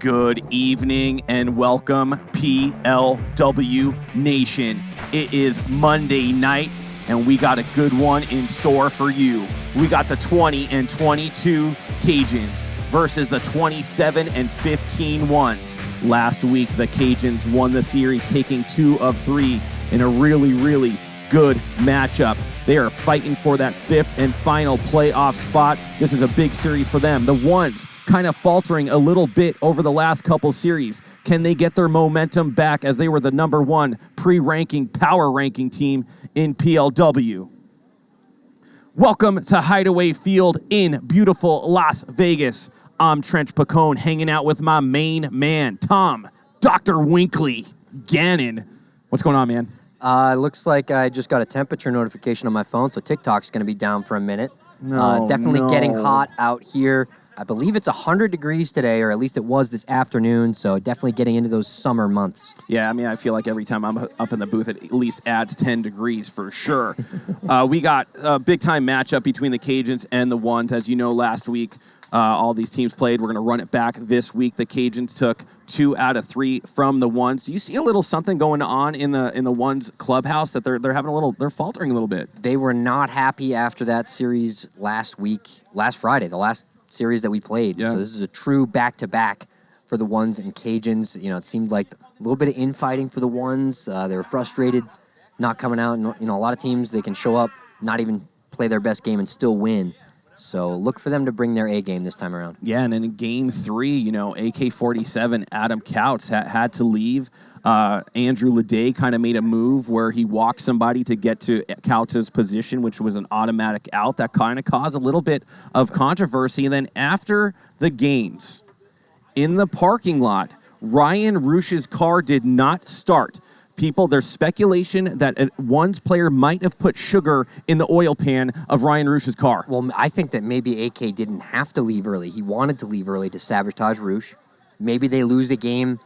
Good evening and welcome, PLW Nation. It is Monday night, and we got a good one in store for you. We got the 20-22 Cajuns versus the 27-15 ones. Last week, the Cajuns won the series, taking 2 of 3 in a really good matchup. They are fighting for that 5th and final playoff spot. This is a big series for them. The ones kind of faltering a little bit over the last couple series. Can they get their momentum back as they were the number 1 pre-ranking, power ranking team in PLW? Welcome to Hideaway Field in beautiful Las Vegas. I'm Trench Pacone, hanging out with my main man, Tom, Dr. Winkley Gannon. What's going on, man? Looks like I just got a temperature notification on my phone, so TikTok's going to be down for a minute. Definitely getting hot out here. I believe it's 100 degrees today, or at least it was this afternoon, so definitely getting into those summer months. Yeah, I mean, I feel like every time I'm up in the booth, it at least adds 10 degrees for sure. We got a big-time matchup between the Cajuns and the Ones. As you know, last week, all these teams played. We're going to run it back this week. The Cajuns took 2 out of 3 from the Ones. Do you see a little something going on in the Ones clubhouse that they're faltering a little bit? They were not happy after that series last Friday, the last series that we played. Yeah. So this is a true back-to-back for the Ones and Cajuns. You know, it seemed like a little bit of infighting for the Ones. They were frustrated, not coming out. And, you know, a lot of teams, they can show up, not even play their best game and still win. So look for them to bring their A game this time around. Yeah, and in Game 3, you know, AK-47, Adam Couts had to leave. Andrew Ledet kind of made a move where he walked somebody to get to Couts' position, which was an automatic out. That kind of caused a little bit of controversy. And then after the games, in the parking lot, Ryan Rusch's car did not start. There's speculation that One's player might have put sugar in the oil pan of Ryan Rusch's car. Well, I think that maybe AK didn't have to leave early. He wanted to leave early to sabotage Rusch. Maybe they lose the game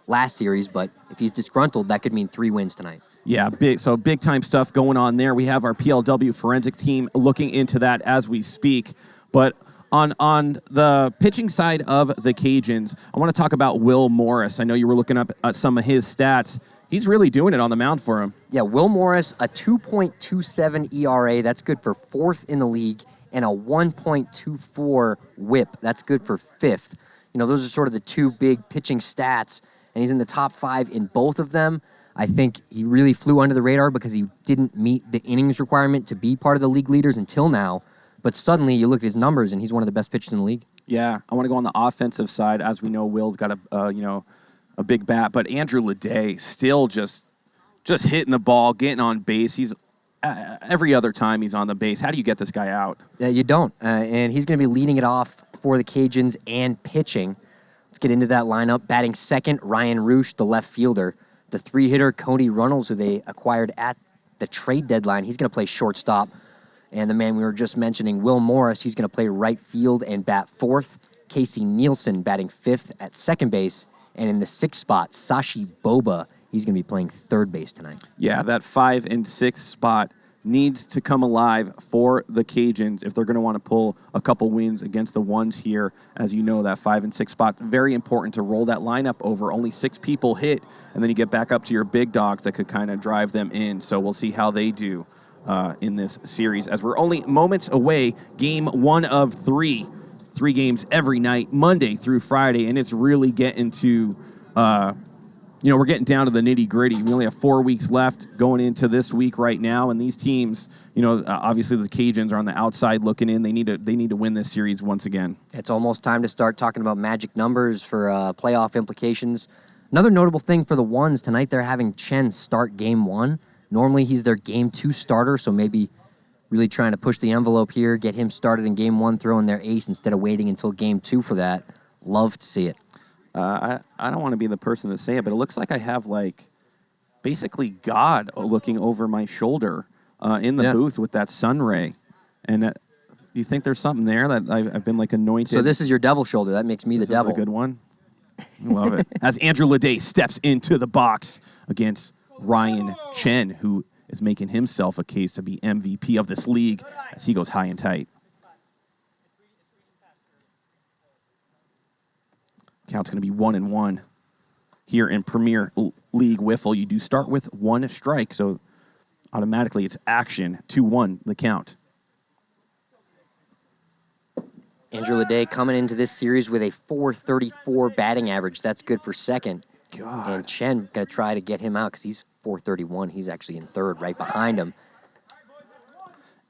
last series, but if he's disgruntled, that could mean 3 wins tonight. Yeah, big-time stuff going on there. We have our PLW forensic team looking into that as we speak. But on the pitching side of the Cajuns, I want to talk about Will Morris. I know you were looking up at some of his stats. He's really doing it on the mound for him. Yeah, Will Morris, a 2.27 ERA. That's good for 4th in the league, and a 1.24 whip. That's good for 5th. You know, those are sort of the 2 big pitching stats, and he's in the top 5 in both of them. I think he really flew under the radar because he didn't meet the innings requirement to be part of the league leaders until now. But suddenly you look at his numbers, and he's one of the best pitchers in the league. Yeah, I want to go on the offensive side. As we know, Will's got a big bat, but Andrew Ledet still just hitting the ball, getting on base. He's every other time he's on the base. How do you get this guy out? You don't, and he's going to be leading it off for the Cajuns and pitching. Let's get into that lineup. Batting second, Ryan Rusch, the left fielder. The 3-hitter, Cody Runnels, who they acquired at the trade deadline. He's going to play shortstop. And the man we were just mentioning, Will Morris, he's going to play right field and bat 4th. Casey Nielsen batting 5th at second base. And in the 6th spot, Sashi Boba, he's going to be playing 3rd base tonight. Yeah, that 5 and 6 spot needs to come alive for the Cajuns if they're going to want to pull a couple wins against the Ones here. As you know, that 5 and 6 spot, very important to roll that lineup over. Only 6 people hit, and then you get back up to your big dogs that could kind of drive them in. So we'll see how they do in this series, as we're only moments away. Game 1 of 3. 3 games every night, Monday through Friday, and it's really getting to, we're getting down to the nitty-gritty. We only have 4 weeks left going into this week right now, and these teams, obviously the Cajuns are on the outside looking in. They need to win this series once again. It's almost time to start talking about magic numbers for playoff implications. Another notable thing for the Ones, tonight they're having Chen start Game 1. Normally he's their Game 2 starter, so maybe really trying to push the envelope here, get him started in Game 1, throwing their ace instead of waiting until Game 2 for that. Love to see it. I don't want to be the person to say it, but it looks like I have, basically God looking over my shoulder in the booth with that sun ray. And do you think there's something there that I've been, anointed? So this is your devil shoulder. That makes me the devil. This is a good one. I love it. As Andrew Ledet steps into the box against Ryan Chen, who is making himself a case to be MVP of this league as he goes high and tight. Count's going to be 1-1. Here in Premier League Wiffle, you do start with 1 strike, so automatically it's action. 2-1, the count. Andrew Ledet coming into this series with a .434 batting average. That's good for second. God. And Chen going to try to get him out because he's .431. He's actually in third, right behind him.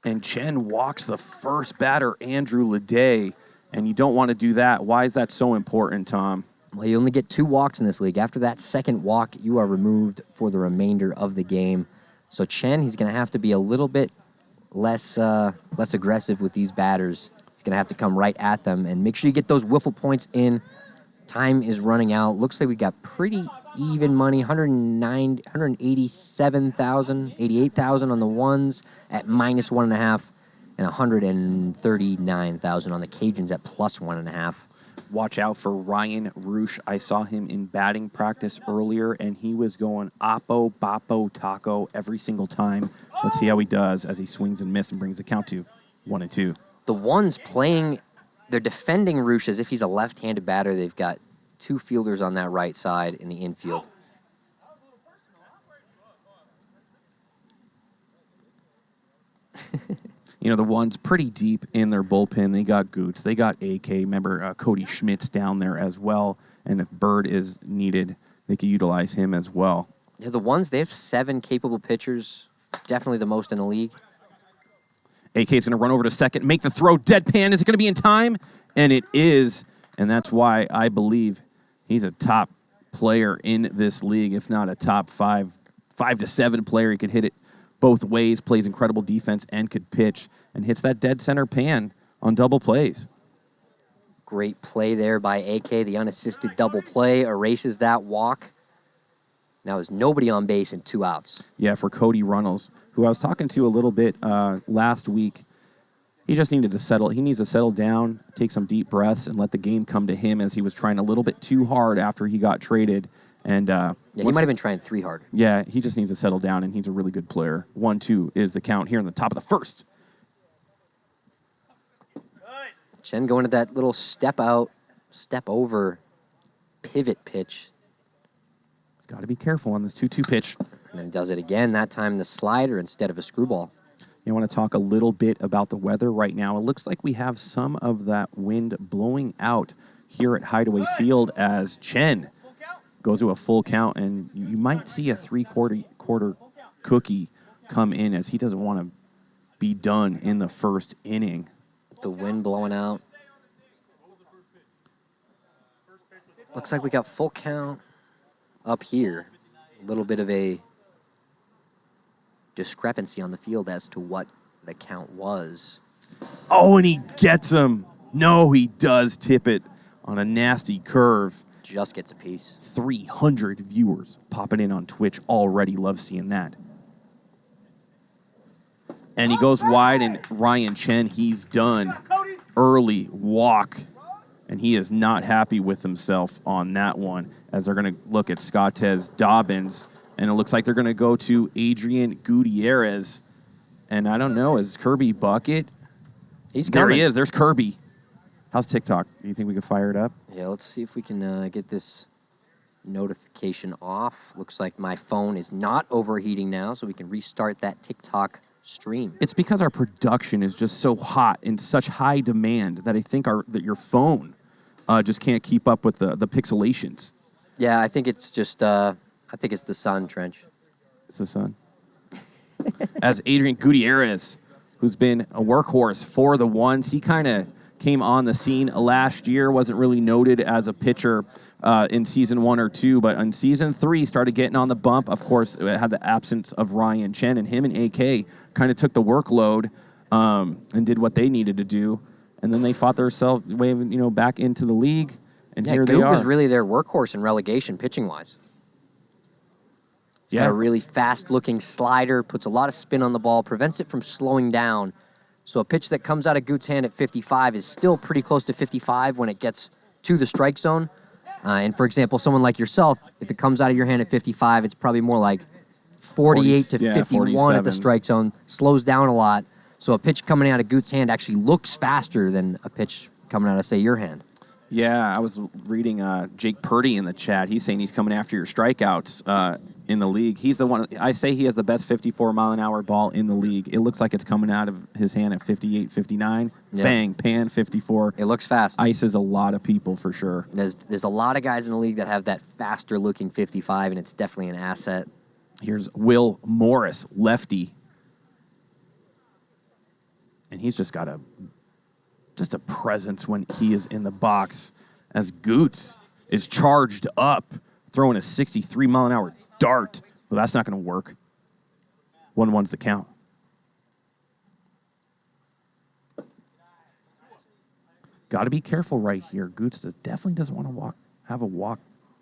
And Chen walks the first batter, Andrew Ledet, and you don't want to do that. Why is that so important, Tom? Well, you only get 2 walks in this league. After that second walk, you are removed for the remainder of the game. So Chen, he's going to have to be a little bit less aggressive with these batters. He's going to have to come right at them. And make sure you get those wiffle points in. Time is running out. Looks like we got pretty even money, 187,000, 88,000 on the ones at -1.5, and 139,000 on the Cajuns at +1.5. Watch out for Ryan Roosh. I saw him in batting practice earlier, and he was going oppo, boppo, taco every single time. Let's see how he does as he swings and misses and brings the count to 1-2. The ones playing, they're defending Roosh as if he's a left-handed batter. They've got 2 fielders on that right side in the infield. You know, the ones pretty deep in their bullpen. They got Goots. They got AK. Remember, Cody Schmidt's down there as well. And if Bird is needed, they could utilize him as well. Yeah, the ones, they have 7 capable pitchers. Definitely the most in the league. AK is going to run over to second, make the throw, deadpan. Is it going to be in time? And it is. And that's why I believe he's a top player in this league, if not a top 5 to 7 player. He could hit it both ways, plays incredible defense, and could pitch, and hits that dead center pan on double plays. Great play there by AK. The unassisted double play erases that walk. Now there's nobody on base and 2 outs. Yeah, for Cody Runnels, who I was talking to a little bit last week. He just needed to settle. He needs to settle down, take some deep breaths, and let the game come to him, as he was trying a little bit too hard after he got traded. And he might have been trying 3 hard. Yeah, he just needs to settle down, and he's a really good player. 1-2 is the count here in the top of the first. Chen going to that little step out, step over, pivot pitch. He's got to be careful on this 2-2 pitch. And then does it again, that time the slider instead of a screwball. You want to talk a little bit about the weather right now. It looks like we have some of that wind blowing out here at Hideaway Field as Chen goes to a full count, and you might see a 3/4 cookie come in, as he doesn't want to be done in the first inning. The wind blowing out. Looks like we got full count up here. A little bit of a discrepancy on the field as to what the count was. Oh, and he gets him. No, he does tip it on a nasty curve. Just gets a piece. 300 viewers popping in on Twitch already. Love seeing that. And he goes wide, and Ryan Chen, he's done. Early walk, and he is not happy with himself on that one, as they're going to look at Scottez Dobbins, and it looks like they're going to go to Adrian Gutierrez. And I don't know, is Kirby Bucket? He's coming. There he is. There's Kirby. How's TikTok? Do you think we can fire it up? Yeah, let's see if we can get this notification off. Looks like my phone is not overheating now, so we can restart that TikTok stream. It's because our production is just so hot, in such high demand, that I think that your phone just can't keep up with the pixelations. Yeah, I think it's just, I think it's the sun, Trench. It's the sun. As Adrian Gutierrez, who's been a workhorse for the ones, he kind of came on the scene last year, wasn't really noted as a pitcher in season 1 or 2, but in season 3 started getting on the bump. Of course, it had the absence of Ryan Chen, and him and AK kind of took the workload and did what they needed to do, and then they fought themselves way, back into the league, and here they are. was really their workhorse in relegation pitching-wise. He's got a really fast-looking slider, puts a lot of spin on the ball, prevents it from slowing down. So a pitch that comes out of Goot's hand at 55 is still pretty close to 55 when it gets to the strike zone. And for example, someone like yourself, if it comes out of your hand at 55, it's probably more like 48 to 51 47. at the strike zone, slows down a lot. So a pitch coming out of Goot's hand actually looks faster than a pitch coming out of, say, your hand. Yeah, I was reading Jake Purdy in the chat. He's saying he's coming after your strikeouts in the league. He's the one. I say he has the best 54-mile-an-hour ball in the league. It looks like it's coming out of his hand at 58, 59. Yeah. Bang, pan, 54. It looks fast. Ices a lot of people for sure. There's a lot of guys in the league that have that faster-looking 55, and it's definitely an asset. Here's Will Morris, lefty. And he's just got a presence when he is in the box as Goots is charged up, throwing a 63-mile-an-hour dart. Well, that's not going to work. 1-1's the count. Got to be careful right here. Goots definitely doesn't want to have a walk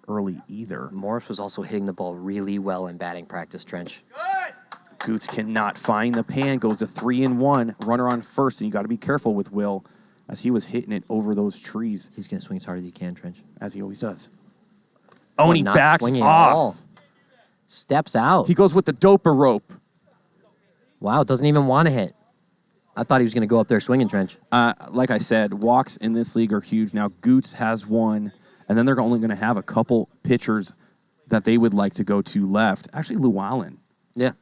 early either. Morris was also hitting the ball really well in batting practice, Trench. Goots cannot find the pan, goes to 3-1, runner on first, and you got to be careful with Will as he was hitting it over those trees. He's going to swing as hard as he can, Trench. As he always does. Oh, and he backs off. Steps out. He goes with the doper rope. Wow, doesn't even want to hit. I thought he was going to go up there swinging, Trench. Like I said, walks in this league are huge. Now, Goots has one, and then they're only going to have a couple pitchers that they would like to go to left. Actually, Llewellyn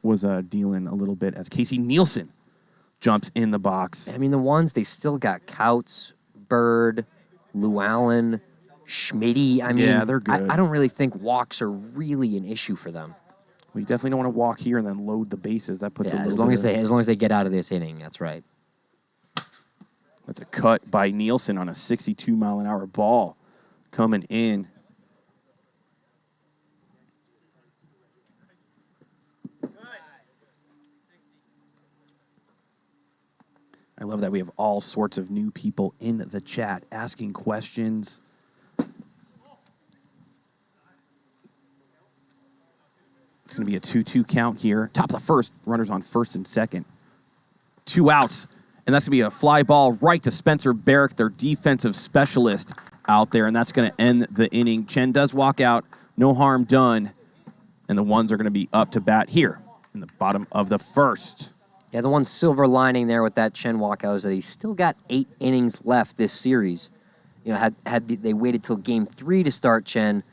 was dealing a little bit as Casey Nielsen jumps in the box. I mean, the ones, they still got Couts, Bird, Llewellyn, Schmitty. I mean, yeah, they're good. I don't really think walks are really an issue for them. Well, you definitely don't want to walk here and then load the bases. That puts a little as long as they get out of this inning, that's right. That's a cut by Nielsen on a 62-mile-an-hour ball coming in. I love that we have all sorts of new people in the chat asking questions. It's going to be a 2-2 count here. Top of the first, runners on first and second. 2 outs, and that's going to be a fly ball right to Spencer Barrick, their defensive specialist out there, and that's going to end the inning. Chen does walk out, no harm done, and the ones are going to be up to bat here in the bottom of the first. Yeah, the one silver lining there with that Chen walkout is that he's still got 8 innings left this series. You know, had they waited till Game 3 to start Chen,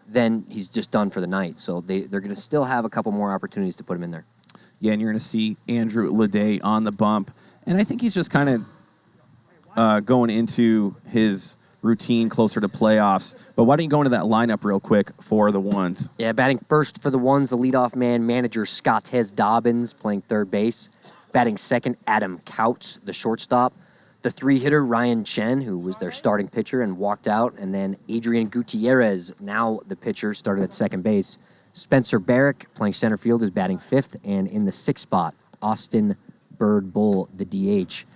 then he's just done for the night. So they're going to still have a couple more opportunities to put him in there. Yeah, and you're going to see Andrew Ledet on the bump. And I think he's just kind of going into his routine closer to playoffs. But why don't you go into that lineup real quick for the ones? Yeah, batting first for the ones, the leadoff man, manager Scottez Dobbins, playing third base. Batting second, Adam Couts, the shortstop. The 3-hitter, Ryan Chen, who was their starting pitcher and walked out. And then Adrian Gutierrez, now the pitcher, started at second base. Spencer Barrick, playing center field, is batting fifth. And in the sixth spot, Austin Bird Bull, the DH.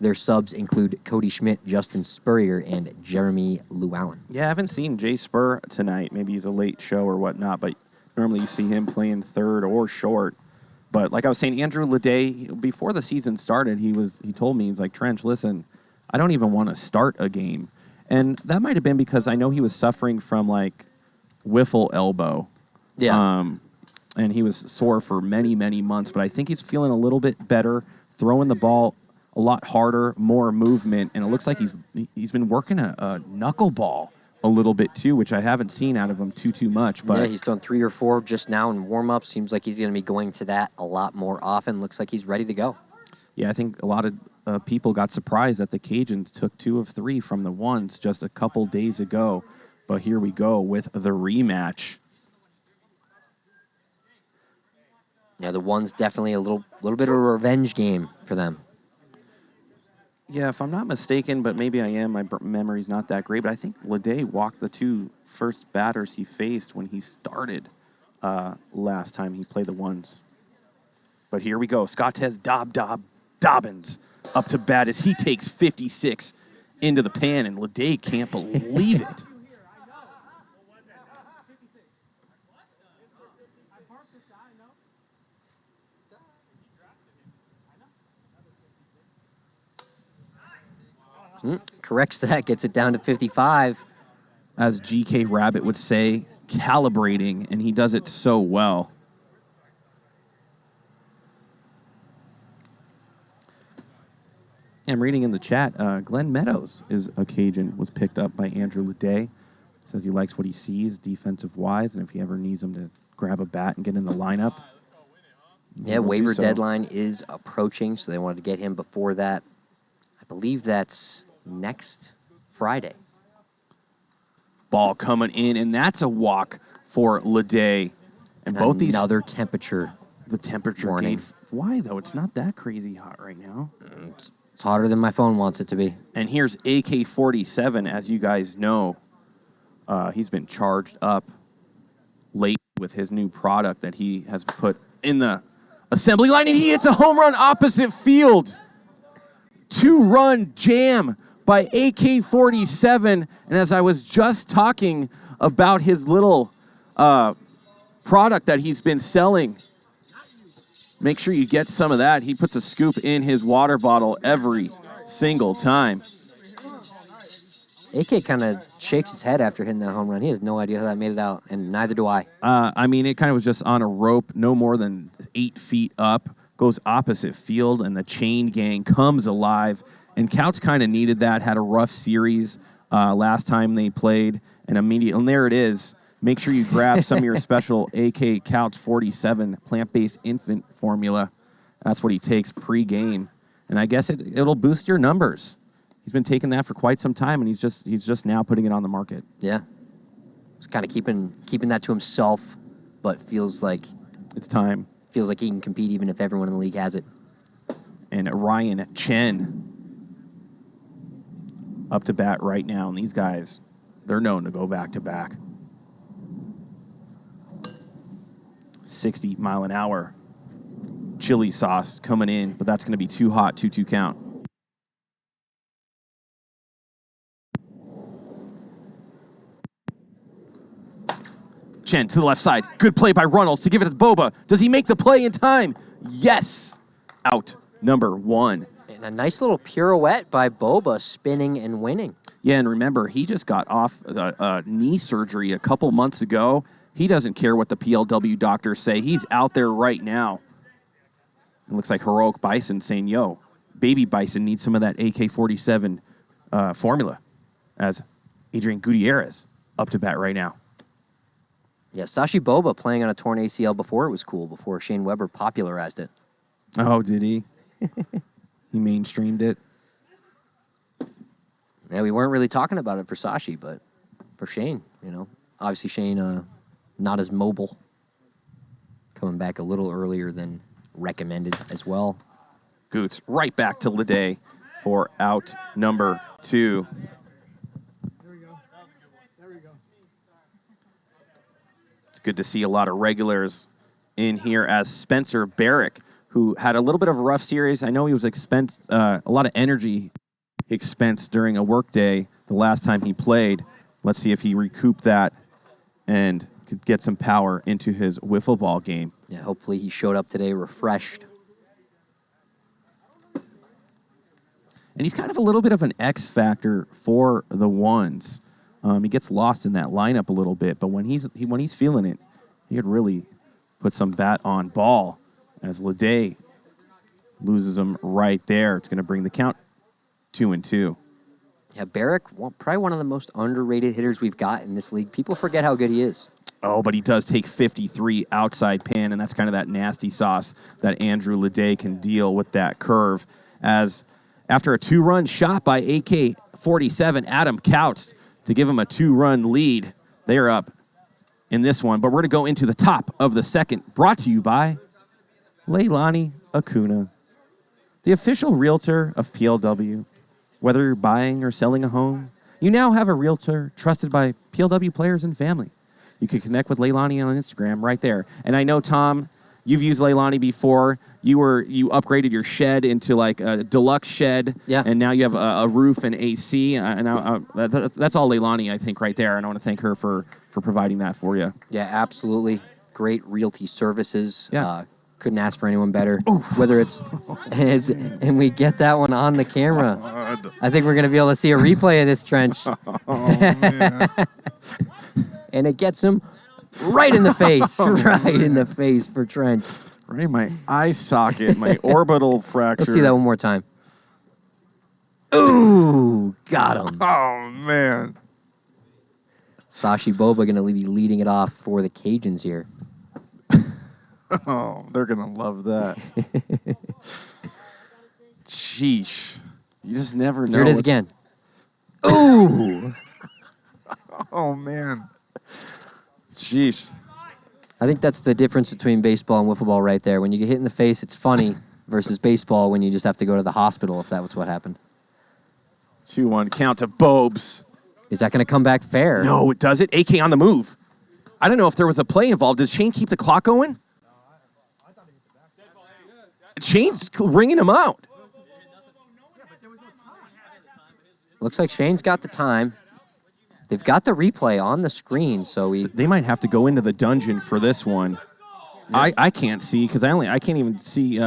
Their subs include Cody Schmidt, Justin Spurrier, and Jeremy Llewellyn. Yeah, I haven't seen Jay Spur tonight. Maybe he's a late show or whatnot, but normally you see him playing third or short. But like I was saying, Andrew Ledet, before the season started, he told me, he's like, Trench, listen, I don't even want to start a game. And that might have been because I know he was suffering from like WIFFLE elbow. Yeah. And he was sore for many, many months. But I think he's feeling a little bit better, throwing the ball a lot harder, more movement. And it looks like he's been working a knuckleball a little bit too, which I haven't seen out of him too much. But yeah, he's done 3 or 4 just now in warm-up. Seems like he's going to be going to that a lot more often. Looks like he's ready to go. Yeah, I think a lot of people got surprised that the Cajuns took 2 of 3 from the ones just a couple days ago. But here we go with the rematch. Yeah, the one's definitely a little bit of a revenge game for them. Yeah, if I'm not mistaken, but maybe I am, my memory's not that great, but I think Ledet walked the 2 first batters he faced when he started last time he played the ones. But here we go. Scottez Dobbins up to bat as he takes 56 into the pan, and Ledet can't believe it. Corrects that, gets it down to 55. As GK Rabbit would say, calibrating, and he does it so well. I'm reading in the chat, Glenn Meadows is a Cajun, was picked up by Andrew Ledet. Says he likes what he sees defensive-wise, and if he ever needs him to grab a bat and get in the lineup. Yeah, waiver deadline is approaching, so they wanted to get him before that. I believe that's next Friday. Ball coming in, and that's a walk for Ledet. And both these... Another temperature. The temperature warning. Why, though? It's not that crazy hot right now. It's hotter than my phone wants it to be. And here's AK-47, as you guys know. He's been charged up late with his new product that he has put in the assembly line, and he hits a home run opposite field. 2-run jam by AK-47. And as I was just talking about his little product that he's been selling, make sure you get some of that. He puts a scoop in his water bottle every single time. AK kind of shakes his head after hitting that home run. He has no idea how that made it out, and neither do I. I mean, it kind of was just on a rope, no more than 8 feet up, goes opposite field, and the chain gang comes alive. And Couts kind of needed that, had a rough series last time they played, and immediately, and there it is. Make sure you grab some of your special AK Couts 47 plant-based infant formula. That's what he takes pre-game. And I guess it'll boost your numbers. He's been taking that for quite some time, and he's just now putting it on the market. Yeah. He's kind of keeping that to himself, but feels like it's time. Feels like he can compete even if everyone in the league has it. And Ryan Chen up to bat right now. And these guys, they're known to go back-to-back. 60 mile an hour chili sauce coming in, but that's going to be too hot, 2-2 count. Chen to the left side. Good play by Runnels to give it to Boba. Does he make the play in time? Yes. Out number 1. And a nice little pirouette by Boba, spinning and winning. Yeah, and remember, he just got off knee surgery a couple months ago. He doesn't care what the PLW doctors say. He's out there right now. It looks like Heroic Bison saying, yo, Baby Bison needs some of that AK-47 formula, as Adrian Gutierrez up to bat right now. Yeah, Sashi Boba playing on a torn ACL before it was cool, before Shane Weber popularized it. Oh, did he? He mainstreamed it. Yeah, we weren't really talking about it for Sashi, but for Shane, obviously Shane not as mobile, coming back a little earlier than recommended as well. Goots right back to Ledet for out number 2. It's good to see a lot of regulars in here, as Spencer Barrick, who had a little bit of a rough series. I know he was a lot of energy expense during a workday the last time he played. Let's see if he recouped that and could get some power into his wiffle ball game. Yeah, hopefully he showed up today refreshed. And he's kind of a little bit of an X factor for the ones. He gets lost in that lineup a little bit, but when he's feeling it, he could really put some bat on ball. As Ledet loses him right there, it's going to bring the count 2-2. Yeah, Barrick, probably one of the most underrated hitters we've got in this league. People forget how good he is. Oh, but he does take 53 outside pan, and that's kind of that nasty sauce that Andrew Ledet can deal with that curve. As after a 2-run shot by AK-47, Adam Couts to give him a 2-run lead. They're up in this one, but we're going to go into the top of the second, brought to you by Leilani Acuna, the official realtor of PLW. Whether you're buying or selling a home, you now have a realtor trusted by PLW players and family. You can connect with Leilani on Instagram right there. And I know, Tom, you've used Leilani before. You upgraded your shed into like a deluxe shed, yeah. And now you have a roof and AC. That's all Leilani, I think, right there. And I want to thank her for providing that for you. Yeah, absolutely. Great realty services. Yeah. Couldn't ask for anyone better. Oof. Whether it's, and we get that one on the camera. I think we're going to be able to see a replay of this, Trench. Man. And it gets him right in the face. Right in the face for Trench. Right in my eye socket, my orbital fracture. Let's see that one more time. Ooh, got him. Oh, man. Sashi Boba going to be leading it off for the Cajuns here. Oh, they're going to love that. Sheesh. You just never know. Here it is again. Ooh. Oh, man. Sheesh. I think that's the difference between baseball and wiffle ball right there. When you get hit in the face, it's funny, versus baseball when you just have to go to the hospital if that was what happened. 2-1 count to Bobes. Is that going to come back fair? No, it doesn't. AK on the move. I don't know if there was a play involved. Does Shane keep the clock going? Shane's ringing him out. Looks like Shane's got the time. They've got the replay on the screen, so They might have to go into the dungeon for this one. I can't see because I can't even see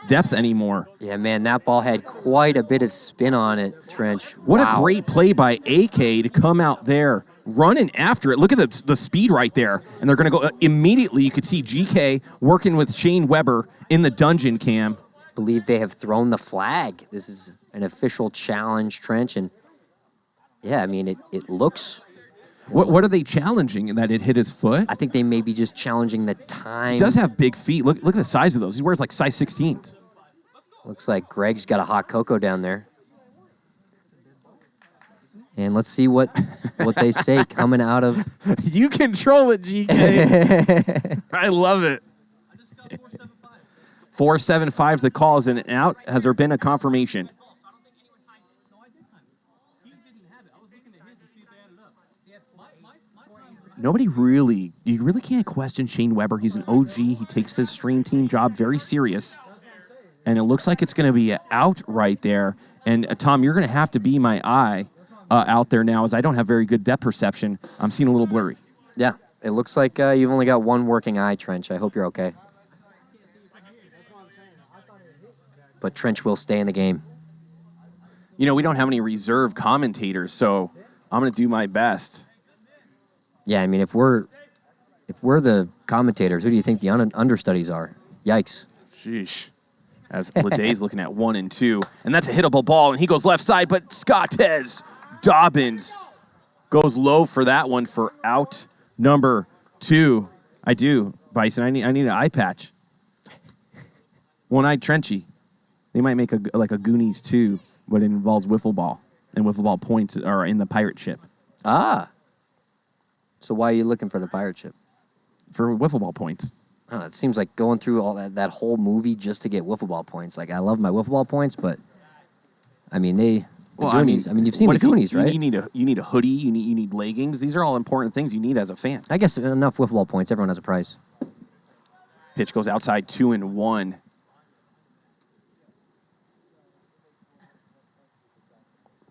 depth anymore. Yeah, man, that ball had quite a bit of spin on it, Trench. What Wow. a great play by AK to come out there, running after it. Look at the speed right there. And they're going to go immediately. You could see GK working with Shane Weber in the dungeon cam. Believe they have thrown the flag. This is an official challenge, Trench, and yeah, I mean, it looks... What are they challenging? That it hit his foot? I think they may be just challenging the time. He does have big feet. Look at the size of those. He wears like size 16s. Looks like Greg's got a hot cocoa down there. And let's see what they say coming out of... You control it, GK. I love it. 4-7-5, the call is in and out. Has there been a confirmation? You really can't question Shane Weber. He's an OG. He takes this stream team job very serious. And it looks like it's going to be out right there. And Tom, you're going to have to be my eye out there now, as I don't have very good depth perception. I'm seeing a little blurry. Yeah, it looks like you've only got one working eye, Trench. I hope you're okay. But Trench will stay in the game. You know, we don't have any reserve commentators, so I'm going to do my best. Yeah, I mean, if we're the commentators, who do you think the understudies are? Yikes. Sheesh. As Ledet's looking at 1 and 2. And that's a hittable ball, and he goes left side, but Scottez Dobbins goes low for that one for out number 2. I do, Bison. I need an eye patch. One-eyed Trenchy. They might make a Goonies 2, but it involves wiffle ball. And wiffle ball points are in the pirate ship. Ah. So why are you looking for the pirate ship? For wiffle ball points. I don't know, it seems like going through all that whole movie just to get wiffle ball points. Like, I love my wiffle ball points, but I mean, Goonies. I mean, you've seen the Goonies, right? You need a hoodie. You need leggings. These are all important things you need as a fan. I guess enough wiffle ball points. Everyone has a price. Pitch goes outside 2-1.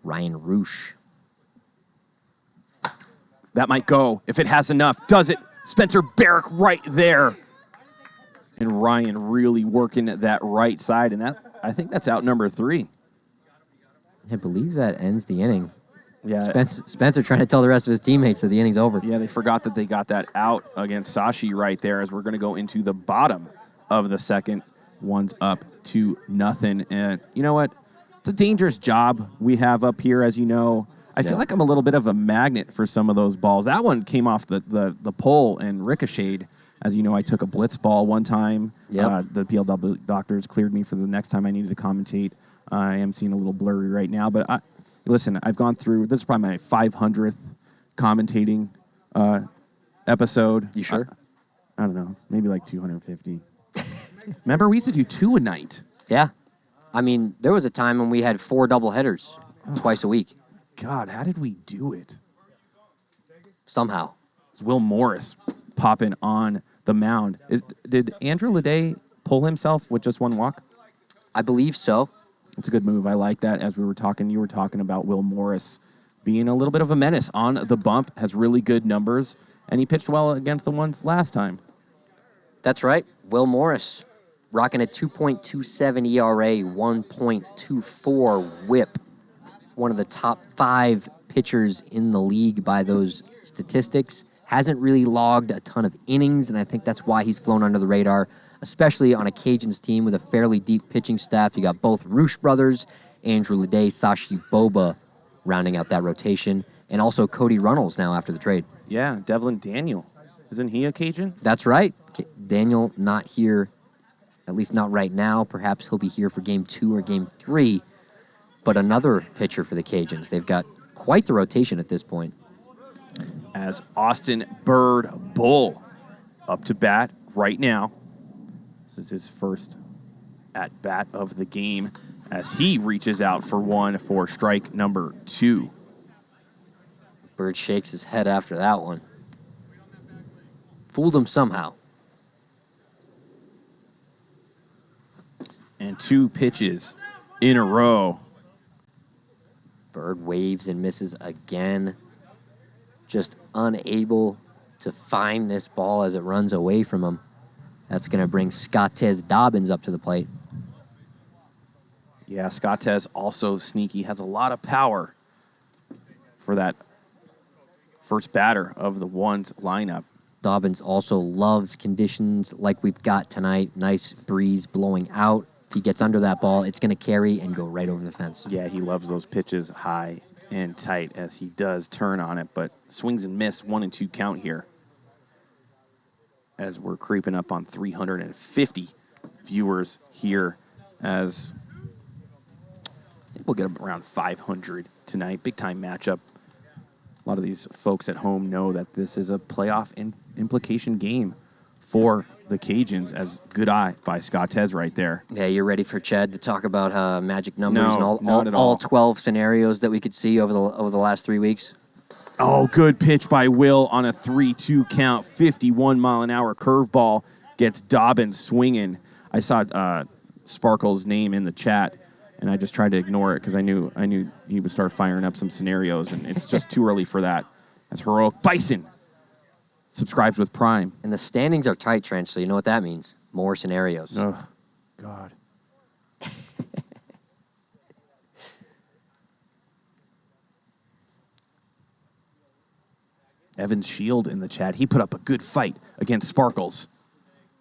Ryan Roosh. That might go if it has enough. Does it? Spencer Barrick right there. And Ryan really working at that right side. And I think that's out number 3. I believe that ends the inning. Yeah. Spencer trying to tell the rest of his teammates that the inning's over. Yeah, they forgot that they got that out against Sashi right there, as we're going to go into the bottom of the second. One's up 2-0. And you know what? It's a dangerous job we have up here, as you know. I feel like I'm a little bit of a magnet for some of those balls. That one came off the pole and ricocheted. As you know, I took a blitz ball one time. Yep. The PLW doctors cleared me for the next time I needed to commentate. I am seeing a little blurry right now. But listen, I've gone through, this is probably my 500th commentating episode. You sure? I don't know. Maybe like 250. Remember, we used to do 2 a night. Yeah. I mean, there was a time when we had 4 doubleheaders twice a week. God, how did we do it? Somehow. It's Will Morris popping on the mound. Did Andrew Ledet pull himself with just one walk? I believe so. It's a good move. I like that. As we were talking, you were talking about Will Morris being a little bit of a menace on the bump, has really good numbers, and he pitched well against the ones last time. That's right. Will Morris rocking a 2.27 ERA, 1.24 whip. One of the top 5 pitchers in the league by those statistics. hasn't really logged a ton of innings, and I think that's why he's flown under the radar, especially on a Cajuns team with a fairly deep pitching staff. You got both Roosh brothers, Andrew Ledet, Sashi Boba, rounding out that rotation, and also Cody Runnels now after the trade. Yeah, Devlin Daniel. Isn't he a Cajun? That's right. Daniel not here, at least not right now. Perhaps he'll be here for Game 2 or Game 3, but another pitcher for the Cajuns. They've got quite the rotation at this point. As Austin Bird Bull up to bat right now. This is his first at-bat of the game as he reaches out for one for strike number 2. Bird shakes his head after that one. Fooled him somehow. And 2 pitches in a row. Bird waves and misses again. Just unable to find this ball as it runs away from him. That's going to bring Scottez Dobbins up to the plate. Yeah, Scottez also sneaky, has a lot of power for that first batter of the ones lineup. Dobbins also loves conditions like we've got tonight. Nice breeze blowing out. If he gets under that ball, it's going to carry and go right over the fence. Yeah, he loves those pitches high and tight as he does turn on it, but swings and miss 1-2 count here as we're creeping up on 350 viewers here as I think we'll get around 500 tonight. Big time matchup. A lot of these folks at home know that this is a playoff implication game for the Cajuns, as good eye by Scottez right there. Yeah, you're ready for Chad to talk about magic numbers No, and not at all all. 12 scenarios that we could see over the last 3 weeks? Oh, good pitch by Will on a 3-2 count. 51-mile-an-hour curveball gets Dobbins swinging. I saw Sparkle's name in the chat, and I just tried to ignore it because I knew he would start firing up some scenarios, and it's just too early for that. As Heroic Bison subscribes with Prime. And the standings are tight, Trench, so you know what that means. More scenarios. Oh, God. Evan Shield in the chat. He put up a good fight against Sparkles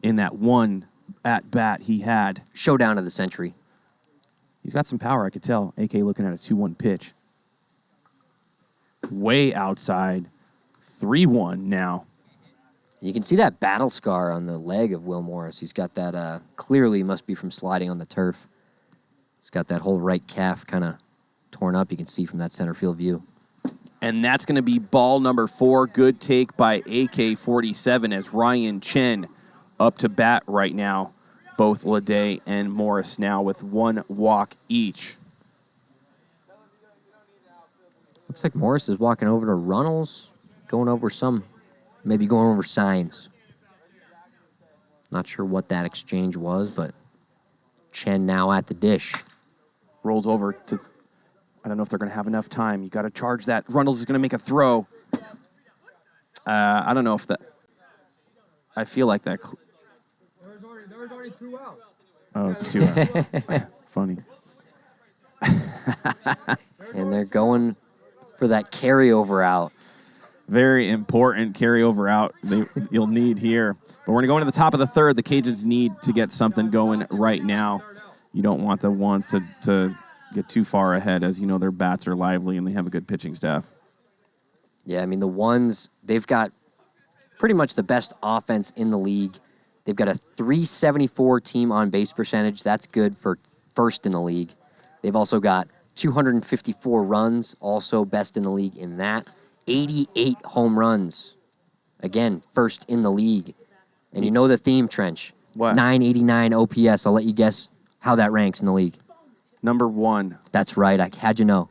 in that one at-bat he had. Showdown of the century. He's got some power, I could tell. AK looking at a 2-1 pitch. Way outside. 3-1 now. You can see that battle scar on the leg of Will Morris. He's got that, clearly must be from sliding on the turf. He's got that whole right calf kind of torn up, you can see from that center field view. And that's going to be ball number 4. Good take by AK-47 as Ryan Chen up to bat right now. Both Ledet and Morris now with 1 walk each. Looks like Morris is walking over to Runnels, maybe going over signs. Not sure what that exchange was, but Chen now at the dish. Rolls over to... I don't know if they're going to have enough time. You got to charge that. Runnels is going to make a throw. I don't know if that... I feel like that... There was already 2 outs. Oh, it's 2 out. Funny. And they're going for that carryover out. Very important carryover out you'll need here. But we're going to go into the top of the 3rd. The Cajuns need to get something going right now. You don't want the ones to get too far ahead, as you know their bats are lively and they have a good pitching staff. Yeah, I mean, the ones, they've got pretty much the best offense in the league. They've got a 374 team on base percentage. That's good for first in the league. They've also got 254 runs, also best in the league in that. 88 home runs. Again, first in the league. And you know the theme, Trench. What? 989 OPS. I'll let you guess how that ranks in the league. Number 1. That's right. How'd you know?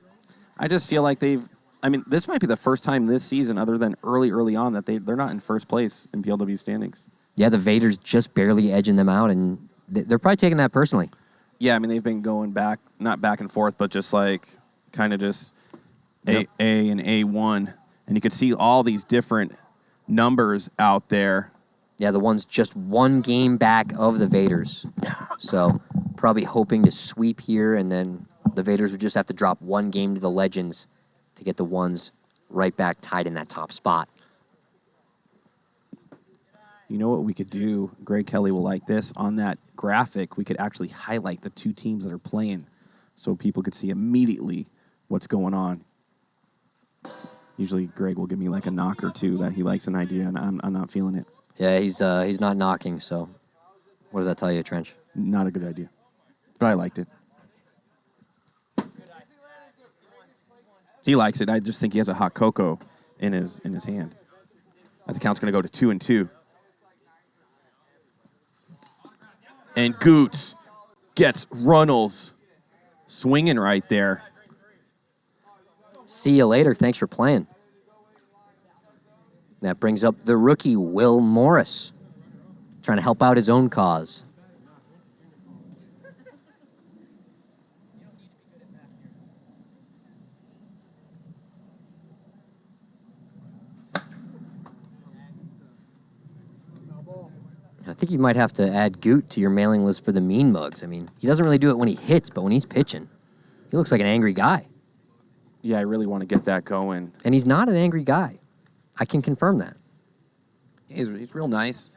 I just feel like this might be the first time this season, other than early on, that they're not in first place in PLW standings. Yeah, the Vaders just barely edging them out, and they're probably taking that personally. Yeah, I mean, they've been going back, not back and forth, but just like kind of just Yep. A and A1. And you could see all these different numbers out there. Yeah, the one's just 1 game back of the Vaders. So probably hoping to sweep here, and then the Vaders would just have to drop 1 game to the Legends to get the ones right back tied in that top spot. You know what we could do? Greg Kelly will like this. On that graphic, we could actually highlight the two teams that are playing so people could see immediately what's going on. Usually Greg will give me like a knock or two that he likes an idea, and I'm not feeling it. Yeah, he's not knocking, so what does that tell you, Trench? Not a good idea. But I liked it. He likes it. I just think he has a hot cocoa in his hand. As the count's going to go to 2-2. And Goots gets Runnels swinging right there. See you later. Thanks for playing. That brings up the rookie, Will Morris, trying to help out his own cause. I think you might have to add Goot to your mailing list for the mean mugs. I mean, he doesn't really do it when he hits, but when he's pitching, he looks like an angry guy. Yeah, I really want to get that going. And he's not an angry guy. I can confirm that. He's real nice.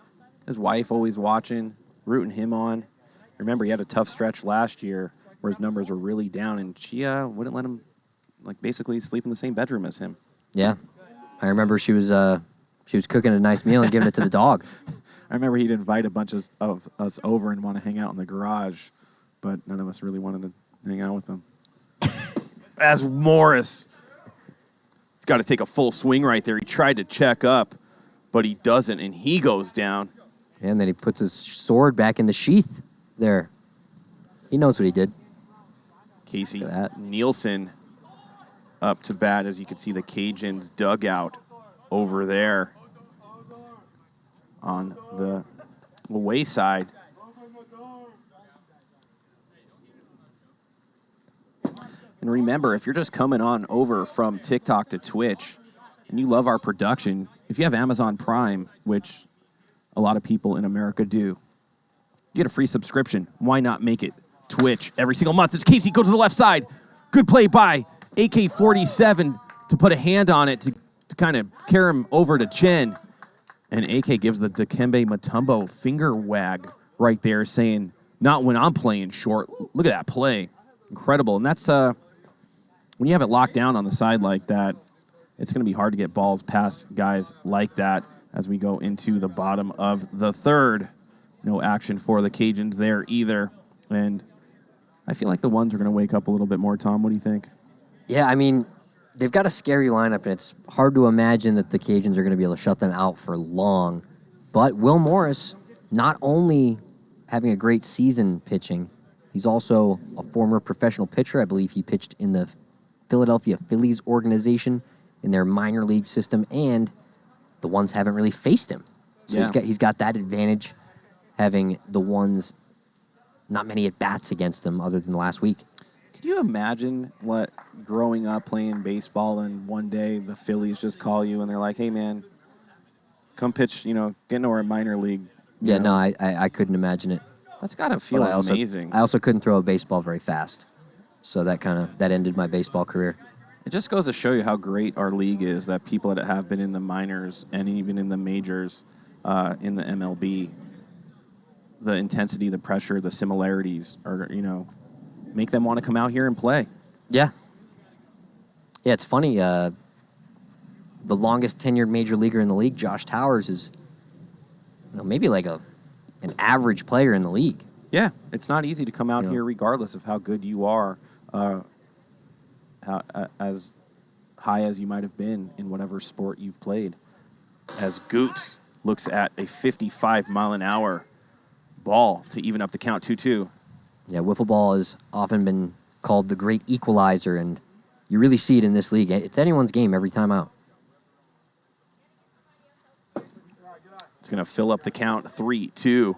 His wife always watching, rooting him on. Remember, he had a tough stretch last year where his numbers were really down, and she wouldn't let him, like, basically sleep in the same bedroom as him. Yeah. I remember she was cooking a nice meal and giving it to the dog. I remember he'd invite a bunch of us over and want to hang out in the garage, but none of us really wanted to hang out with him. As Morris, he's got to take a full swing right there. He tried to check up, but he doesn't, and he goes down. And then he puts his sword back in the sheath there. He knows what he did. Casey Nielsen up to bat, as you can see the Cajuns dugout over there on the away side. And remember, if you're just coming on over from TikTok to Twitch and you love our production, if you have Amazon Prime, which a lot of people in America do, you get a free subscription. Why not make it Twitch every single month? It's Casey, go to the left side. Good play by AK-47 to put a hand on it to kind of carry him over to Chen. And AK gives the Dikembe Mutombo finger wag right there, saying, not when I'm playing short. Look at that play. Incredible. And that's, when you have it locked down on the side like that, it's going to be hard to get balls past guys like that as we go into the bottom of the third. No action for the Cajuns there either. And I feel like the ones are going to wake up a little bit more, Tom. What do you think? Yeah, I mean, they've got a scary lineup, and it's hard to imagine that the Cajuns are going to be able to shut them out for long. But Will Morris, not only having a great season pitching, he's also a former professional pitcher. I believe he pitched in the Philadelphia Phillies organization in their minor league system, and the ones haven't really faced him. So he's got that advantage, having the ones not many at-bats against them other than the last week. Could you imagine what growing up playing baseball and one day the Phillies just call you and they're like, hey, man, come pitch, get into our minor league. Yeah, no, I couldn't imagine it. That's got to feel amazing. I also couldn't throw a baseball very fast, so that ended my baseball career. It just goes to show you how great our league is, that people that have been in the minors and even in the majors in the MLB, the intensity, the pressure, the similarities are, make them want to come out here and play. Yeah. Yeah, it's funny. The longest tenured major leaguer in the league, Josh Towers, is maybe like an average player in the league. Yeah, it's not easy to come out here regardless of how good you are, as high as you might have been in whatever sport you've played. As Goot looks at a 55-mile-an-hour ball to even up the count 2-2. Yeah, wiffle ball has often been called the great equalizer, and you really see it in this league. It's anyone's game every time out. It's going to fill up the count 3-2.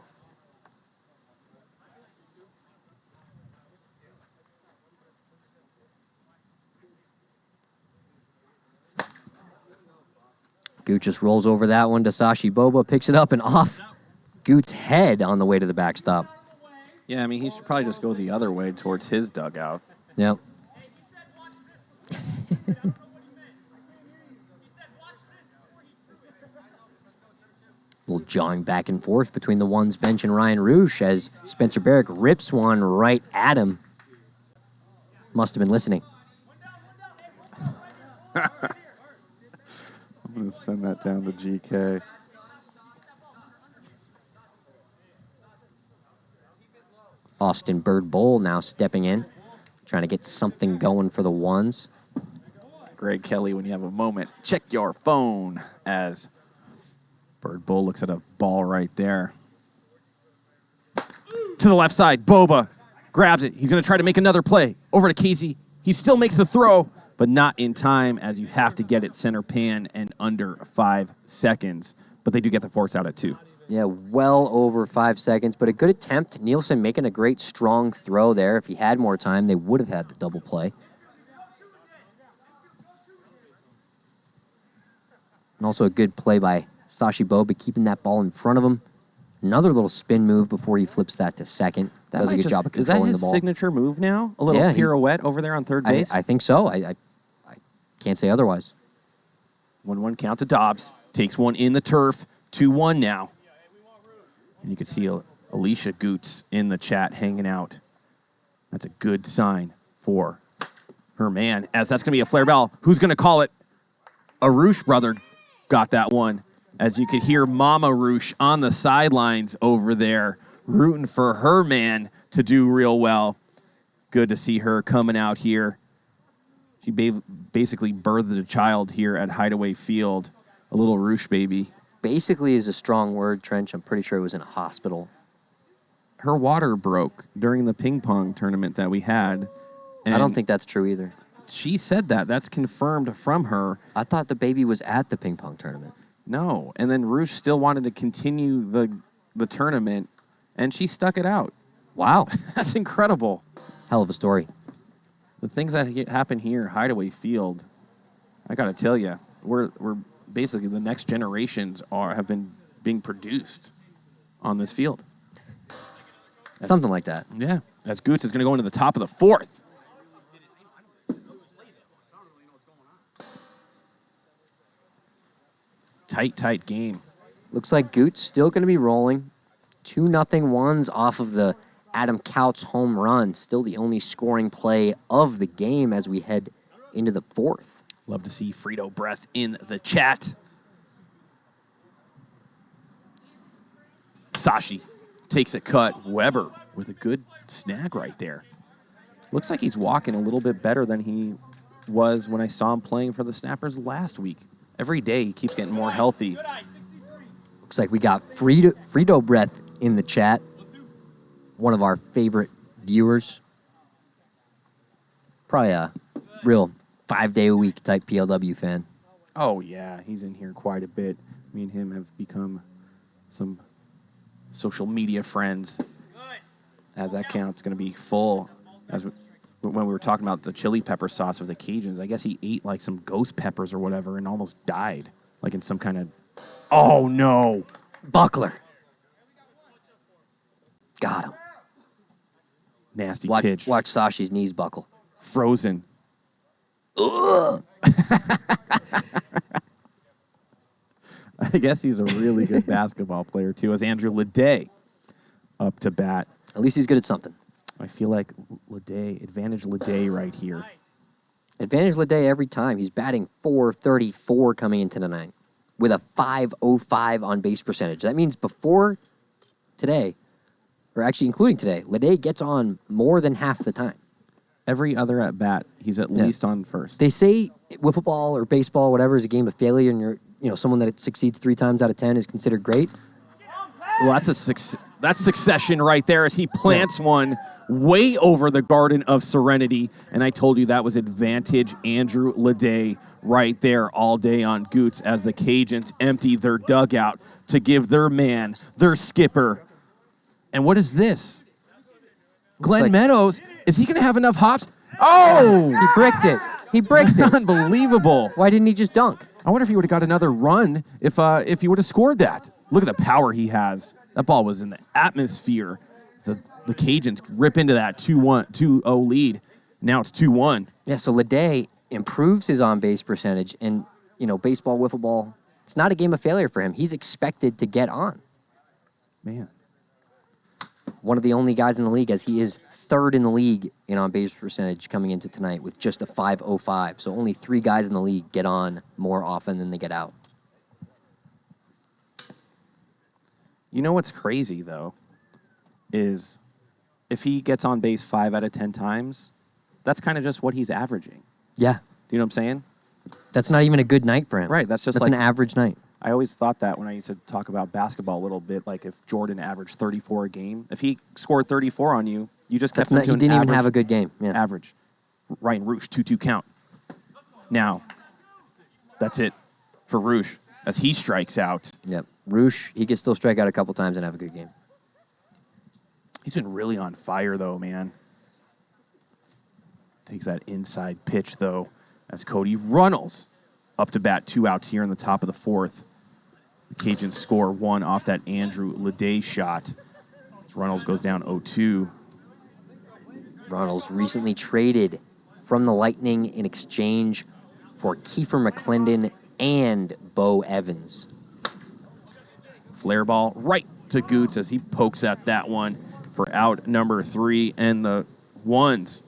Goot just rolls over that one to Sashi Boba, picks it up and off Goot's head on the way to the backstop. Yeah, I mean, he should probably just go the other way towards his dugout. Yep. little jawing back and forth between the ones bench and Ryan Roosh as Spencer Barrick rips one right at him. Must have been listening. I'm going to send that down to GK. Austin Bird Bowl now stepping in, trying to get something going for the ones. Greg Kelly, when you have a moment, check your phone as Bird Bull looks at a ball right there. To the left side, Boba grabs it. He's going to try to make another play. Over to Casey. He still makes the throw, but not in time as you have to get it center pan and under 5 seconds. But they do get the force out at 2. Yeah, well over 5 seconds, but a good attempt. Nielsen making a great strong throw there. If he had more time, they would have had the double play. And also a good play by Sashi Boba, keeping that ball in front of him. Another little spin move before he flips that to second. Does a good job of controlling the ball. Is that his signature move now? A little pirouette over there on third base? I think so. I can't say otherwise. 1-1 count to Dobbs. Takes one in the turf. 2-1 now. And you can see Alicia Goots in the chat hanging out. That's a good sign for her man, as that's going to be a flare ball. Who's going to call it? A Roosh brother got that one. As you could hear Mama Roosh on the sidelines over there, rooting for her man to do real well. Good to see her coming out here. She basically birthed a child here at Hideaway Field, a little Roosh baby. Basically is a strong word, Trench. I'm pretty sure it was in a hospital. Her water broke during the ping pong tournament that we had. I don't think that's true either. She said that. That's confirmed from her. I thought the baby was at the ping pong tournament. No. And then Roosh still wanted to continue the tournament, and she stuck it out. Wow. That's incredible. Hell of a story. The things that happen here, Hideaway Field, I got to tell you, we're basically the next generations have been being produced on this field. Something like that. Yeah. As Goots is going to go into the top of the 4th. Tight game. Looks like Goots still going to be rolling. 2-0 ones off of the Adam Couch home run. Still the only scoring play of the game as we head into the 4th. Love to see Frito Breath in the chat. Sashi takes a cut. Weber with a good snag right there. Looks like he's walking a little bit better than he was when I saw him playing for the Snappers last week. Every day he keeps getting more healthy. Looks like we got Frito Breath in the chat. One of our favorite viewers. Probably a real 5-day-a-week type PLW fan. Oh, yeah. He's in here quite a bit. Me and him have become some social media friends. As that count's going to be full. When we were talking about the chili pepper sauce of the Cajuns, I guess he ate like some ghost peppers or whatever and almost died. Like in some kind of... Oh, no. Buckler. Got him. Nasty Watch pitch. Sashi's knees buckle. Frozen. Ugh. I guess he's a really good basketball player, too, as Andrew Ledet up to bat. At least he's good at something. I feel like advantage Ledet right here. Advantage Ledet every time. He's batting .434 coming into the 9th with a .505 on base percentage. That means before today, or actually including today, Ledet gets on more than half the time. Every other at bat, he's at least on first. They say wiffle ball or baseball, whatever, is a game of failure, and someone that succeeds 3 times out of 10 is considered great. Well, that's succession right there as he plants one way over the Garden of Serenity. And I told you that was advantage Andrew Ledet right there all day on Goots as the Cajuns empty their dugout to give their man, their skipper. And what is this? Glenn Meadows, is he going to have enough hops? Oh! He bricked it. He bricked it. Unbelievable. Why didn't he just dunk? I wonder if he would have got another run if he would have scored that. Look at the power he has. That ball was in the atmosphere. So the Cajuns rip into that 2-0 lead. Now it's 2-1. Yeah, so Ledet improves his on-base percentage. And, baseball, wiffle ball, it's not a game of failure for him. He's expected to get on. Man. One of the only guys in the league, as he is third in the league in on-base percentage coming into tonight with just a .505. So only 3 guys in the league get on more often than they get out. You know what's crazy, though, is if he gets on base 5 out of 10 times, that's kind of just what he's averaging. Yeah. Do you know what I'm saying? That's not even a good night for him. Right, that's an average night. I always thought that when I used to talk about basketball a little bit, like if Jordan averaged 34 a game, if he scored 34 on you, you just kept him to he an didn't even average- have a good game. Yeah. Average. Ryan Roosh, 2-2 count. Now, that's it for Roosh as he strikes out. Yep. Roosh, he can still strike out a couple times and have a good game. He's been really on fire, though, man. Takes that inside pitch, though, as Cody Runnels up to bat, 2 outs here in the top of the 4th. The Cajuns score 1 off that Andrew Ledet shot. As Runnels goes down 0-2. Runnels recently traded from the Lightning in exchange for Kiefer McClendon and Bo Evans. Flare ball right to Goots as he pokes at that one for out number 3. And the ones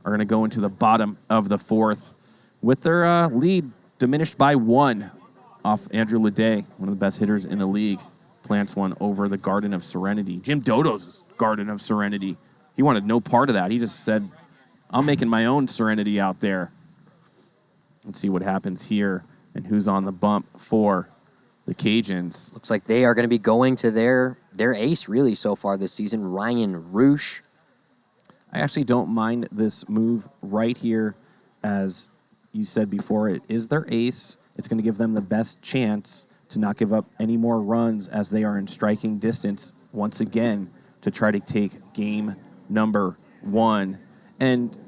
are going to go into the bottom of the 4th with their lead diminished by 1 off Andrew Ledet, one of the best hitters in the league. Plants one over the Garden of Serenity. Jim Dodo's Garden of Serenity. He wanted no part of that. He just said, I'm making my own Serenity out there. Let's see what happens here and who's on the bump for the Cajuns. Looks like they are going to be going to their ace, really, so far this season, Ryan Roosh. I actually don't mind this move right here. As you said before, it is their ace. It's going to give them the best chance to not give up any more runs as they are in striking distance once again to try to take game number 1. And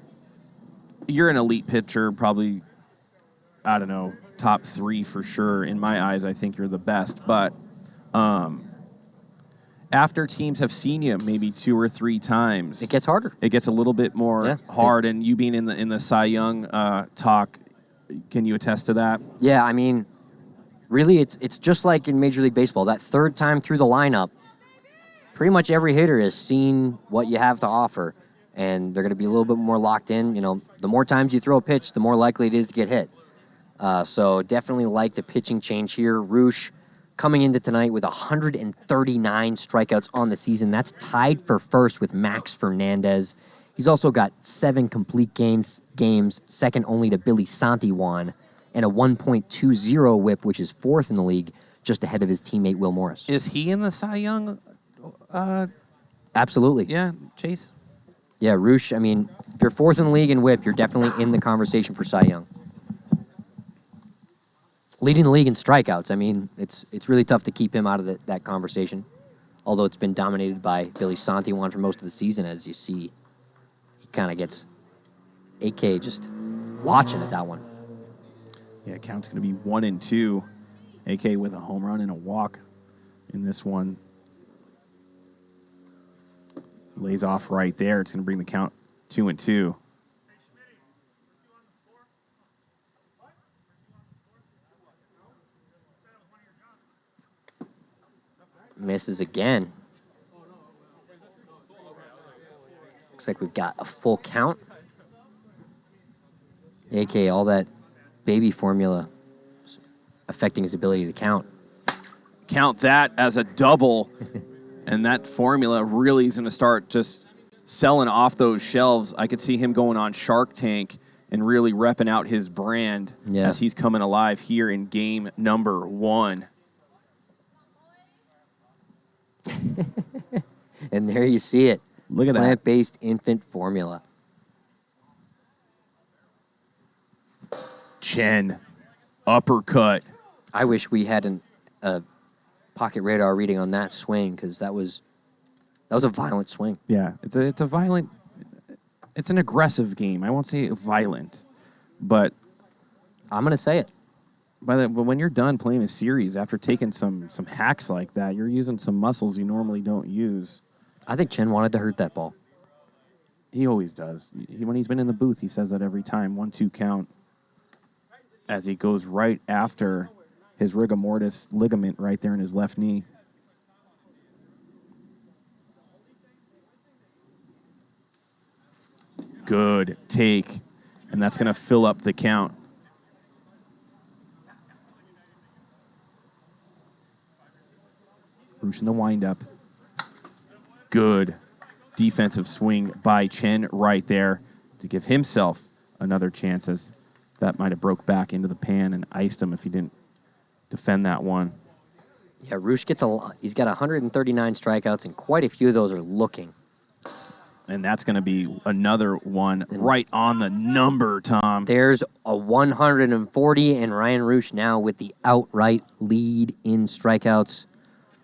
you're an elite pitcher, probably, I don't know, top 3 for sure. In my eyes, I think you're the best. But after teams have seen you maybe 2 or 3 times, It gets harder. it gets a little bit more hard. And you being in the Cy Young talk, can you attest to that? Yeah, I mean, really, it's just like in Major League Baseball. That third time through the lineup, pretty much every hitter has seen what you have to offer, and they're going to be a little bit more locked in. You know, the more times you throw a pitch, the more likely it is to get hit. So definitely like the pitching change here. Roosh coming into tonight with 139 strikeouts on the season. That's tied for first with Max Fernandez. He's also got 7 complete games, second only to Billy Santiwan, and a 1.20 whip, which is 4th in the league, just ahead of his teammate Will Morris. Is he in the Cy Young? Absolutely. Yeah, Chase? Yeah, Roosh, I mean, if you're 4th in the league in whip, you're definitely in the conversation for Cy Young. Leading the league in strikeouts, I mean, it's really tough to keep him out of that conversation, although it's been dominated by Billy Santiwan for most of the season, as you see. He kind of gets AK just watching at that one. Yeah, count's going to be 1-2. AK with a home run and a walk in this one. Lays off right there. It's going to bring the count 2-2. Misses again. Looks like we've got a full count. AK, all that baby formula affecting his ability to count. Count that as a double, and that formula really is going to start just selling off those shelves. I could see him going on Shark Tank and really repping out his brand as he's coming alive here in game number 1. And there you see it. Look at that. Plant-based infant formula. Chen, uppercut. I wish we had a pocket radar reading on that swing, because that was a violent swing. Yeah, it's a violent, it's an aggressive game. I won't say violent, but I'm going to say it. but when you're done playing a series after taking some hacks like that, you're using some muscles you normally don't use. I think Chen wanted to hurt that ball. He always does. When he's been in the booth, he says that every time. 1-2 count as he goes right after his rigor mortis ligament right there in his left knee. Good take, and that's going to fill up the count. Roosh in the windup. Good defensive swing by Chen right there to give himself another chance, as that might have broke back into the pan and iced him if he didn't defend that one. Yeah, Roosh gets he's got 139 strikeouts, and quite a few of those are looking. And that's going to be another one right on the number, Tom. There's a 140, and Ryan Roosh now with the outright lead in strikeouts,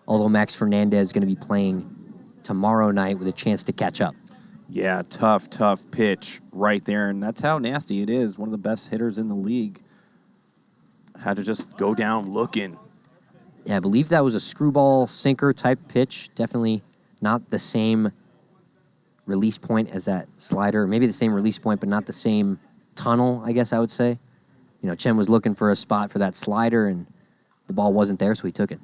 although Max Fernandez is going to be playing tomorrow night with a chance to catch up. Yeah, tough pitch right there, and that's how nasty it is. One of the best hitters in the league had to just go down looking. Yeah, I believe that was a screwball sinker type pitch. Definitely not the same release point as that slider. Maybe the same release point, but not the same tunnel, I guess I would say. You know, Chen was looking for a spot for that slider, and the ball wasn't there, so he took it.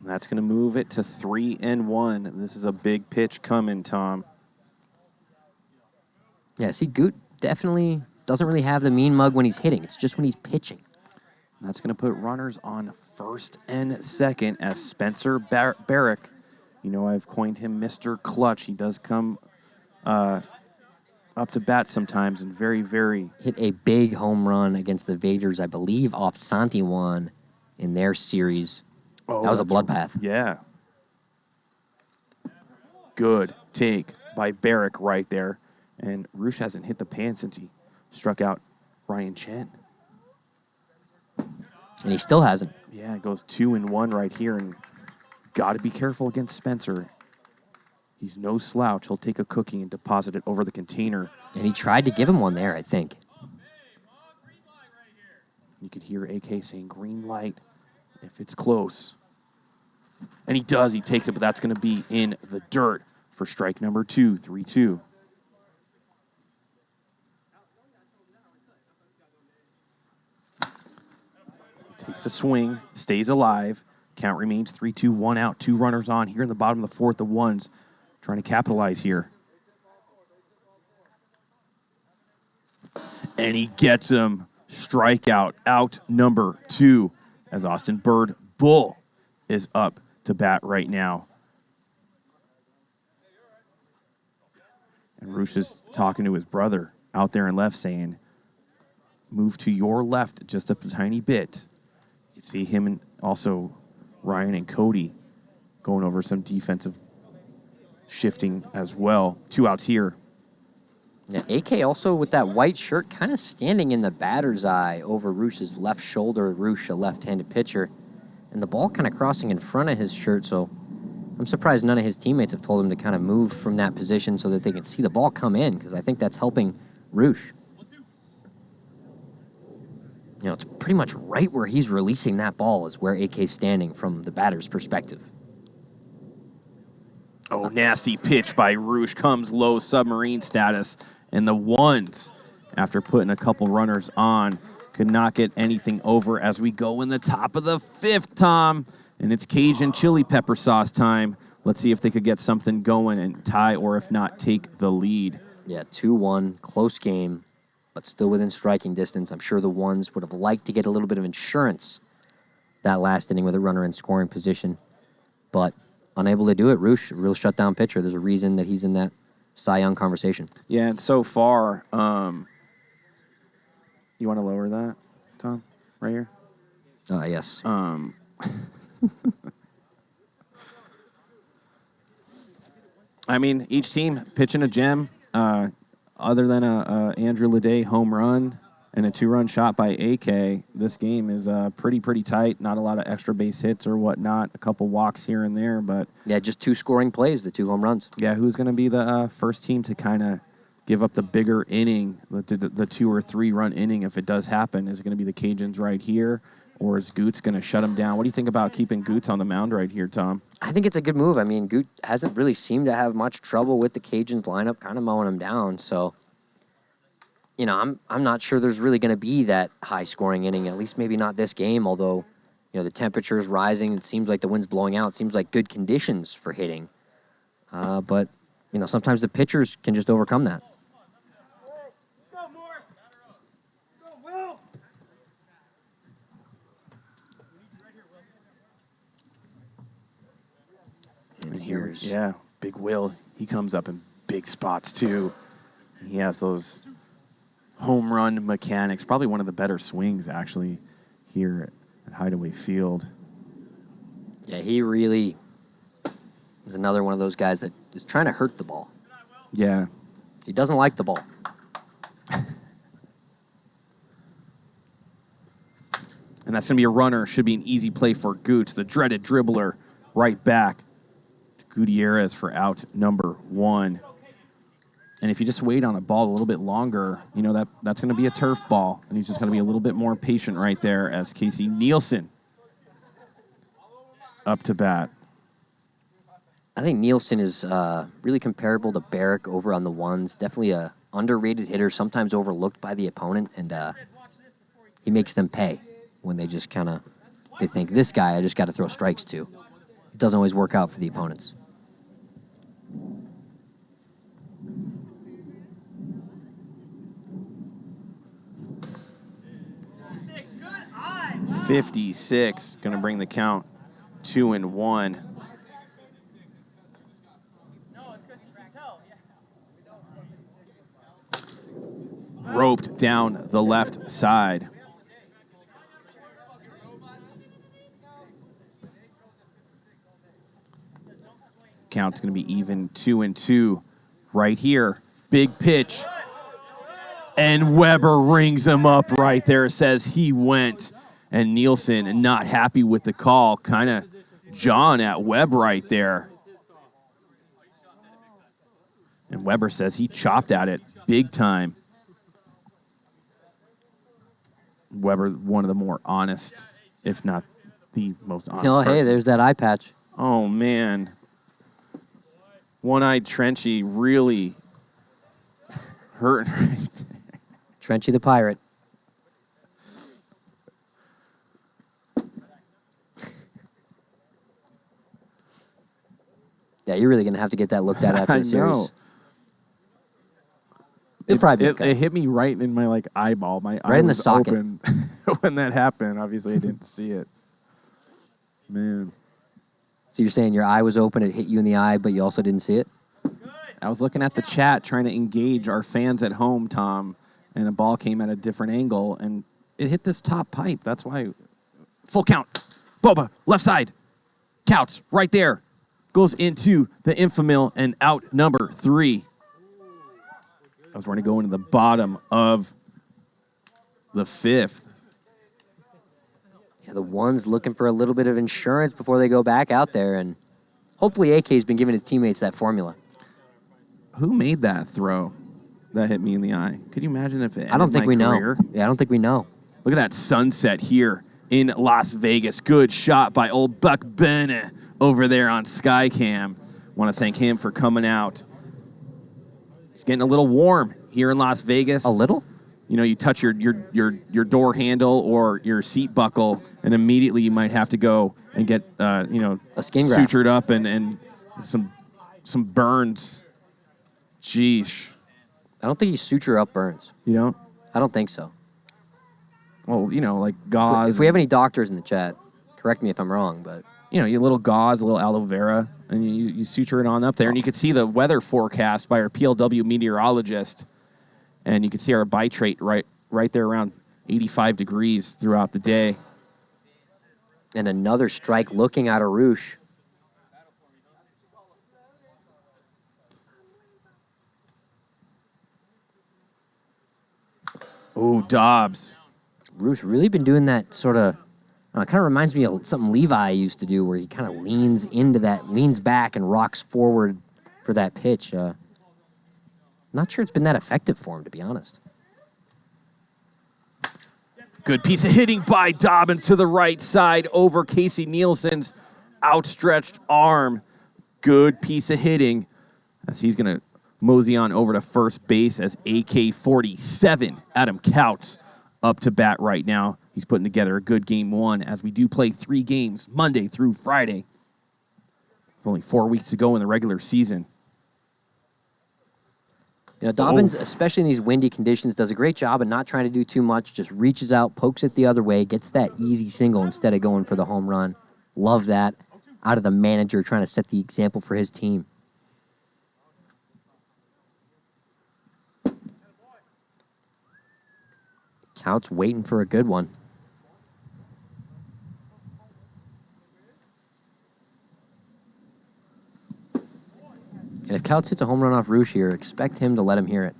That's going to move it to 3-1. This is a big pitch coming, Tom. Yeah, see, Goot definitely doesn't really have the mean mug when he's hitting. It's just when he's pitching. That's going to put runners on first and second as Spencer Barrick, you know, I've coined him Mr. Clutch. He does come up to bat sometimes and very, very... Hit a big home run against the Vaders, I believe, off Santiwan in their series. Oh, that was a bloodbath. Yeah. Good take by Barrick right there. And Roosh hasn't hit the pan since he struck out Ryan Chen. And he still hasn't. Yeah, it goes 2-1 right here, and got to be careful against Spencer. He's no slouch. He'll take a cookie and deposit it over the container. And he tried to give him one there, I think. You could hear AK saying green light if it's close. And he does. He takes it, but that's going to be in the dirt for strike number 2, 3-2. Takes a swing, stays alive. Count remains 3-2, 1 out, 2 runners on. Here in the bottom of the fourth, the ones trying to capitalize here. And he gets him. Strikeout, out number 2, as Austin Bird Bull is up to bat right now. And Roosh is talking to his brother out there in left, saying, move to your left just a tiny bit. You can see him and also Ryan and Cody going over some defensive shifting as well. 2 outs here. Yeah, AK also with that white shirt kind of standing in the batter's eye over Roosh's left shoulder. Roosh, a left-handed pitcher, and the ball kind of crossing in front of his shirt, so I'm surprised none of his teammates have told him to kind of move from that position so that they can see the ball come in, because I think that's helping Roosh. You know, it's pretty much right where he's releasing that ball is where AK's standing from the batter's perspective. Oh, nasty pitch by Roosh. Comes low, submarine status. And the ones, after putting a couple runners on, could not get anything over as we go in the top of the 5th, Tom. And it's Cajun chili pepper sauce time. Let's see if they could get something going and tie, or if not, take the lead. Yeah, 2-1, close game, but still within striking distance. I'm sure the ones would have liked to get a little bit of insurance that last inning with a runner in scoring position, but unable to do it. Roosh, a real shutdown pitcher. There's a reason that he's in that Cy Young conversation. Yeah, and so far, you want to lower that, Tom, right here? Yes. I mean, each team pitching a gem. Other than a Andrew Ledet home run and a 2-run shot by AK, this game is pretty tight. Not a lot of extra base hits or whatnot. A couple walks here and there, but yeah, just 2 scoring plays, the 2 home runs. Yeah, who's going to be the first team to kind of give up the bigger inning, the 2 or 3 run inning if it does happen? Is it going to be the Cajuns right here, or is Goots going to shut them down? What do you think about keeping Goots on the mound right here, Tom? I think it's a good move. I mean, Goot hasn't really seemed to have much trouble with the Cajuns lineup, kind of mowing them down. So I'm not sure there's really going to be that high-scoring inning, at least maybe not this game, although, the temperature is rising. It seems like the wind's blowing out. It seems like good conditions for hitting. But, sometimes the pitchers can just overcome that. And here's... Yeah, Big Will. He comes up in big spots, too. He has those home run mechanics. Probably one of the better swings, actually, here at Hideaway Field. Yeah, he really is another one of those guys that is trying to hurt the ball. Yeah. He doesn't like the ball. And that's going to be a runner. Should be an easy play for Gooch, the dreaded dribbler, right back to Gutierrez for out number 1. And if you just wait on a ball a little bit longer, that's going to be a turf ball. And he's just going to be a little bit more patient right there as Casey Nielsen up to bat. I think Nielsen is really comparable to Barrick over on the ones. Definitely a underrated hitter, sometimes overlooked by the opponent, and he makes them pay when they just they think, this guy I just got to throw strikes to. It doesn't always work out for the opponents. Good. 56, going to bring the count 2-1. Roped down the left side. Count's going to be even 2-2 right here. Big pitch. And Weber rings him up right there, says he went. And Nielsen not happy with the call. Kind of John at Webb right there. And Weber says he chopped at it big time. Weber, one of the more honest, if not the most honest person. Hey, there's that eye patch. Oh, man. One-eyed Trenchy really hurt. Trenchy the Pirate. Yeah, you're really going to have to get that looked at after the series. It hit me right in my eyeball. My eye in the was socket. open when that happened. Obviously, I didn't see it. Man. So you're saying your eye was open, it hit you in the eye, but you also didn't see it? I was looking at the chat trying to engage our fans at home, Tom, and a ball came at a different angle, and it hit this top pipe. That's why. Full count. Boba, left side. Counts right there. Goes into the infamill and out number 3. I was going to go into the bottom of the 5th. Yeah, the one's looking for a little bit of insurance before they go back out there, and hopefully AK's been giving his teammates that formula. Who made that throw that hit me in the eye? Could you imagine if it I don't think we career? know. Yeah, I don't think we know. Look at that sunset here in Las Vegas. Good shot by old Buck Bennett over there on Skycam. Want to thank him for coming out. It's getting a little warm here in Las Vegas. A little? You touch your door handle or your seat buckle, and immediately you might have to go and get a skin graft sutured up and some burns. Jeez. I don't think you suture up burns. You don't? I don't think so. Well, like gauze. If we have any doctors in the chat, correct me if I'm wrong, but... your little gauze, a little aloe vera, and you suture it on up there. And you can see the weather forecast by our PLW meteorologist. And you can see our bitrate right there around 85 degrees throughout the day. And another strike looking at Arush. Oh, Dobbs. Arush really been doing that sort of... It kind of reminds me of something Levi used to do where he kind of leans back and rocks forward for that pitch. Not sure it's been that effective for him, to be honest. Good piece of hitting by Dobbins to the right side over Casey Nielsen's outstretched arm. Good piece of hitting as he's going to mosey on over to first base as AK-47 Adam Couts up to bat right now. He's putting together a good game one as we do play 3 games Monday through Friday. It's only 4 weeks to go in the regular season. You know, Dobbins, especially in these windy conditions, does a great job of not trying to do too much, just reaches out, pokes it the other way, gets that easy single instead of going for the home run. Love that. Out of the manager trying to set the example for his team. Couts waiting for a good one. And if Couts hits a home run off Roosh here, expect him to let him hear it.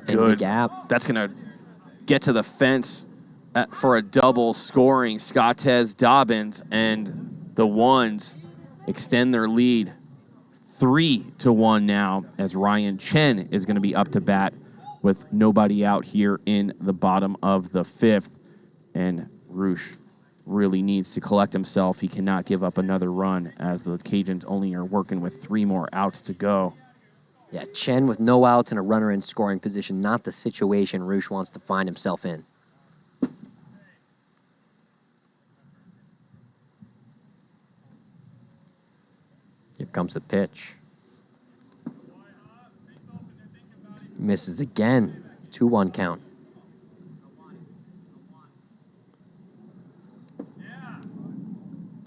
In the gap. That's going to get to the fence for a double scoring Scottez Dobbins, and the Ones extend their lead 3-1 now as Ryan Chen is going to be up to bat with nobody out here in the bottom of the 5th. And Roosh really needs to collect himself. He cannot give up another run as the Cajuns only are working with 3 more outs to go. Yeah, Chen with no outs and a runner in scoring position, not the situation Roosh wants to find himself in. Here comes the pitch. Misses again. 2-1 count.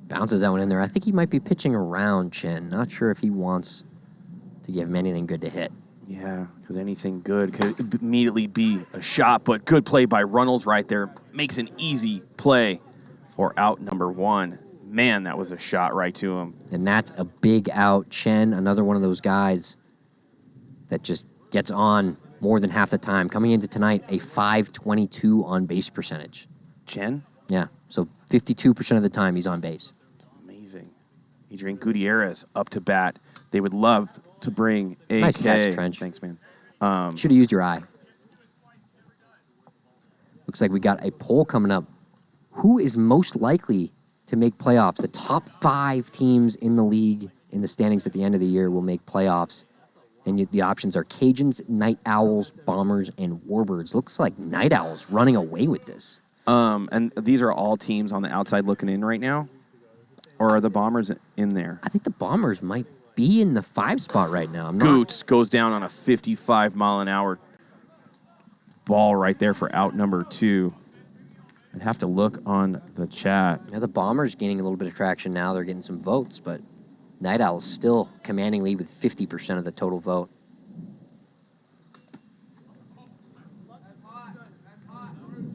Bounces that one in there. I think he might be pitching around Chen. Not sure if he wants to give him anything good to hit. Yeah, because anything good could immediately be a shot, but good play by Runnels right there. Makes an easy play for out number 1. Man, that was a shot right to him. And that's a big out. Chen, another one of those guys that just gets on more than half the time. Coming into tonight, a .522 on base percentage. Chen? Yeah, so 52% of the time he's on base. That's amazing. Adrian Gutierrez up to bat. They would love to bring AK. Nice catch, Trench. Thanks, man. Should have used your eye. Looks like we got a poll coming up. Who is most likely to make playoffs? The top 5 teams in the league in the standings at the end of the year will make playoffs. And the options are Cajuns, Night Owls, Bombers, and Warbirds. Looks like Night Owls running away with this. And these are all teams on the outside looking in right now? Or are the Bombers in there? I think the Bombers might be in the 5 spot right now. Goots goes down on a 55-mile-an-hour ball right there for out number 2. I'd have to look on the chat. Yeah, the Bombers gaining a little bit of traction now. They're getting some votes, but Night Owls still commanding lead with 50% of the total vote.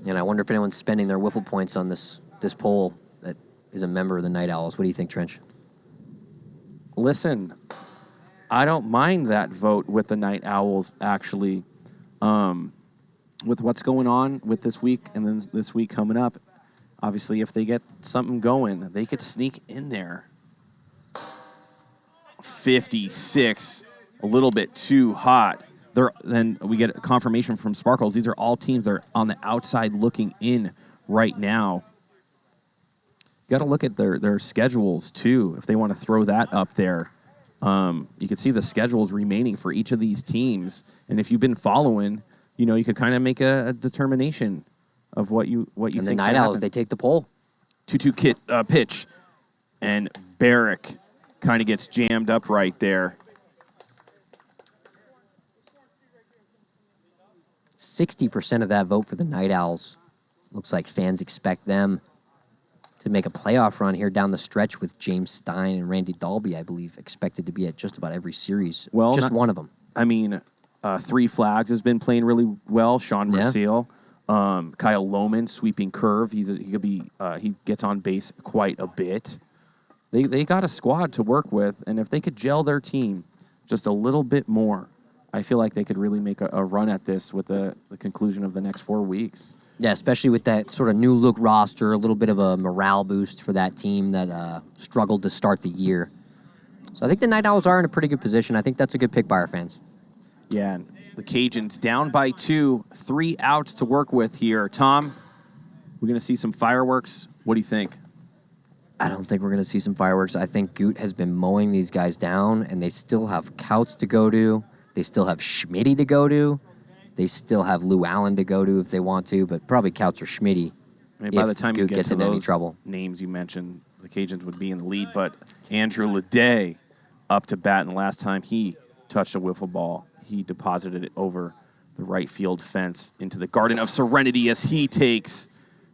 And I wonder if anyone's spending their WIFFLE points on this poll that is a member of the Night Owls. What do you think, Trench? Listen, I don't mind that vote with the Night Owls, actually. With what's going on with this week and then this week coming up, obviously, if they get something going, they could sneak in there. 56, a little bit too hot. Then we get a confirmation from Sparkles. These are all teams that are on the outside looking in right now. You got to look at their schedules, too, if they want to throw that up there. You can see the schedules remaining for each of these teams. And if you've been following, you could kind of make a determination of what you think. And the Night Owls, they take the poll. 2-2 pitch. And Barrick kind of gets jammed up right there. 60% of that vote for the Night Owls. Looks like fans expect them to make a playoff run here down the stretch with James Stein and Randy Dalby, I believe, expected to be at just about every series. Well, just one of them. I mean, Three Flags has been playing really well. Sean Marcel, Kyle Lohman, sweeping curve. He gets on base quite a bit. They got a squad to work with, and if they could gel their team just a little bit more, I feel like they could really make a run at this with the conclusion of the next 4 weeks. Yeah, especially with that sort of new look roster, a little bit of a morale boost for that team that struggled to start the year. So I think the Night Owls are in a pretty good position. I think that's a good pick by our fans. Yeah, and the Cajuns down by 2, 3 outs to work with here. Tom, we're going to see some fireworks. What do you think? I don't think we're going to see some fireworks. I think Goot has been mowing these guys down, and they still have Couts to go to. They still have Schmitty to go to. They still have Lou Allen to go to if they want to, but probably Couts or Schmitty. I mean, by the time you Goot get gets to into any those trouble. names you mentioned, the Cajuns would be in the lead. But Andrew Ledet up to bat, and last time he touched a wiffle ball, he deposited it over the right field fence into the Garden of Serenity as he takes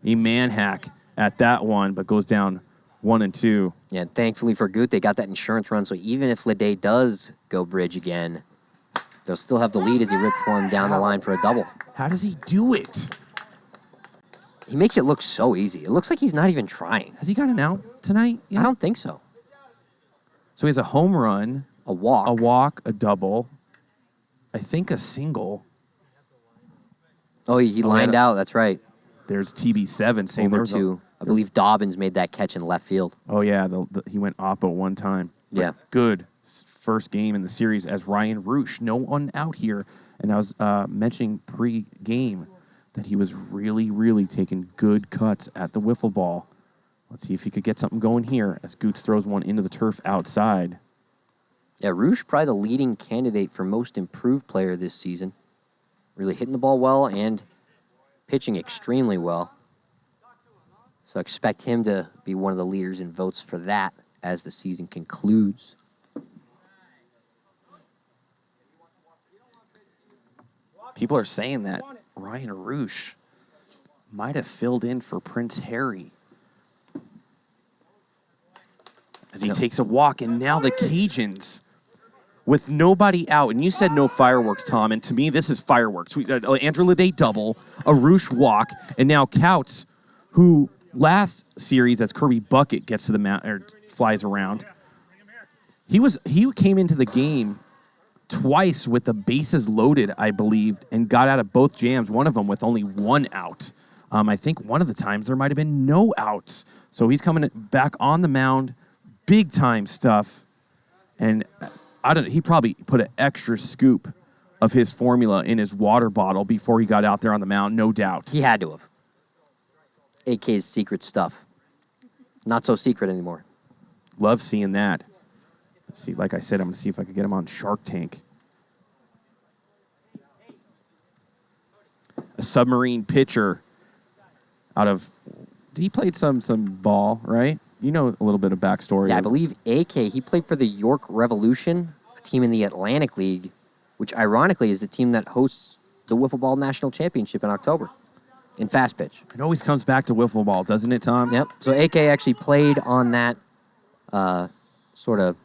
a man hack at that one, but goes down 1-2. Yeah, and thankfully for Goot, they got that insurance run, so even if Ledet does go bridge again, they'll still have the lead as he ripped one down the line for a double. How does he do it? He makes it look so easy. It looks like he's not even trying. Has he got an out tonight? I don't think so. So he has a home run, A walk. a double, I think a single. Oh, he lined out. That's right. There's TB7 saying Over there was to, I believe Dobbins made that catch in left field. Oh, yeah, he went oppo one time. But Yeah. good first game in the series as Ryan Roosh. No one out here. And I was mentioning pre-game that he was really, really taking good cuts at the wiffle ball. Let's see if he could get something going here as Goots throws one into the turf outside. Yeah, Roosh probably the leading candidate for most improved player this season. Really hitting the ball well and pitching extremely well. So expect him to be one of the leaders in votes for that as the season concludes. People are saying that Ryan Roosh might have filled in for Prince Harry as he takes a walk, and now the Cajuns with nobody out. And you said no fireworks, Tom, and to me this is fireworks. Andrew Ledet double, a Roosh walk, and now Couts, who last series as Kirby Bucket gets to the mound or flies around. He came into the game twice with the bases loaded, I believe, and got out of both jams, one of them with only one out. I think one of the times there might have been no outs. So he's coming back on the mound, big time stuff. And he probably put an extra scoop of his formula in his water bottle before he got out there on the mound, no doubt. He had to have. AK's secret stuff. Not so secret anymore. Love seeing that. Let's see, like I said, I'm going to see if I can get him on Shark Tank. A submarine pitcher out of... He played some ball, right? You know a little bit of backstory. Yeah, I believe AK, he played for the York Revolution, a team in the Atlantic League, which ironically is the team that hosts the Wiffle Ball National Championship in October in fast pitch. It always comes back to wiffle ball, doesn't it, Tom? Yep. So AK actually played on that sort of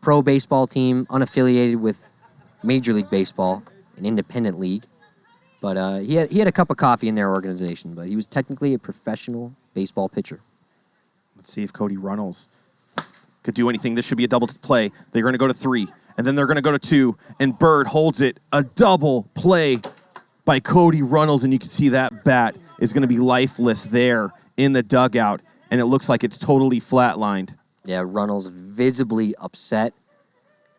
pro baseball team, unaffiliated with Major League Baseball, an independent league. But he had a cup of coffee in their organization, but he was technically a professional baseball pitcher. Let's see if Cody Runnels could do anything. This should be a double play. They're going to go to 3, and then they're going to go to 2, and Bird holds it. A double play by Cody Runnels, and you can see that bat is going to be lifeless there in the dugout, and it looks like it's totally flatlined. Yeah, Runnels visibly upset.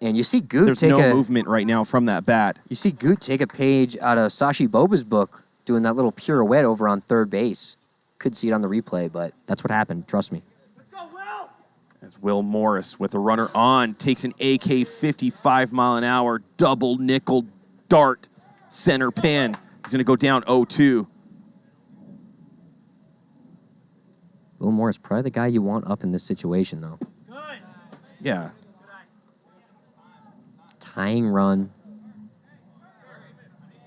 And you see Goot There's no movement right now from that bat. You see Goot take a page out of Sashi Boba's book doing that little pirouette over on third base. Could see it on the replay, but that's what happened. Trust me. As Will Morris with a runner on takes an AK 55-mile-an-hour double nickel dart center pan. He's going to go down 0-2. Will Morris, probably the guy you want up in this situation, though. Yeah. Tying run.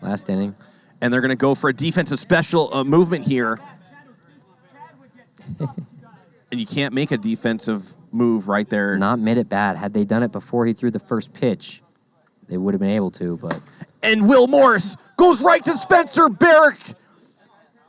Last inning. And they're going to go for a defensive special movement here. And you can't make a defensive move right there. Not mid-at-bat. Had they done it before he threw the first pitch, they would have been able to, but... And Will Morris goes right to Spencer Barrick.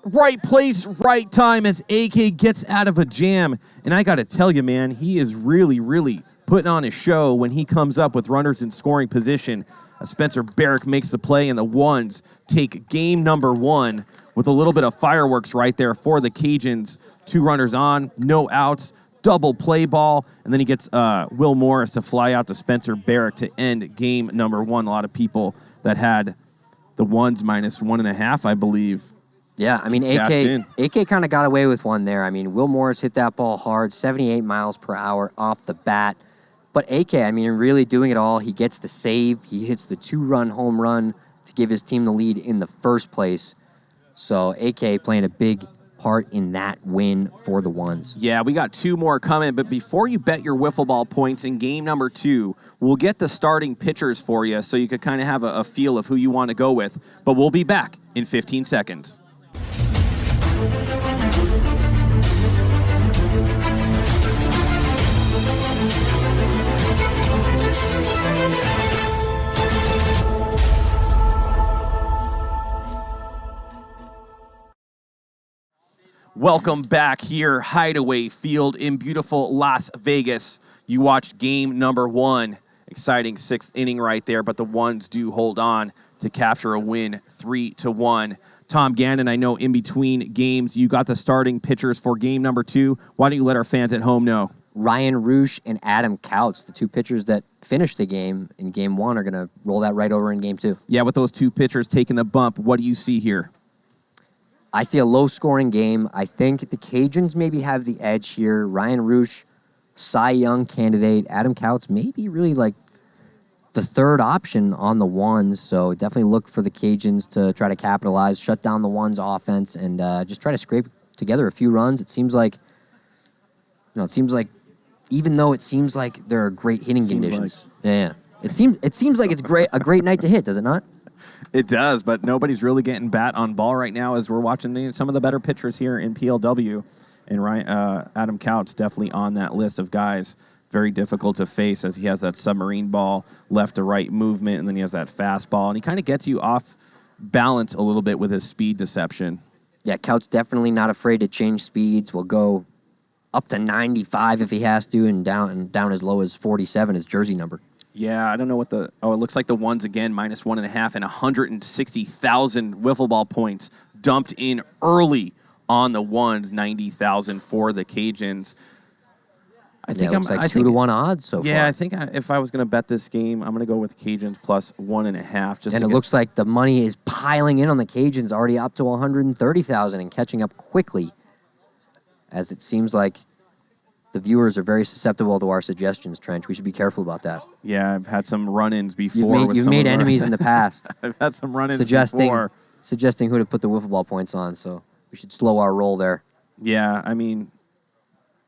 Right place, right time as AK gets out of a jam. And I got to tell you, man, he is really, really putting on a show when he comes up with runners in scoring position. Spencer Barrick makes the play, and the Ones take game number 1 with a little bit of fireworks right there for the Cajuns. 2 runners on, no outs, double play ball, and then he gets Will Morris to fly out to Spencer Barrick to end game number 1. A lot of people that had the Ones minus 1.5, I believe, Yeah, I mean, Cashed in. AK kind of got away with one there. I mean, Will Morris hit that ball hard, 78 miles per hour off the bat. But AK, I mean, really doing it all. He gets the save. He hits the 2-run home run to give his team the lead in the first place. So AK playing a big part in that win for the Ones. Yeah, we got 2 more coming, but before you bet your wiffle ball points in game number 2, we'll get the starting pitchers for you so you could kind of have a feel of who you want to go with. But we'll be back in 15 seconds. Welcome back here, Hideaway Field in beautiful Las Vegas. You watched game number 1. Exciting 6th inning right there, but the Ones do hold on to capture a win 3-1. Tom Gannon, I know in between games, you got the starting pitchers for game number 2. Why don't you let our fans at home know? Ryan Roosh and Adam Couts, the 2 pitchers that finished the game in game 1, are going to roll that right over in game 2. Yeah, with those 2 pitchers taking the bump, what do you see here? I see a low-scoring game. I think the Cajuns maybe have the edge here. Ryan Roosh, Cy Young candidate. Adam Couts maybe really like the third option on the Ones. So definitely look for the Cajuns to try to capitalize, shut down the Ones offense, and just try to scrape together a few runs. It seems like, even though it seems like there are great hitting conditions. Yeah. It seems like it's a great night to hit, does it not? It does, but nobody's really getting bat on ball right now as we're watching some of the better pitchers here in PLW. And Adam Couts definitely on that list of guys. Very difficult to face as he has that submarine ball, left to right movement, and then he has that fastball. And he kind of gets you off balance a little bit with his speed deception. Yeah, Couts definitely not afraid to change speeds. Will go up to 95 if he has to, and down as low as 47, his jersey number. Yeah, I don't know what it looks like the Ones again, -1.5 and 160,000 wiffle ball points dumped in early on the Ones, 90,000 for the Cajuns. I think looks like 2-1 odds so far. Yeah, I think if I was going to bet this game, I'm going to go with Cajuns plus 1.5. And it looks like the money is piling in on the Cajuns, already up to 130,000 and catching up quickly, as it seems like the viewers are very susceptible to our suggestions, Trench. We should be careful about that. Yeah, I've had some run-ins before. You've made enemies in the past. I've had some run-ins before. Suggesting who to put the wiffle ball points on, so we should slow our roll there. Yeah, I mean,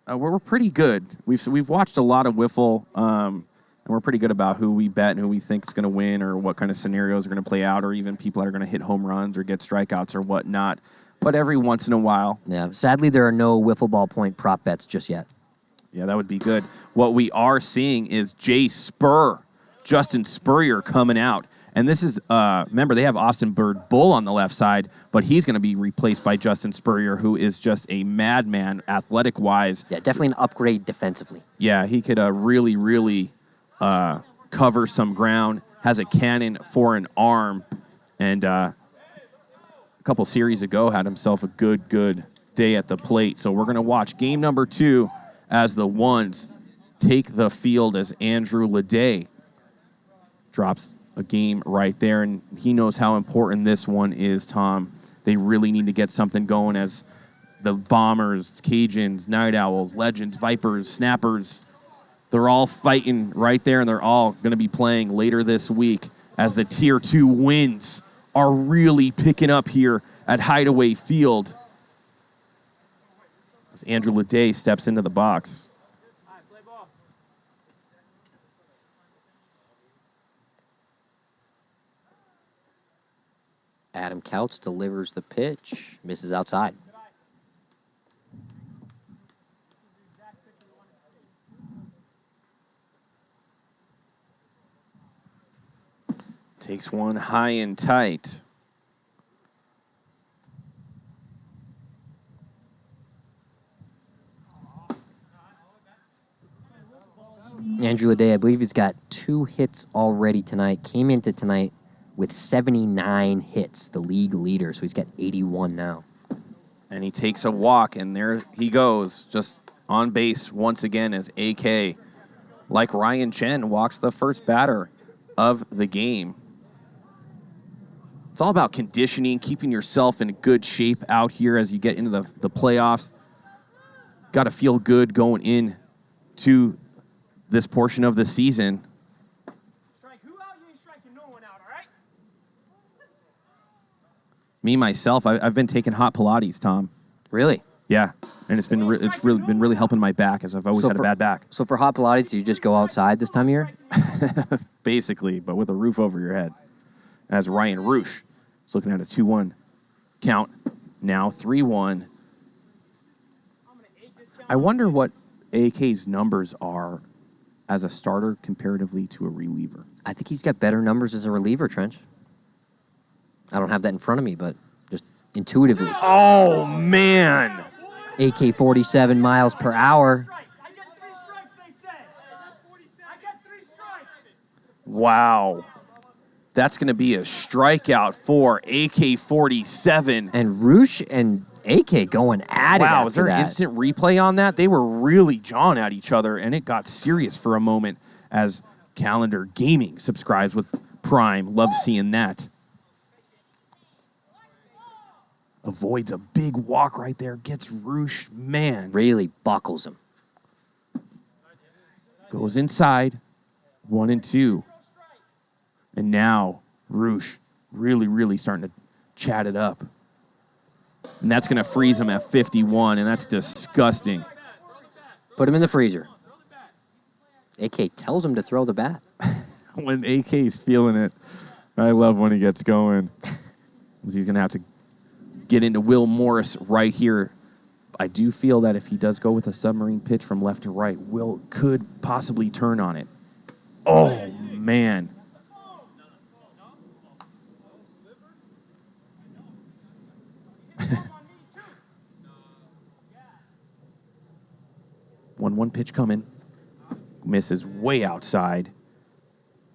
we're pretty good. We've watched a lot of wiffle, and we're pretty good about who we bet and who we think is going to win or what kind of scenarios are going to play out or even people that are going to hit home runs or get strikeouts or whatnot. But every once in a while. Yeah, sadly, there are no wiffle ball point prop bets just yet. Yeah, that would be good. What we are seeing is Justin Spurrier coming out. And this is, remember, they have Austin Bird Bull on the left side, but he's going to be replaced by Justin Spurrier, who is just a madman athletic-wise. Yeah, definitely an upgrade defensively. Yeah, he could really, really cover some ground, has a cannon for an arm, and a couple series ago had himself a good day at the plate. So we're going to watch game number 2 as the Ones take the field as Andrew Ledet drops a game right there, and he knows how important this one is, Tom. They really need to get something going as the Bombers, Cajuns, Night Owls, Legends, Vipers, Snappers, they're all fighting right there, and they're all going to be playing later this week as the Tier 2 wins are really picking up here at Hideaway Field. As Andrew Ledet steps into the box. Adam Couts delivers the pitch, misses outside. Takes one high and tight. Andrew Ledet, I believe he's got 2 hits already tonight. Came into tonight with 79 hits, the league leader. So he's got 81 now. And he takes a walk, and there he goes, just on base once again as AK, like Ryan Chen, walks the first batter of the game. It's all about conditioning, keeping yourself in good shape out here as you get into the playoffs. Got to feel good going in to this portion of the season. Strike who out? You ain't striking no one out, all right? Me, myself, I've been taking hot Pilates, Tom. Really? Yeah, and it's really been really helping my back, as I've always had a bad back. So for hot Pilates, do you just go outside this time of year? Basically, but with a roof over your head. As Ryan Roosh is looking at a 2-1 count, now 3-1. I wonder what AK's numbers are as a starter comparatively to a reliever. I think he's got better numbers as a reliever, Trench. I don't have that in front of me, but just intuitively. Oh, man. AK 47 miles per hour. I get 3 strikes, they say. I get 3 strikes. Wow. That's going to be a strikeout for AK-47. And Roosh and AK going at it. Wow, is there after an that. instant replay on that? They were really jawing at each other, and it got serious for a moment as Calendar Gaming subscribes with Prime. Love seeing that. Avoids a big walk right there. Gets Roosh. Man. Really buckles him. Goes inside. 1-2. And now Roosh really starting to chat it up. And that's going to freeze him at 51, and that's disgusting. Put him in the freezer. AK tells him to throw the bat. When AK's feeling it, I love when he gets going. He's going to have to get into Will Morris right here. I do feel that if he does go with a submarine pitch from left to right, Will could possibly turn on it. Oh, man. One pitch coming. Misses way outside.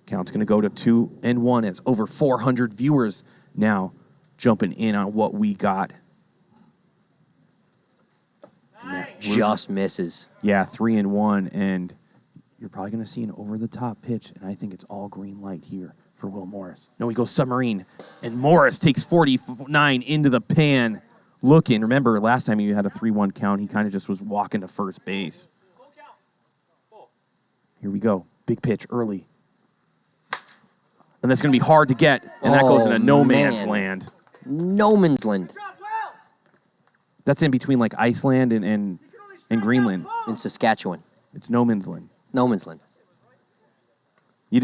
Count's going to go to 2-1 as over 400 viewers now jumping in on what we got. Just misses. Yeah, 3-1, and you're probably going to see an over-the-top pitch, and I think it's all green light here for Will Morris. No, he goes submarine, and Morris takes 49 into the pan. Looking, remember, last time he had a 3-1 count, he kind of just was walking to first base. Here we go. Big pitch early. And that's going to be hard to get, and that goes into no man's land. No man's land. That's in between like Iceland and Greenland. In Saskatchewan. It's no man's land. No man's land.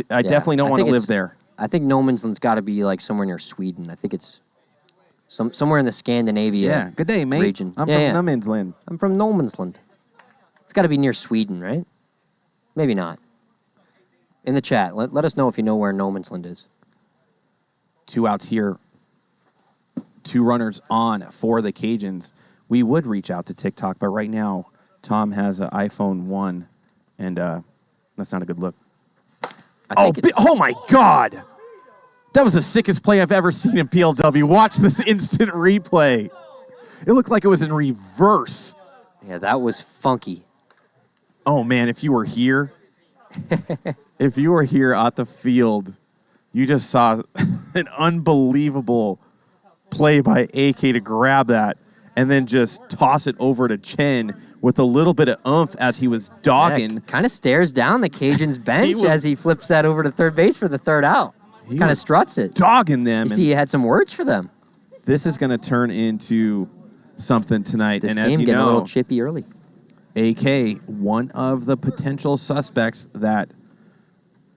I definitely don't want to live there. I think no man's land's got to be like somewhere near Sweden. I think it's somewhere in the Scandinavia Yeah, good day, mate. region. I'm from no man's land. I'm from no man's land. It's got to be near Sweden, right? Maybe not. In the chat, let us know if you know where no man's land is. 2 outs here. 2 runners on for the Cajuns. We would reach out to TikTok, but right now, Tom has an iPhone 1, and that's not a good look. Oh my God! That was the sickest play I've ever seen in PLW. Watch this instant replay. It looked like it was in reverse. Yeah, that was funky. Oh, man, if you were here, at the field, you just saw an unbelievable play by AK to grab that and then just toss it over to Chen with a little bit of oomph as he was dogging. Yeah, kind of stares down the Cajuns bench as he flips that over to third base for the third out. Kind of struts it. Dogging them. You see, he had some words for them. This is going to turn into something tonight. This and game as you getting know, a little chippy early. AK, one of the potential suspects that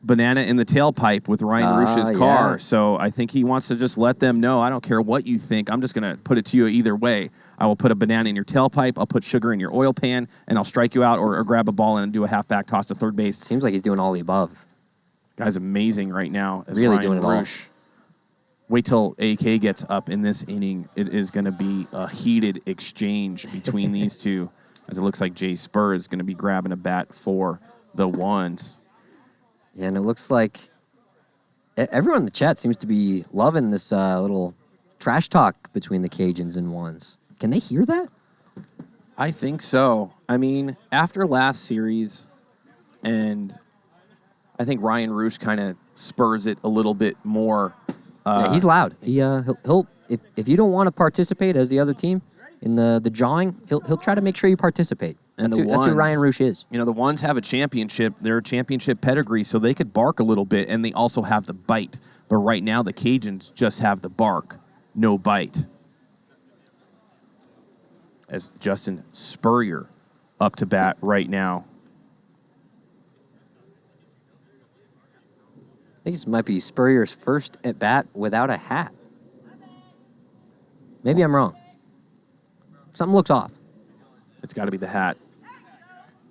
banana in the tailpipe with Ryan Roosh's car. Yeah. So I think he wants to just let them know, I don't care what you think. I'm just going to put it to you either way. I will put a banana in your tailpipe. I'll put sugar in your oil pan, and I'll strike you out or grab a ball and do a halfback toss to third base. Seems like he's doing all the above. Guy's amazing right now. As Really Ryan doing it all. Roosh. Wait till AK gets up in this inning. It is going to be a heated exchange between these two, as it looks like Jay Spur is going to be grabbing a bat for the ones. Yeah, and it looks like everyone in the chat seems to be loving this little trash talk between the Cajuns and ones. Can they hear that? I think so. I mean, after last series, and I think Ryan Roosh kind of spurs it a little bit more Yeah, he's loud. He'll if you don't want to participate as the other team in the jawing, he'll try to make sure you participate. And That's who Ryan Roosh is. You know, the ones have a championship. They're a championship pedigree, so they could bark a little bit, and they also have the bite. But right now, the Cajuns just have the bark, no bite. As Justin Spurrier up to bat right now. I think this might be Spurrier's first at bat without a hat. Maybe I'm wrong. Something looks off. It's got to be the hat.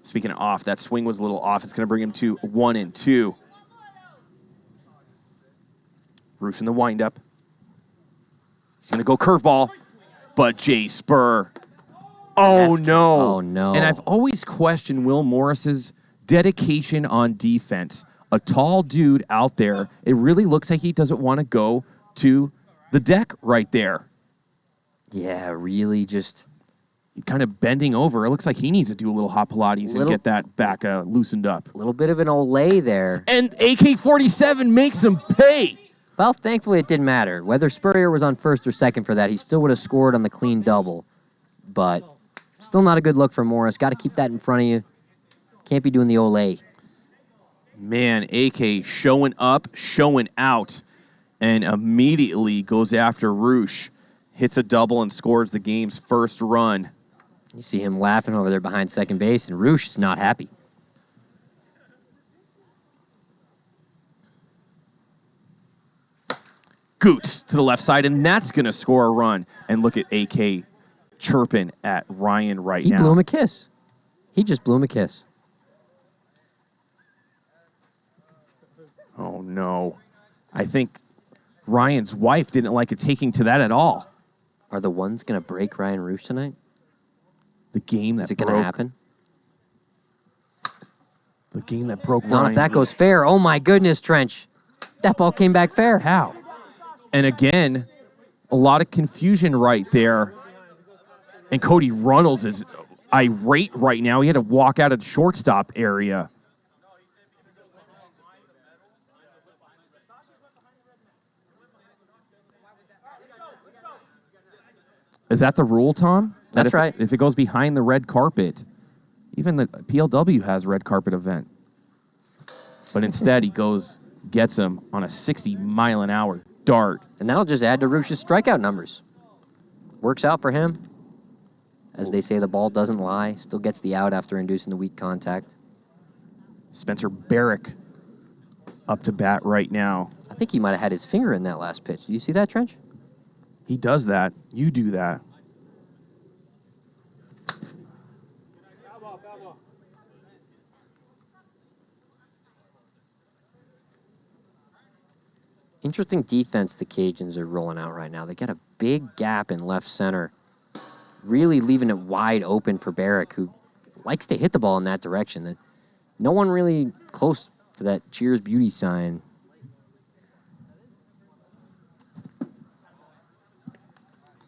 Speaking of off, that swing was a little off. It's going to bring him to 1-2. Roosh in the windup. He's going to go curveball, but Jay Spur. Oh, no. Oh, no. And I've always questioned Will Morris's dedication on defense. A tall dude out there. It really looks like he doesn't want to go to the deck right there. Yeah, really just... Kind of bending over. It looks like he needs to do a little hot Pilates and get that back loosened up. A little bit of an Olay there. And AK-47 makes him pay. Well, thankfully it didn't matter. Whether Spurrier was on first or second for that, he still would have scored on the clean double. But still not a good look for Morris. Got to keep that in front of you. Can't be doing the Olay. Man, AK showing up, showing out, and immediately goes after Roosh. Hits a double and scores the game's first run. You see him laughing over there behind second base, and Roosh is not happy. Goots to the left side, and that's going to score a run. And look at AK chirping at Ryan right now. He blew him a kiss. He just blew him a kiss. Oh, no. I think Ryan's wife didn't like it taking to that at all. Are the ones going to break Ryan Roosh tonight? The game that Is it going to happen? The game that broke Not Ryan if that Roosh. goes fair. Oh, my goodness, Trench. That ball came back fair. How? And again, a lot of confusion right there. And Cody Runnels is irate right now. He had to walk out of the shortstop area. Is that the rule, Tom? That That's right. If it goes behind the red carpet, even the PLW has red carpet event. But instead, he gets him on a 60-mile-an-hour dart. And that'll just add to Roosh's strikeout numbers. Works out for him. As they say, the ball doesn't lie. Still gets the out after inducing the weak contact. Spencer Barrick up to bat right now. I think he might have had his finger in that last pitch. Do you see that, Trench? He does that. You do that. Interesting defense the Cajuns are rolling out right now. They got a big gap in left center, really leaving it wide open for Barrick, who likes to hit the ball in that direction. No one really close to that Cheers beauty sign.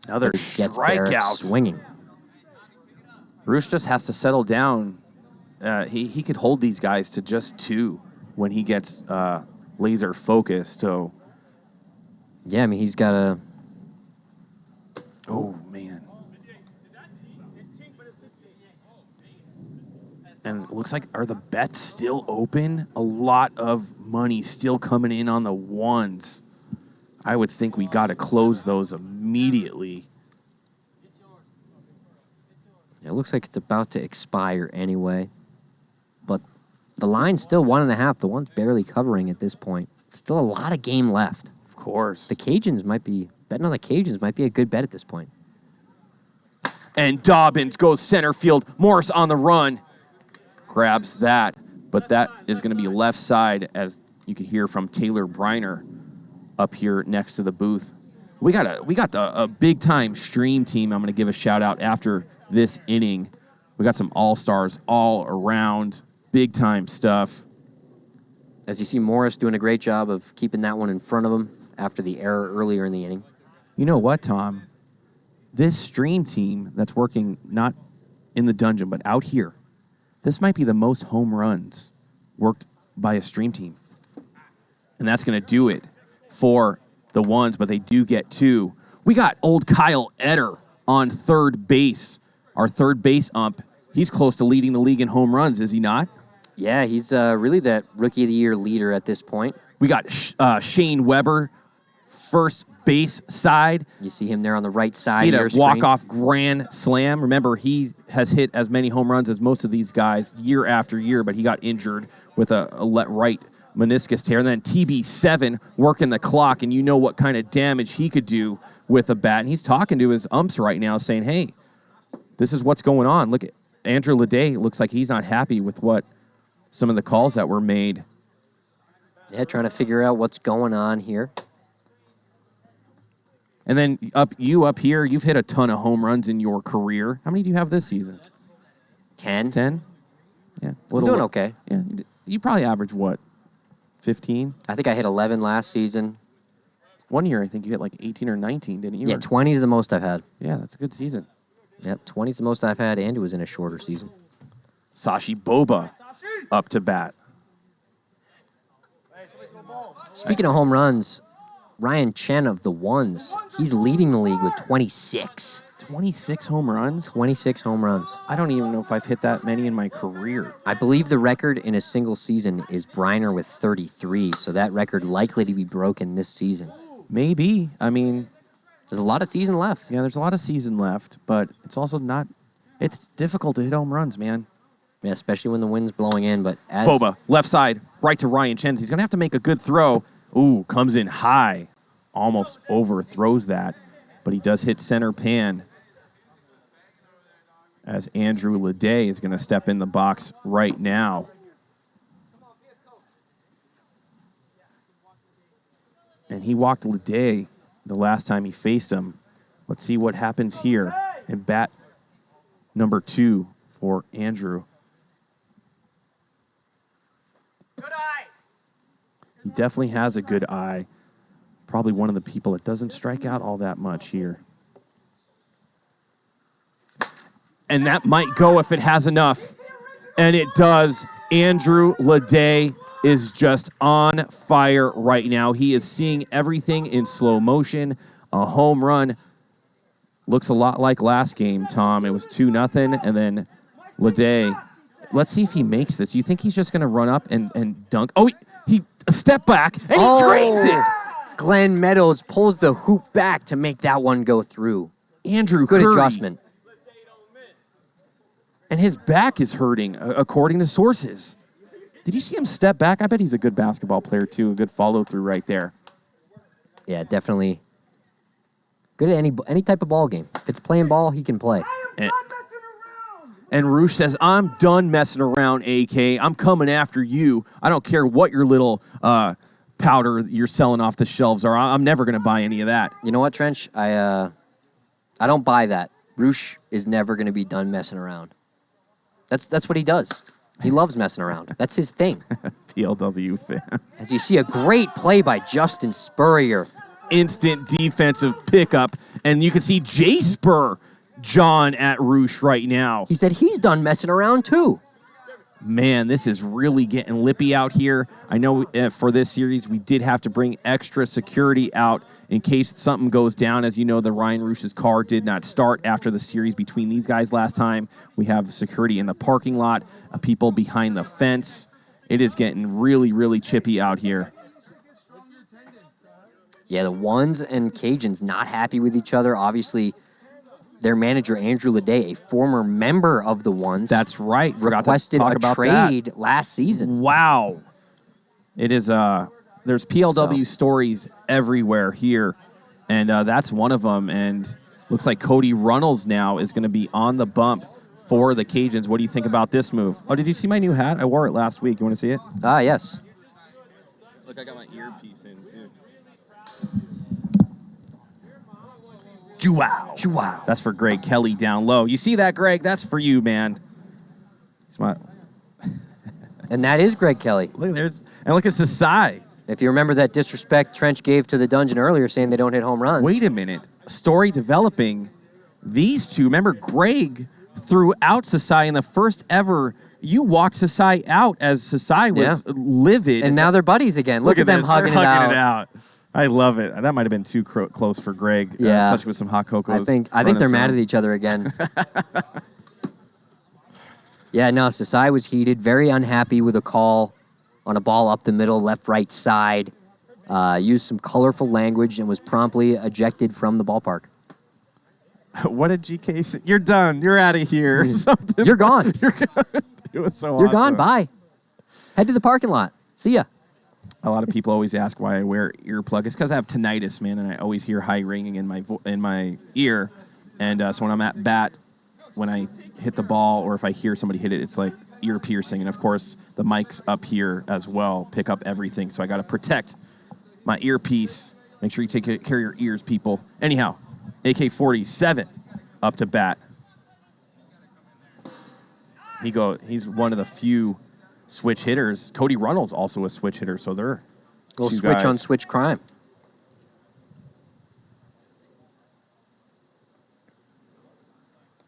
Another Gets Barrick strikeout. swinging. Bruce just has to settle down. He could hold these guys to just 2 when he gets laser focused. So, Yeah, I mean, he's got a... oh, man. And it looks like, are the bets still open? A lot of money still coming in on the ones. I would think we got to close those immediately. It looks like it's about to expire anyway. But the line's still 1.5. The one's barely covering at this point. Still a lot of game left. Of course. The Cajuns might be... Betting on the Cajuns might be a good bet at this point. And Dobbins goes center field. Morris on the run. Grabs that. But that is going to be left side, as you can hear from Taylor Briner up here next to the booth. We got a big-time stream team I'm going to give a shout-out after this inning. We got some all-stars all around. Big-time stuff. As you see, Morris doing a great job of keeping that one in front of him after the error earlier in the inning. You know what, Tom? This stream team that's working not in the dungeon but out here, this might be the most home runs worked by a stream team. And that's going to do it for the ones, but they do get 2. We got old Kyle Etter on third base. Our third base ump. He's close to leading the league in home runs, is he not? Yeah, he's really that Rookie of the Year leader at this point. We got Shane Weber, first base side. You see him there on the right side. He had a walk-off grand slam. Remember, he has hit as many home runs as most of these guys year after year, but he got injured with a right meniscus tear. And then TB7 working the clock, and you know what kind of damage he could do with a bat. And he's talking to his umps right now saying, hey, this is what's going on. Look at Andrew Ledet. Looks like he's not happy with what some of the calls that were made. Yeah, trying to figure out what's going on here. And then up here, you've hit a ton of home runs in your career. How many do you have this season? 10. 10? Yeah. We're doing okay. Yeah. You probably average what? 15? I think I hit 11 last season. One year, I think you hit like 18 or 19, didn't you? Yeah, 20 is the most I've had. Yeah, that's a good season. Yep, 20 is the most I've had, and it was in a shorter season. Sashi Boba up to bat. Speaking of home runs, Ryan Chen of the Ones, he's leading the league with 26. 26 home runs? 26 home runs. I don't even know if I've hit that many in my career. I believe the record in a single season is Briner with 33, so that record likely to be broken this season. Maybe. I mean, there's a lot of season left. Yeah, there's a lot of season left, but it's also not... It's difficult to hit home runs, man. Yeah, especially when the wind's blowing in, but as... Boba, left side, right to Ryan Chen. He's going to have to make a good throw. Ooh, comes in high. Almost overthrows that, but he does hit center pan as Andrew Ledet is going to step in the box right now. And he walked Ledet the last time he faced him. Let's see what happens here in bat number 2 for Andrew. Good eye. He definitely has a good eye. Probably one of the people that doesn't strike out all that much here. And that might go if it has enough. And it does. Andrew Ledet is just on fire right now. He is seeing everything in slow motion. A home run. Looks a lot like last game, Tom. It was 2-0, and then Ledet. Let's see if he makes this. You think he's just going to run up and dunk? Oh, he a step back, and he drains it. Glenn Meadows pulls the hoop back to make that one go through. Andrew Good Curry. adjustment. And his back is hurting, according to sources. Did you see him step back? I bet he's a good basketball player, too. A good follow-through right there. Yeah, definitely. Good at any type of ball game. If it's playing ball, he can play. And Roosh says, I'm done messing around, AK. I'm coming after you. I don't care what your little powder you're selling off the shelves are. I'm never going to buy any of that. You know what, Trench? I don't buy that. Roosh is never going to be done messing around. That's what he does. He loves messing around. That's his thing. PLW fan. As you see, a great play by Justin Spurrier. Instant defensive pickup. And you can see Jay Spur, John at Roosh right now. He said he's done messing around, too. Man, this is really getting lippy out here. I know for this series, we did have to bring extra security out in case something goes down. As you know, the Ryan Roosh's car did not start after the series between these guys last time. We have security in the parking lot, people behind the fence. It is getting really, really chippy out here. Yeah, the Ones and Cajuns not happy with each other. Obviously, their manager, Andrew Ledet, a former member of the Ones. That's right. Requested a trade last season. Wow. It is, there's PLW stories everywhere here, and that's one of them. And looks like Cody Runnels now is going to be on the bump for the Cajuns. What do you think about this move? Oh, did you see my new hat? I wore it last week. You want to see it? Ah, yes. Look, I got my earpiece in, too. Wow. That's for Greg Kelly down low. You see that, Greg? That's for you, man. Smart. And that is Greg Kelly. Look, look at Sasai. If you remember that disrespect Trench gave to the Dungeon earlier, saying they don't hit home runs. Wait a minute. Story developing. These two, remember Greg threw out Sasai in the first ever. You walked Sasai out as Sasai was livid. And now they're buddies again. Look at them this. hugging They're it hugging out. I love it. That might have been too close for Greg, Yeah. especially with some hot cocos. I think they're mad at each other again. Yeah, no, Sasai was heated, very unhappy with a call on a ball up the middle, left, right side. Used some colorful language and was promptly ejected from the ballpark. What did GK say? You're done. You're out of here. Or something. You're gone. It was so You're awesome. gone. Bye. Head to the parking lot. See ya. A lot of people always ask why I wear earplug. It's because I have tinnitus, man, and I always hear high ringing in my ear. And so when I'm at bat, when I hit the ball or if I hear somebody hit it, it's like ear piercing. And, of course, the mics up here as well pick up everything. So I got to protect my earpiece. Make sure you take care of your ears, people. Anyhow, AK-47 up to bat. He's one of the few switch hitters. Cody Runnels also a switch hitter, so they're Little two switch guys. on switch crime.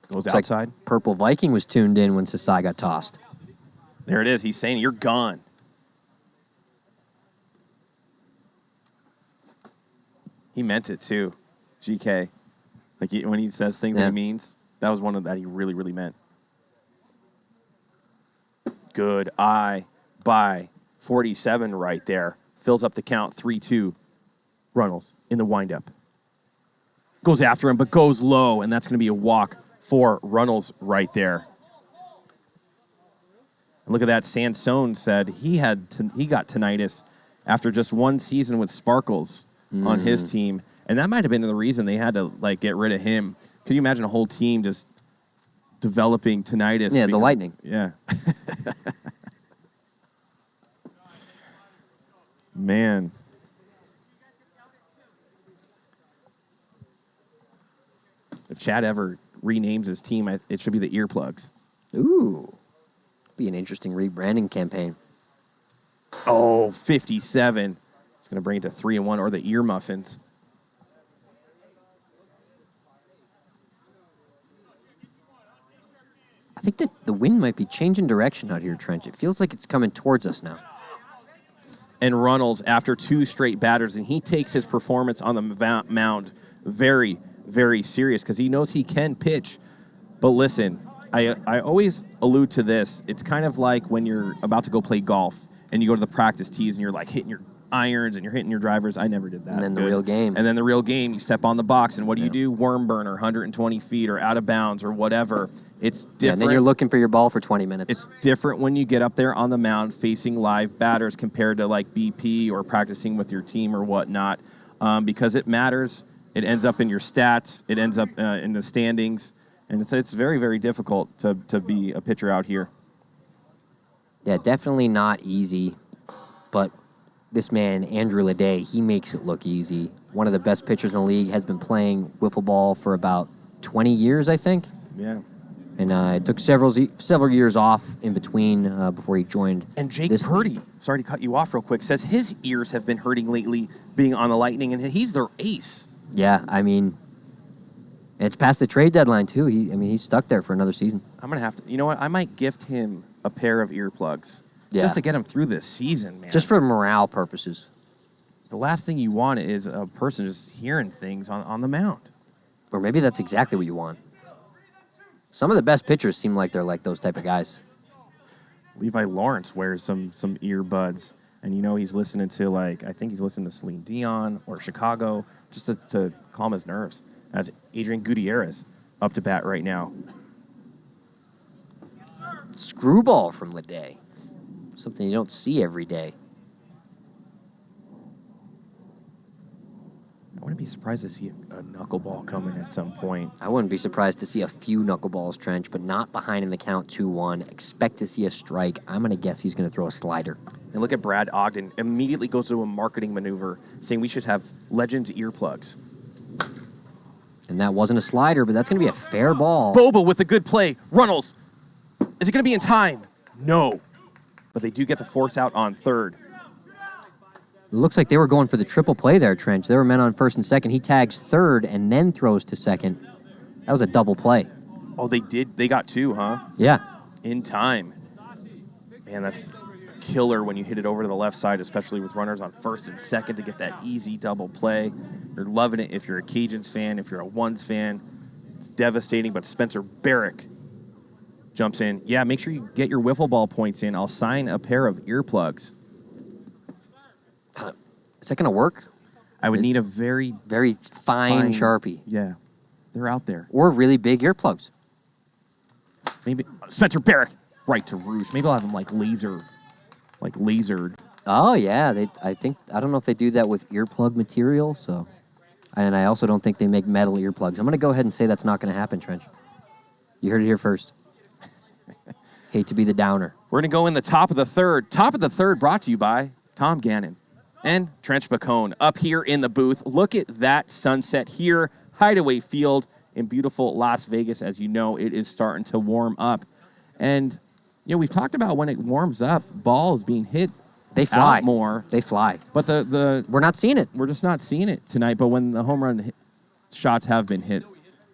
Goes It's outside. like Purple Viking was tuned in when Sasai got tossed. There it is. He's saying, you're gone. He meant it, too. GK. Like, when he says things that Yeah. he means, that was one of that he really, really meant. Good eye by 47 right there. Fills up the count, 3-2. Runnels in the windup. Goes after him, but goes low, and that's going to be a walk for Runnels right there. And look at that. Sansone said he got tinnitus after just one season with Sparkles on his team, and that might have been the reason they had to like get rid of him. Could you imagine a whole team just developing tinnitus? Yeah, the Lightning. Yeah. Man. If Chad ever renames his team, it should be the Earplugs. Ooh. Be an interesting rebranding campaign. Oh, 57. It's going to bring it to 3-1, or the Ear Muffins. I think that the wind might be changing direction out here, Trench. It feels like it's coming towards us now. And Runnels, after two straight batters, and he takes his performance on the mound very, very serious because he knows he can pitch. But listen, I always allude to this. It's kind of like when you're about to go play golf and you go to the practice tees and you're like hitting your irons and you're hitting your drivers. I never did that. And then the real game. And then the real game, you step on the box, and what do you do? Worm burner, 120 feet or out of bounds or whatever. It's different. Yeah, and then you're looking for your ball for 20 minutes. It's different when you get up there on the mound facing live batters compared to like BP or practicing with your team or whatnot, because it matters. It ends up in your stats. It ends up in the standings. And it's very, very difficult to be a pitcher out here. Yeah, definitely not easy. But this man, Andrew Ledet, he makes it look easy. One of the best pitchers in the league, has been playing wiffle ball for about 20 years, I think. Yeah. And it took several years off in between before he joined. And Jake this Purdy, league. sorry to cut you off real quick, says his ears have been hurting lately being on the Lightning, and he's their ace. Yeah, I mean, it's past the trade deadline, too. He's stuck there for another season. I'm going to have to, you know what? I might gift him a pair of earplugs Yeah. just to get him through this season, man. Just for morale purposes. The last thing you want is a person just hearing things on the mound. Or maybe that's exactly what you want. Some of the best pitchers seem like they're like those type of guys. Levi Lawrence wears some earbuds, and he's listening to I think he's listening to Celine Dion or Chicago just to calm his nerves. As Adrian Gutierrez up to bat right now. Screwball from Ledet. Something you don't see every day. I wouldn't be surprised to see a knuckleball coming at some point. I wouldn't be surprised to see a few knuckleballs, Trench, but not behind in the count 2-1. Expect to see a strike. I'm going to guess he's going to throw a slider. And look at Brad Ogden. Immediately goes to a marketing maneuver saying we should have Legends earplugs. And that wasn't a slider, but that's going to be a fair ball. Boba with a good play. Runnels. Is it going to be in time? No. But they do get the force out on third. It looks like they were going for the triple play there, Trench. They were men on first and second. He tags third and then throws to second. That was a double play. Oh, they did. They got two, huh? Yeah. In time. Man, that's a killer when you hit it over to the left side, especially with runners on first and second to get that easy double play. You're loving it if you're a Cajuns fan. If you're a Ones fan, it's devastating. But Spencer Barrick jumps in. Yeah, make sure you get your wiffle ball points in. I'll sign a pair of earplugs. Is that going to work? I would need a very fine Sharpie. Yeah, they're out there. Or really big earplugs. Maybe Spencer Barrick right to Rouge. Maybe I'll have him lasered. Oh yeah, I don't know if they do that with earplug material. So, and I also don't think they make metal earplugs. I'm going to go ahead and say that's not going to happen, Trench. You heard it here first. Hate to be the downer. We're going to go in the top of the third. Top of the third brought to you by Tom Gannon and Trench Bacone up here in the booth. Look at that sunset here, Hideaway Field in beautiful Las Vegas. As you know, it is starting to warm up. And, we've talked about when it warms up, balls being hit. They fly more. They fly. But we're not seeing it. We're just not seeing it tonight. But when the home run shots have been hit,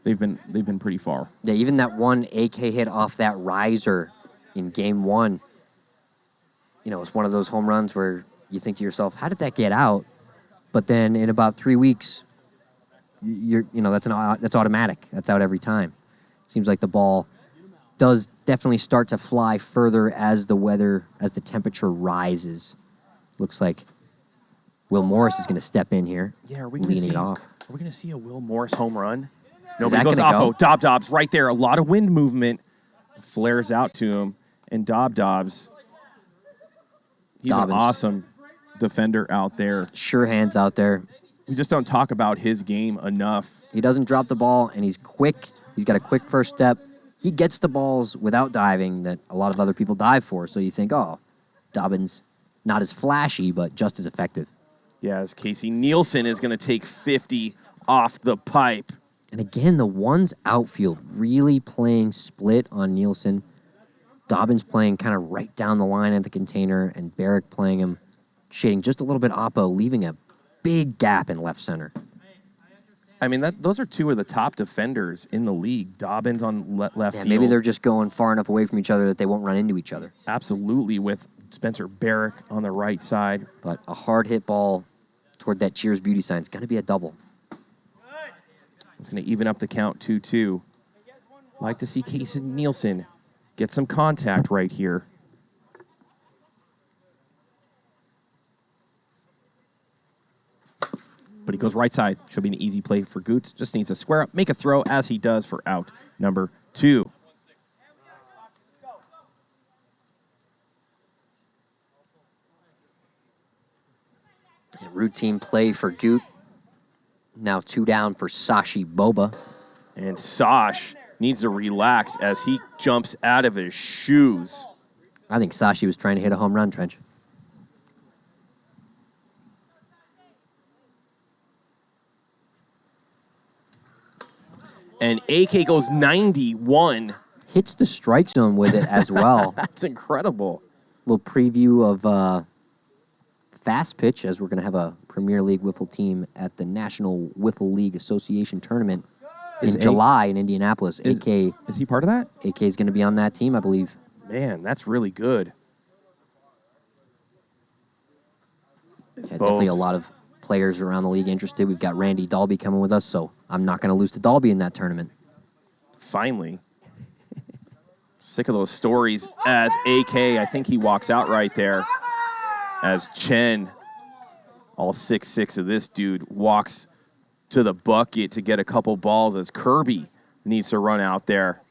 they've been pretty far. Yeah, even that one AK hit off that riser in game one, it's one of those home runs where you think to yourself, how did that get out? But then in about 3 weeks, that's automatic. That's out every time. Seems like the ball does definitely start to fly further as the temperature rises. Looks like Will Morris is going to step in here. Yeah, are we going to see a Will Morris home run? Nobody goes Oppo. Dobbs right there. A lot of wind movement. Flares out to him. And Dobbs, he's an awesome defender out there. Sure hands out there. We just don't talk about his game enough. He doesn't drop the ball, and he's quick. He's got a quick first step. He gets the balls without diving that a lot of other people dive for. So you think, Dobbins, not as flashy, but just as effective. Yeah, as Casey Nielsen is going to take 50 off the pipe. And again, the ones outfield really playing split on Nielsen. Dobbins playing kind of right down the line at the container, and Barrick playing him shading just a little bit oppo, leaving a big gap in left center. I mean, those are two of the top defenders in the league. Dobbins on left field. Maybe they're just going far enough away from each other that they won't run into each other. Absolutely, with Spencer Barrick on the right side. But a hard hit ball toward that Cheers beauty sign is going to be a double. It's going to even up the count 2-2. Like to see Casey Nielsen get some contact right here. But he goes right side. Should be an easy play for Goots. Just needs to square up, make a throw, as he does for out number 2. Routine play for Goot. Now 2 down for Sashi Boba. And Sash needs to relax as he jumps out of his shoes. I think Sashi was trying to hit a home run, Trench. And AK goes 91. Hits the strike zone with it as well. That's incredible. Little preview of Fast Pitch, as we're going to have a Premier League Wiffle team at the National Wiffle League Association Tournament in July in Indianapolis. AK is he part of that? AK is going to be on that team, I believe. Man, that's really good. Yeah, definitely a lot of players around the league interested. We've got Randy Dalby coming with us, so I'm not going to lose to Dalby in that tournament. Finally. Sick of those stories as AK, I think he walks out right there. As Chen, all 6'6" of this dude, walks to the bucket to get a couple balls as Kirby needs to run out there.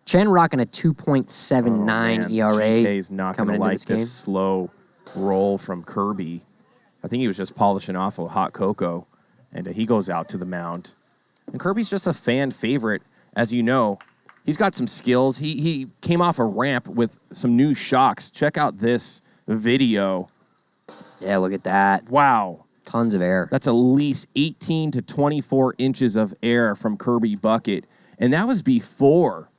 Chen rocking a 2.79 ERA. GK's not going to like this slow roll from Kirby. I think he was just polishing off a hot cocoa, and he goes out to the mound. And Kirby's just a fan favorite, as you know. He's got some skills. He came off a ramp with some new shocks. Check out this video. Yeah, look at that. Wow. Tons of air. That's at least 18 to 24 inches of air from Kirby Bucket. And that was before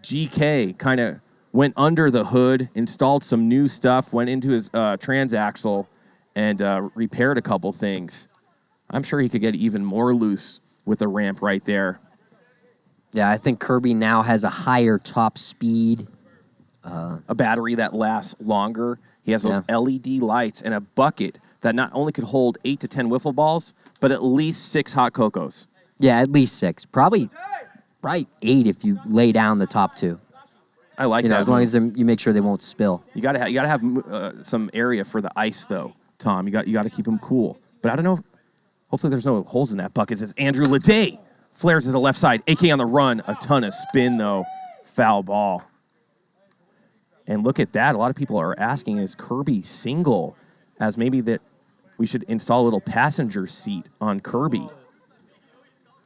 GK kind of went under the hood, installed some new stuff, went into his transaxle, and repaired a couple things. I'm sure he could get even more loose with the ramp right there. Yeah, I think Kirby now has a higher top speed a battery that lasts longer. He has those LED lights and a bucket that not only could hold 8 to 10 wiffle balls, but at least 6 hot cocos. Yeah, at least 6. Probably 8 if you lay down the top 2. I like that. As long as you make sure they won't spill. You gotta have some area for the ice though, Tom. You got to keep them cool. But I don't know. Hopefully there's no holes in that bucket. It's Andrew Ledet flares to the left side. AK on the run. A ton of spin though. Foul ball. And look at that. A lot of people are asking, is Kirby single? As maybe that we should install a little passenger seat on Kirby.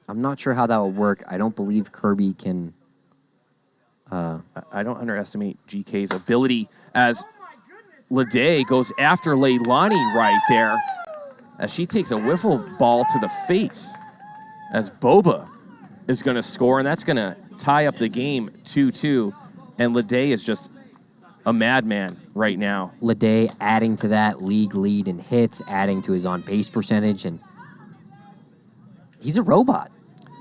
I'm not sure how that will work. I don't believe Kirby can. I don't underestimate GK's ability as Ledet goes after Leilani right there as she takes a wiffle ball to the face as Boba is going to score, and that's going to tie up the game 2-2. And Ledet is just a madman right now. Ledet adding to that league lead in hits, adding to his on-base percentage, and he's a robot.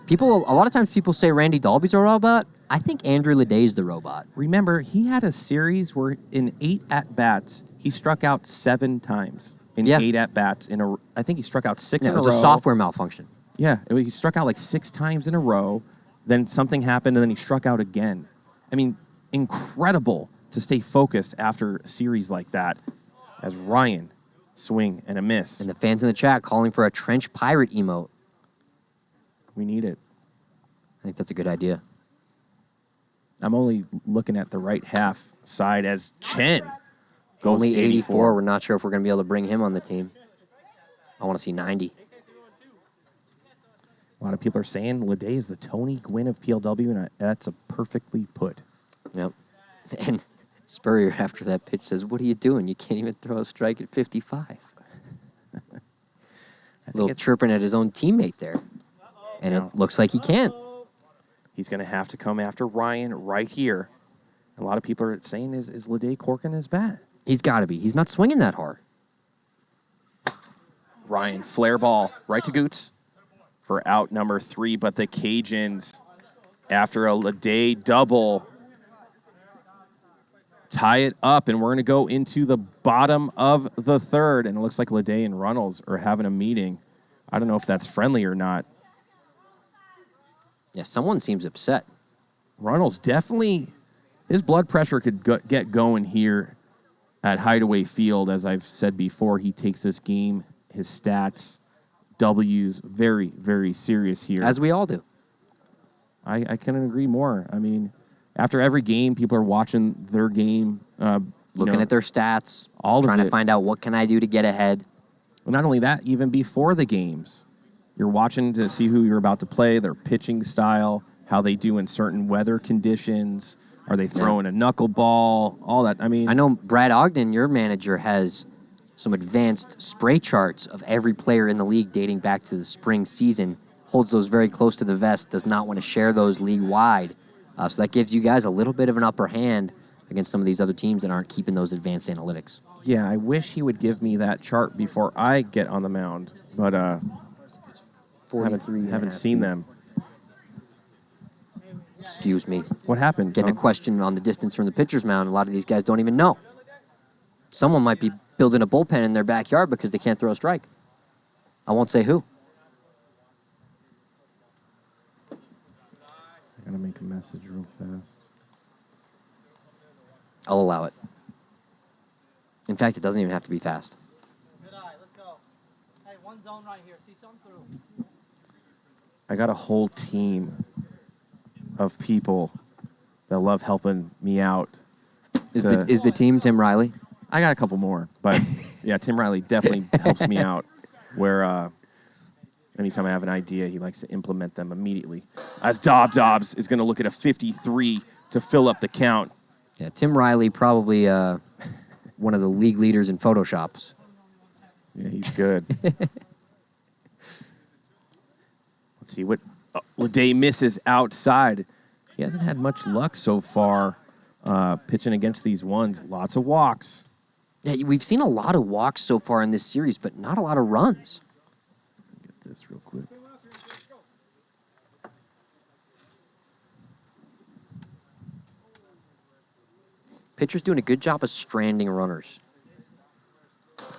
A lot of times people say Randy Dalby's a robot. I think Andrew Ledet's the robot. Remember, he had a series where in 8 at-bats, he struck out 7 times. In 8 at-bats. I think he struck out 6 in a row. It was a software malfunction. Yeah, he struck out like 6 times in a row. Then something happened, and then he struck out again. I mean, incredible to stay focused after a series like that as Ryan swing and a miss. And the fans in the chat calling for a trench pirate emote. We need it. I think that's a good idea. I'm only looking at the right half side as Chen goes Only 84. We're not sure if we're going to be able to bring him on the team. I want to see 90. A lot of people are saying Ledet is the Tony Gwynn of PLW, and that's a perfectly put. Yep. And Spurrier, after that pitch, says, "What are you doing? You can't even throw a strike at 55." A little chirping at his own teammate there. And it looks like he can't. He's going to have to come after Ryan right here. A lot of people are saying, is Ledet corking his bat? He's got to be. He's not swinging that hard. Ryan, flare ball, right to Goots for out number 3. But the Cajuns, after a Ledet double, tie it up. And we're going to go into the bottom of the 3rd. And it looks like Ledet and Runnels are having a meeting. I don't know if that's friendly or not. Yeah, someone seems upset. Runnels definitely, his blood pressure could get going here at Hideaway Field. As I've said before, he takes this game, his stats, W's, very, very serious here. As we all do. I couldn't agree more. I mean, after every game, people are watching their game. Looking at their stats, trying to find out what can I do to get ahead. Well, not only that, even before the games. You're watching to see who you're about to play, their pitching style, how they do in certain weather conditions. Are they throwing a knuckleball? All that. I mean, I know Brad Ogden, your manager, has some advanced spray charts of every player in the league dating back to the spring season. Holds those very close to the vest, does not want to share those league-wide. So that gives you guys a little bit of an upper hand against some of these other teams that aren't keeping those advanced analytics. Yeah, I wish he would give me that chart before I get on the mound. But haven't seen them. Excuse me. What happened? Getting a question on the distance from the pitcher's mound. A lot of these guys don't even know. Someone might be building a bullpen in their backyard because they can't throw a strike. I won't say who. I gotta make a message real fast. I'll allow it. In fact, it doesn't even have to be fast. Good eye, let's go. Hey, one zone right here. See something through. I got a whole team of people that love helping me out. Is the team Tim Riley? I got a couple more, but yeah, Tim Riley definitely helps me out. Where anytime I have an idea, he likes to implement them immediately. As Dobbs is going to look at a 53 to fill up the count. Yeah, Tim Riley probably one of the league leaders in Photoshops. Yeah, he's good. Let's see what Ledet misses outside. He hasn't had much luck so far pitching against these ones. Lots of walks. Yeah, we've seen a lot of walks so far in this series, but not a lot of runs. Get this real quick. Pitcher's doing a good job of stranding runners.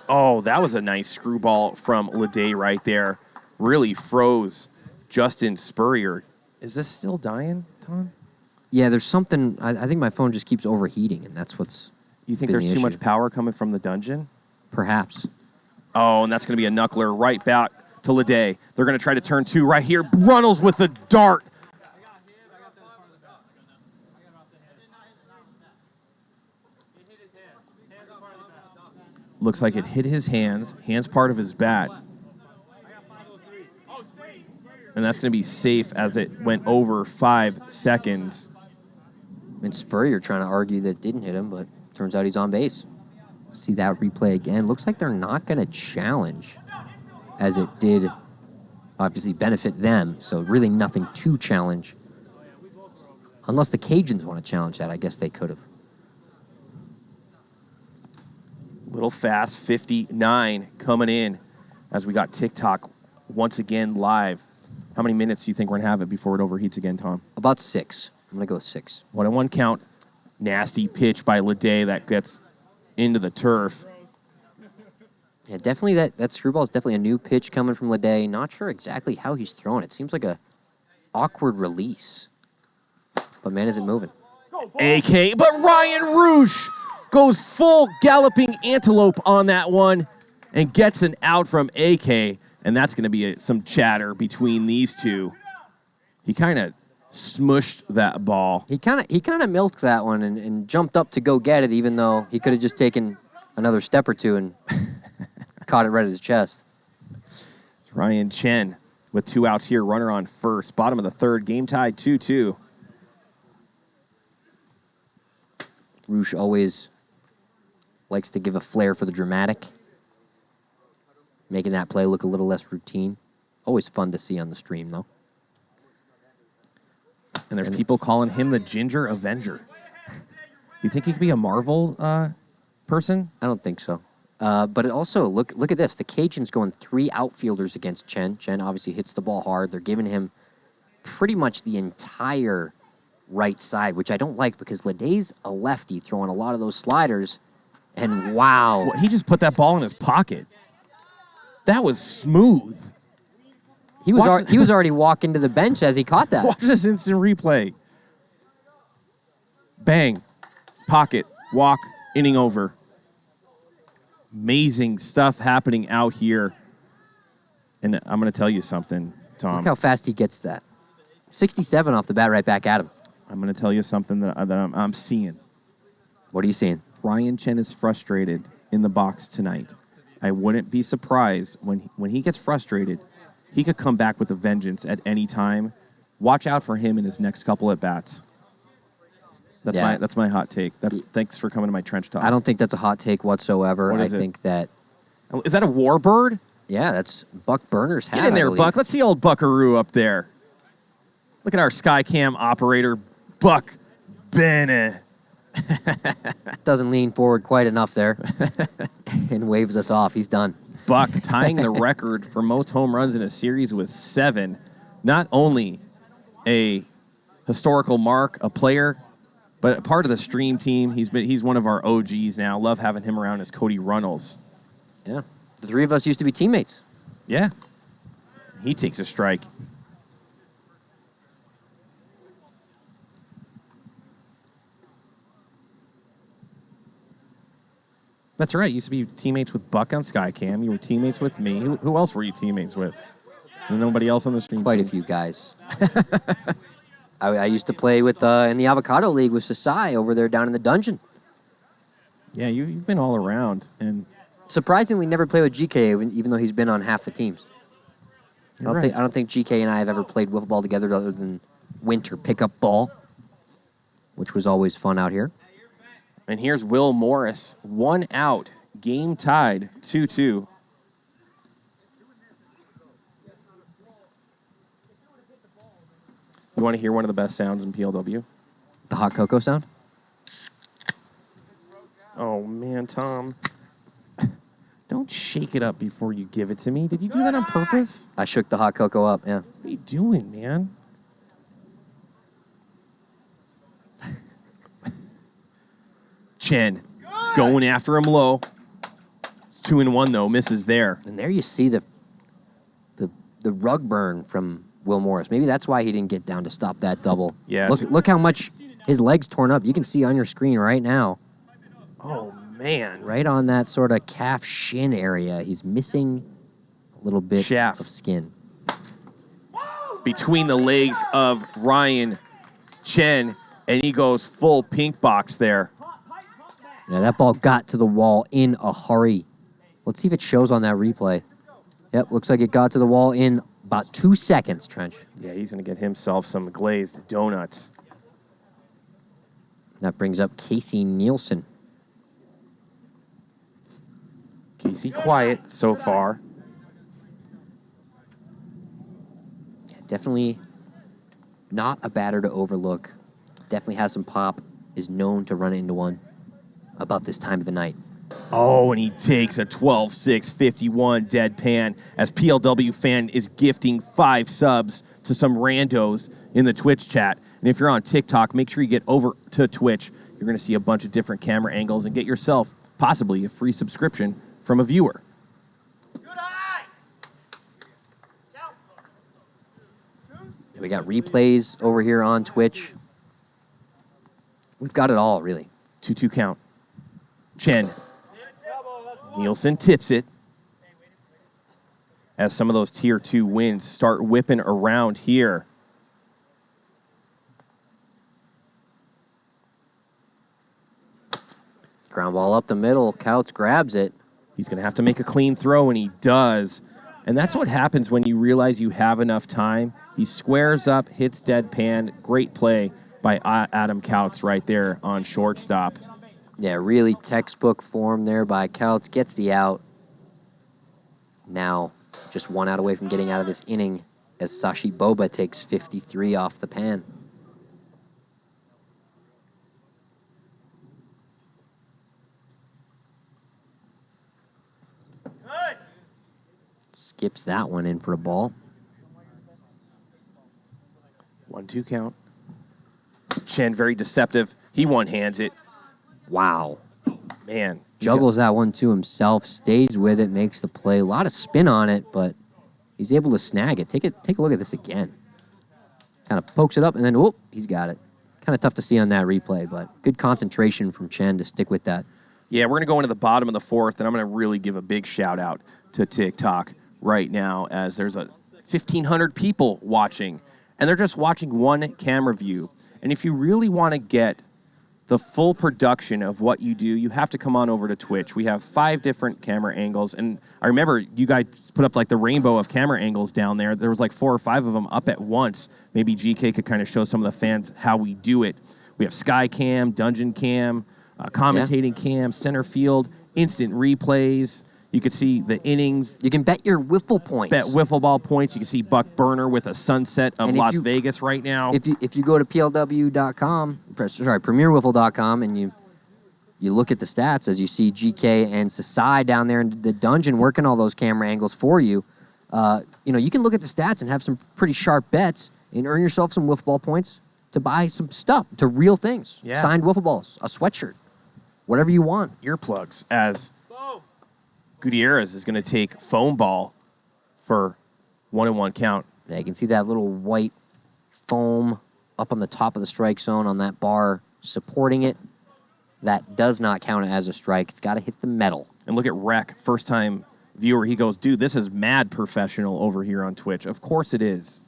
Oh, that was a nice screwball from Ledet right there. Really froze Justin Spurrier. Is this still dying, Tom? Yeah, there's something. I think my phone just keeps overheating, and that's what's. You think been there's the too issue. much power coming from the dungeon? Perhaps. Oh, and that's going to be a knuckler right back to Ledet. They're going to try to turn 2 right here. Runnels with the dart. Looks like it hit his hands. Hands part of his bat. And that's going to be safe as it went over 5 seconds. And Spurrier trying to argue that it didn't hit him, but turns out he's on base. See that replay again. Looks like they're not going to challenge, as it did obviously benefit them. So really nothing to challenge. Unless the Cajuns want to challenge that, I guess they could have. Little fast, 59 coming in as we got TikTok once again live. How many minutes do you think we're going to have it before it overheats again, Tom? About 6. I'm going to go with 6. 1-1 count. Nasty pitch by Ledet that gets into the turf. Yeah, definitely that screwball is definitely a new pitch coming from Ledet. Not sure exactly how he's throwing it. Seems like a awkward release. But man, is it moving. AK, but Ryan Roosh goes full galloping antelope on that one and gets an out from AK, and that's going to be some chatter between these two. He kind of smushed that ball. He kind of milked that one and jumped up to go get it, even though he could have just taken another step or two and caught it right at his chest. It's Ryan Chen with 2 outs here, runner on first. Bottom of the third, game tied 2-2. Roosh always likes to give a flair for the dramatic, making that play look a little less routine. Always fun to see on the stream, though. And there's people calling him the Ginger Avenger. You think he could be a Marvel person? I don't think so. But it also, look at this. The Cajuns going 3 outfielders against Chen. Chen obviously hits the ball hard. They're giving him pretty much the entire right side, which I don't like because Ledet's a lefty throwing a lot of those sliders. And wow. Well, he just put that ball in his pocket. That was smooth. He was already walking to the bench as he caught that. Watch this instant replay. Bang. Pocket. Walk. Inning over. Amazing stuff happening out here. And I'm going to tell you something, Tom. Look how fast he gets that. 67 off the bat right back at him. I'm going to tell you something that I'm seeing. What are you seeing? Ryan Chen is frustrated in the box tonight. I wouldn't be surprised when he gets frustrated. He could come back with a vengeance at any time. Watch out for him in his next couple at bats. That's my hot take. Thanks for coming to my trench talk. I don't think that's a hot take whatsoever. What is I it? think that... Is that a warbird? Yeah, that's Buck Burner's hat. Get in I there, believe. Buck. Let's see old Buckaroo up there. Look at our Skycam operator, Buck Bennett. Doesn't lean forward quite enough there and waves us off. He's done. Buck tying the record for most home runs in a series with 7. Not only a historical mark, a player, but a part of the stream team. He's one of our OGs now. Love having him around as Cody Runnels. Yeah. The 3 of us used to be teammates. Yeah. He takes a strike. That's right. You used to be teammates with Buck on Skycam. You were teammates with me. Who else were you teammates with? Nobody else on the stream. Quite a few guys. I used to play with in the Avocado League with Sasai over there down in the dungeon. Yeah, you've been all around. And surprisingly, never played with GK, even though he's been on half the teams. I right. don't think GK and I have ever played wiffle ball together other than winter pickup ball, which was always fun out here. And here's Will Morris, 1 out, game tied, 2-2. You want to hear one of the best sounds in PLW? The hot cocoa sound? Oh, man, Tom. Don't shake it up before you give it to me. Did you do that on purpose? I shook the hot cocoa up, yeah. What are you doing, man? Chen going after him low. It's 2-1 though, misses there. And there you see the rug burn from Will Morris. Maybe that's why he didn't get down to stop that double. Yeah. Look how much his leg's torn up. You can see on your screen right now. Oh, man. Right on that sort of calf shin area. He's missing a little bit Shaft. of skin. Between the legs of Ryan Chen, and he goes full pink box there. Yeah, that ball got to the wall in a hurry. Let's see if it shows on that replay. Yep, looks like it got to the wall in about 2 seconds, Trench. Yeah, he's going to get himself some glazed donuts. That brings up Casey Nielsen. Casey quiet so far. Yeah, definitely not a batter to overlook. Definitely has some pop. Is known to run into one about this time of the night. Oh, and he takes a 12-6-51 deadpan as PLW fan is gifting 5 subs to some randos in the Twitch chat. And if you're on TikTok, make sure you get over to Twitch. You're going to see a bunch of different camera angles and get yourself possibly a free subscription from a viewer. We got replays over here on Twitch. We've got it all, really. 2-2 count. Chen. Nielsen tips it as some of those Tier 2 wins start whipping around here. Ground ball up the middle. Couts grabs it. He's going to have to make a clean throw, and he does. And that's what happens when you realize you have enough time. He squares up, hits deadpan. Great play by Adam Couts right there on shortstop. Yeah, really textbook form there by Couts. Gets the out. Now, just 1 out away from getting out of this inning as Sashi Boba takes 53 off the pan. Skips that one in for a ball. 1-2 count. Chen, very deceptive. He one-hands it. Wow. Man. Juggles that one to himself, stays with it, makes the play. A lot of spin on it, but he's able to snag it. Take a look at this again. Kind of pokes it up, and then, whoop, he's got it. Kind of tough to see on that replay, but good concentration from Chen to stick with that. Yeah, we're going to go into the bottom of the 4th, and I'm going to really give a big shout-out to TikTok right now as there's 1,500 people watching, and they're just watching one camera view. And if you really want to get the full production of what you do, you have to come on over to Twitch. We have 5 different camera angles, and I remember you guys put up like the rainbow of camera angles down there. There was like 4 or 5 of them up at once. Maybe GK could kind of show some of the fans how we do it. We have Sky Cam, Dungeon Cam, commentating cam, center field, instant replays. You could see the innings. You can bet your wiffle points. Bet wiffle ball points. You can see Buck Burner with a sunset of Las Vegas right now. If you go to PLW.com, PremierWiffle.com, and you look at the stats as you see GK and Sasai down there in the dungeon working all those camera angles for you, you can look at the stats and have some pretty sharp bets and earn yourself some wiffle ball points to buy some stuff, to real things. Yeah. Signed wiffle balls, a sweatshirt, whatever you want. Earplugs as Gutierrez is going to take foam ball for 1-1 count. Yeah, you can see that little white foam up on the top of the strike zone on that bar supporting it. That does not count as a strike. It's got to hit the metal. And look at Rec, first-time viewer. He goes, dude, this is mad professional over here on Twitch. Of course it is.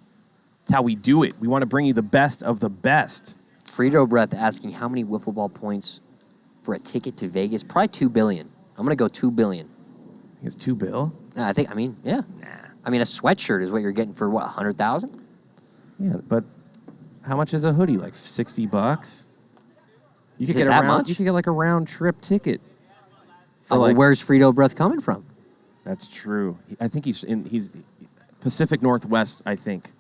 It's how we do it. We want to bring you the best of the best. Frito Breath asking how many wiffle ball points for a ticket to Vegas. Probably $2 billion. I'm going to go $2 billion. It's $2 billion? Yeah. Nah. A sweatshirt is what you're getting for, what, 100,000? Yeah, but how much is a hoodie? Like $60? You Is it that much? You could get like a round trip ticket. Well, where's Frito Breath coming from? That's true. I think he's Pacific Northwest, I think.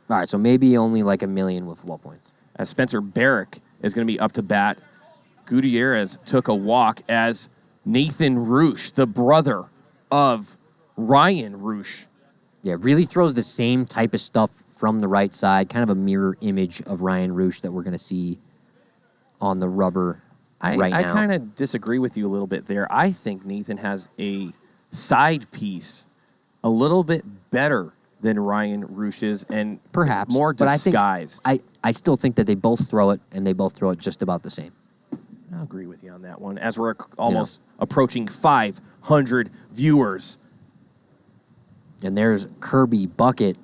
All right, so maybe only like 1 million wiffle ball points. As Spencer Barrick is going to be up to bat. Gutierrez took a walk as Nathan Roosh, the brother of Ryan Roosh. Yeah, really throws the same type of stuff from the right side, kind of a mirror image of Ryan Roosh that we're going to see on the rubber right I now. kind of disagree with you a little bit there. I think Nathan has a side piece a little bit better than Ryan Roosh's and Perhaps. more but disguised. I still think that they both throw it, and they both throw it just about the same. I'll agree with you on that one. As we're almost approaching 500 viewers. And there's Kirby Bucket,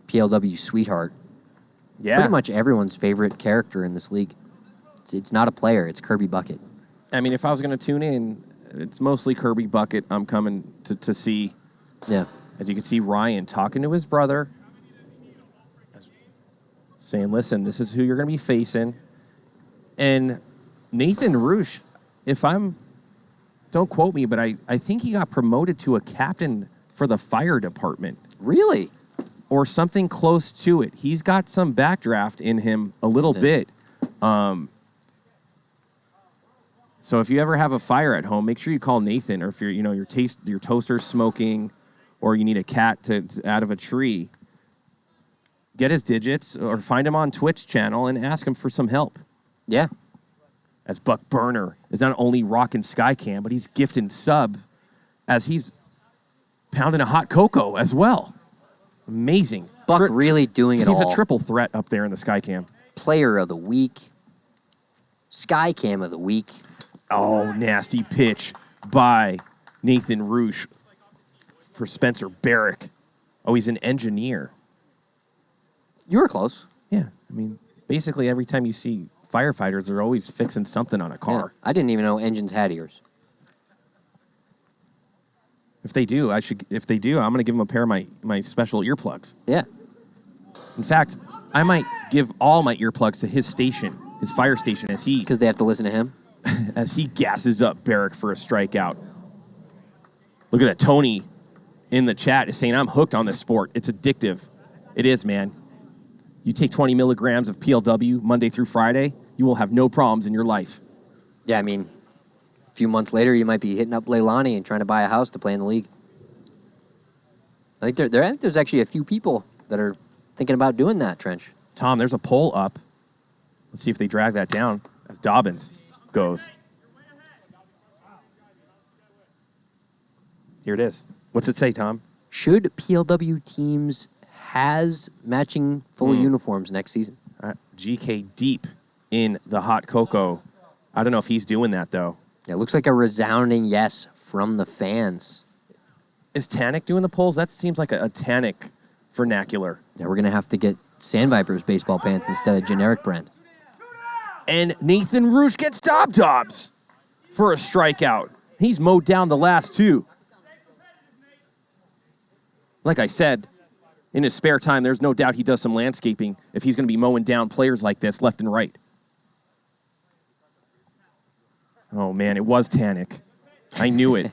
PLW sweetheart. Yeah. Pretty much everyone's favorite character in this league. It's not a player. It's Kirby Bucket. I mean, if I was going to tune in, it's mostly Kirby Bucket I'm coming to see. Yeah. As you can see, Ryan talking to his brother, saying, listen, this is who you're going to be facing. And Nathan Roosh, don't quote me, but I think he got promoted to a captain for the fire department. Really? Or something close to it. He's got some backdraft in him a little bit. So if you ever have a fire at home, make sure you call Nathan. Or if your toaster's smoking, or you need a cat to out of a tree, get his digits or find him on Twitch channel and ask him for some help. Yeah. As Buck Burner is not only rocking Skycam, but he's gifting sub as he's pounding a hot cocoa as well. Amazing. Buck really doing it all. He's a triple threat up there in the Skycam. Player of the week. Skycam of the week. Oh, nasty pitch by Nathan Roosh for Spencer Barrick. Oh, he's an engineer. You were close. Yeah, I mean, basically every time you see firefighters, they're always fixing something on a car. Yeah. I didn't even know engines had ears. If they do, I'm going to give them a pair of my special earplugs. Yeah. In fact, I might give all my earplugs to his station, his fire station, Because they have to listen to him? as he gasses up Barrick for a strikeout. Look at that. Tony in the chat is saying, I'm hooked on this sport. It's addictive. It is, man. You take 20 milligrams of PLW Monday through Friday, you will have no problems in your life. Yeah, I mean, a few months later, you might be hitting up Leilani and trying to buy a house to play in the league. I think there's actually a few people that are thinking about doing that, Trench. Tom, there's a poll up. Let's see if they drag that down as Dobbins goes. Here it is. What's it say, Tom? Should PLW teams has matching full uniforms next season? GK deep in the hot cocoa. I don't know if he's doing that, though. It looks like a resounding yes from the fans. Is Tannic doing the polls? That seems like a Tannic vernacular. Yeah, we're going to have to get Sandvipers baseball pants instead of generic brand. And Nathan Roosh gets Dobbs for a strikeout. He's mowed down the last two. Like I said, in his spare time, there's no doubt he does some landscaping if he's going to be mowing down players like this left and right. Oh, man, it was Tannic. I knew it.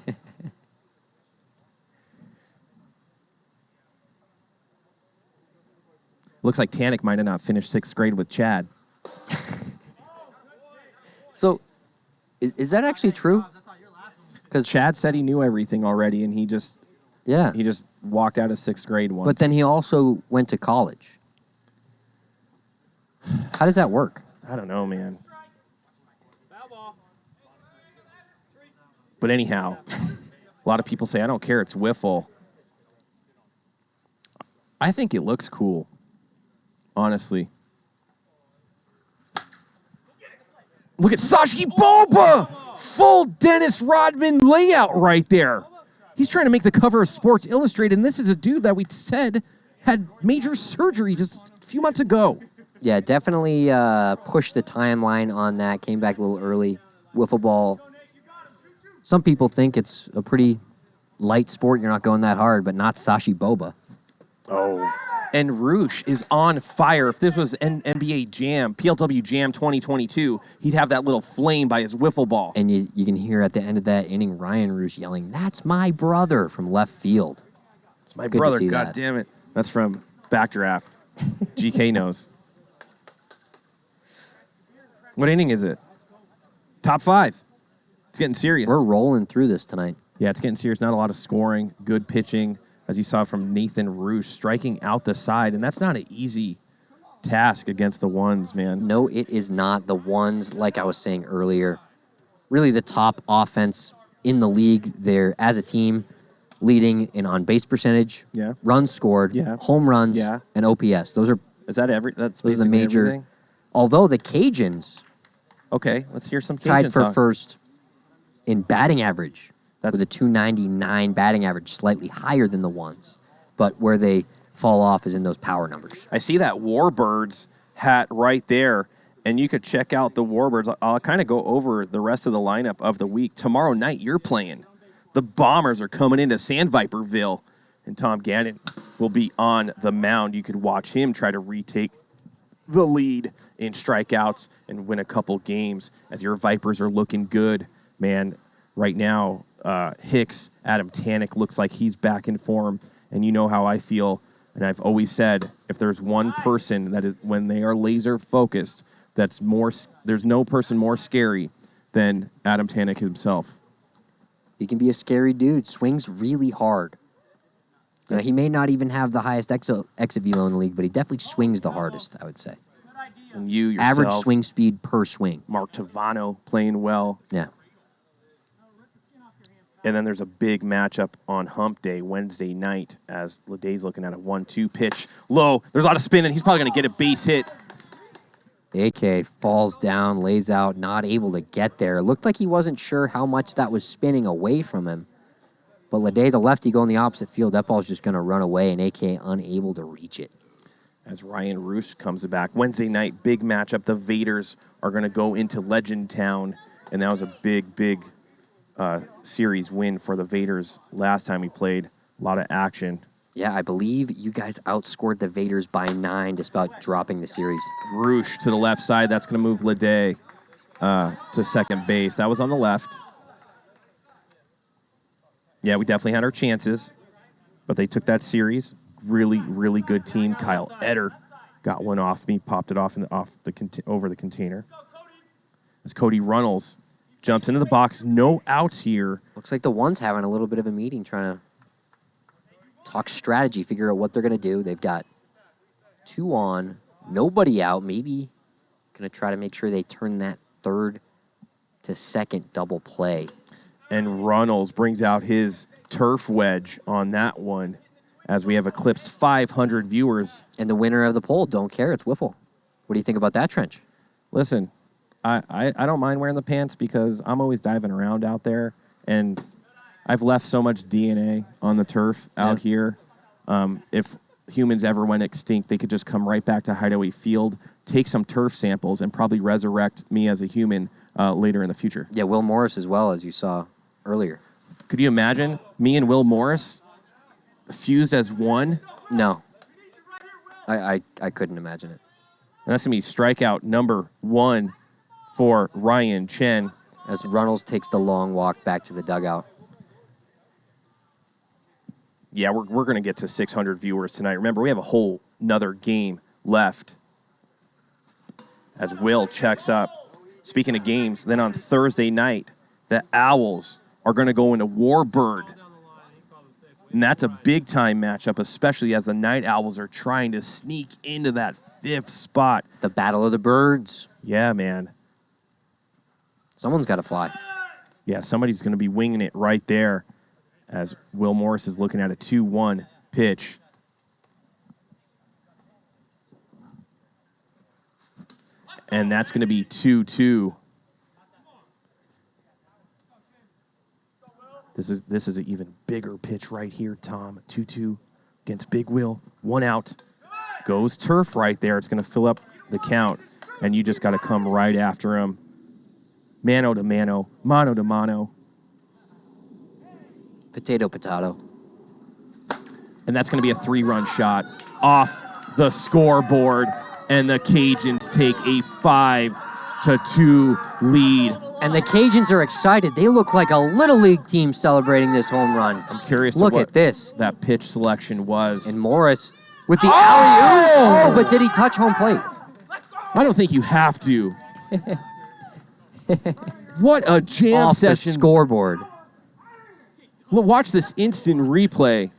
Looks like Tannic might have not finished 6th grade with Chad. So, is that actually true? Because Chad said he knew everything already, and he just walked out of 6th grade once. But then he also went to college. How does that work? I don't know, man. But anyhow, a lot of people say, I don't care, it's WIFFLE. I think it looks cool, honestly. Look at Sashi Boba! Full Dennis Rodman layout right there. He's trying to make the cover of Sports Illustrated, and this is a dude that we said had major surgery just a few months ago. Yeah, definitely pushed the timeline on that. Came back a little early. Wiffle ball. Some people think it's a pretty light sport. You're not going that hard, but not Sashi Boba. Oh. And Roosh is on fire. If this was NBA Jam, PLW Jam 2022, he'd have that little flame by his wiffle ball. And you can hear at the end of that inning Ryan Roosh yelling, "That's my brother," from left field. It's my brother, God damn it. That's from Backdraft. GK knows. What inning is it? Top 5. It's getting serious. We're rolling through this tonight. Yeah, it's getting serious. Not a lot of scoring, good pitching, as you saw from Nathan Roosh, striking out the side. And that's not an easy task against the ones, man. No, it is not. The ones, like I was saying earlier, really the top offense in the league. They're, as a team, leading in on-base percentage, runs scored, home runs, and OPS. Those are that's those are the major. Everything? Although the Cajuns, okay, let's hear some Cajun tied for talk. first in batting average with a 299 batting average, slightly higher than the ones, but where they fall off is in those power numbers. I see that Warbirds hat right there, and you could check out the Warbirds. I'll kind of go over the rest of the lineup of the week. Tomorrow night, you're playing. The Bombers are coming into Sandviperville, and Tom Gannon will be on the mound. You could watch him try to retake the lead in strikeouts and win a couple games as your Vipers are looking good. Man, right now, Hicks, Adam Tannick, looks like he's back in form, and you know how I feel. And I've always said, if there's one person that is, when they are laser focused, there's no person more scary than Adam Tannick himself. He can be a scary dude. Swings really hard. He may not even have the highest exit velo in the league, but he definitely swings the hardest, I would say. And you yourself, average swing speed per swing. Mark Tavano playing well. Yeah. And then there's a big matchup on Hump Day, Wednesday night, as Ledet's looking at a 1-2 pitch. Low. There's a lot of spin, and he's probably going to get a base hit. AK falls down, lays out, not able to get there. It looked like he wasn't sure how much that was spinning away from him. But Ledet, the lefty, going the opposite field. That ball's just going to run away, and AK unable to reach it. As Ryan Roos comes back. Wednesday night, big matchup. The Vaders are going to go into Legend Town, and that was a big series win for the Vaders last time we played. A lot of action. Yeah, I believe you guys outscored the Vaders by 9 despite dropping the series. Roosh to the left side. That's going to move Ledet to second base. That was on the left. Yeah, we definitely had our chances, but they took that series. Really, really good team. Kyle Etter got one off me, popped it off over the container. As Cody Runnels jumps into the box, no outs here. Looks like the one's having a little bit of a meeting, trying to talk strategy, figure out what they're going to do. They've got 2 on, nobody out. Maybe going to try to make sure they turn that third to second double play. And Runnels brings out his turf wedge on that one as we have eclipsed 500 viewers. And the winner of the poll, don't care, it's WIFFLE. What do you think about that, Trench? Listen, I don't mind wearing the pants because I'm always diving around out there, and I've left so much DNA on the turf out here. If humans ever went extinct, they could just come right back to Hideaway Field, take some turf samples, and probably resurrect me as a human later in the future. Yeah, Will Morris as well, as you saw earlier. Could you imagine me and Will Morris fused as one? No. I couldn't imagine it. And that's going to be strikeout number 1 for Ryan Chen. As Runnels takes the long walk back to the dugout. Yeah, we're going to get to 600 viewers tonight. Remember, we have a whole nother game left. As Will checks up. Speaking of games, then on Thursday night, the Owls are going to go into Warbird. And that's a big-time matchup, especially as the Night Owls are trying to sneak into that 5th spot. The Battle of the Birds. Yeah, man. Someone's got to fly. Yeah, somebody's going to be winging it right there as Will Morris is looking at a 2-1 pitch. And that's going to be 2-2. This is an even bigger pitch right here, Tom. 2-2 against Big Will. 1 out. Goes turf right there. It's going to fill up the count. And you just got to come right after him. Mano to mano. Mano to mano. Potato, potato. And that's going to be a 3-run shot off the scoreboard. And the Cajuns take a 5-2 lead. And the Cajuns are excited. They look like a Little League team celebrating this home run. I'm curious Look what at this. That pitch selection was. And Morris with the alley-oop. Oh, but did he touch home plate? I don't think you have to. What a jam Off session. the scoreboard. Look, watch this instant replay.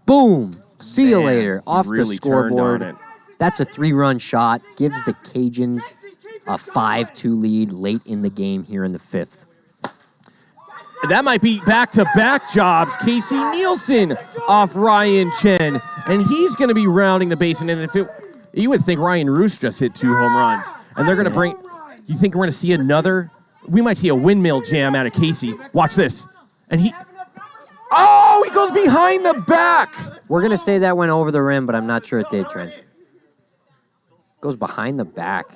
Boom. See you Man, later. he Off really the scoreboard. turned on it. That's a 3-run shot. Gives the Cajuns a 5-2 lead late in the game here in the 5th. That might be back-to-back jobs. Casey Nielsen off Ryan Chen, and he's going to be rounding the basin. And you would think Ryan Roosh just hit 2 home runs, and they're going to bring. You think we're going to see another? We might see a windmill jam out of Casey. Watch this, and he goes behind the back. We're going to say that went over the rim, but I'm not sure it did, Trent. Goes behind the back.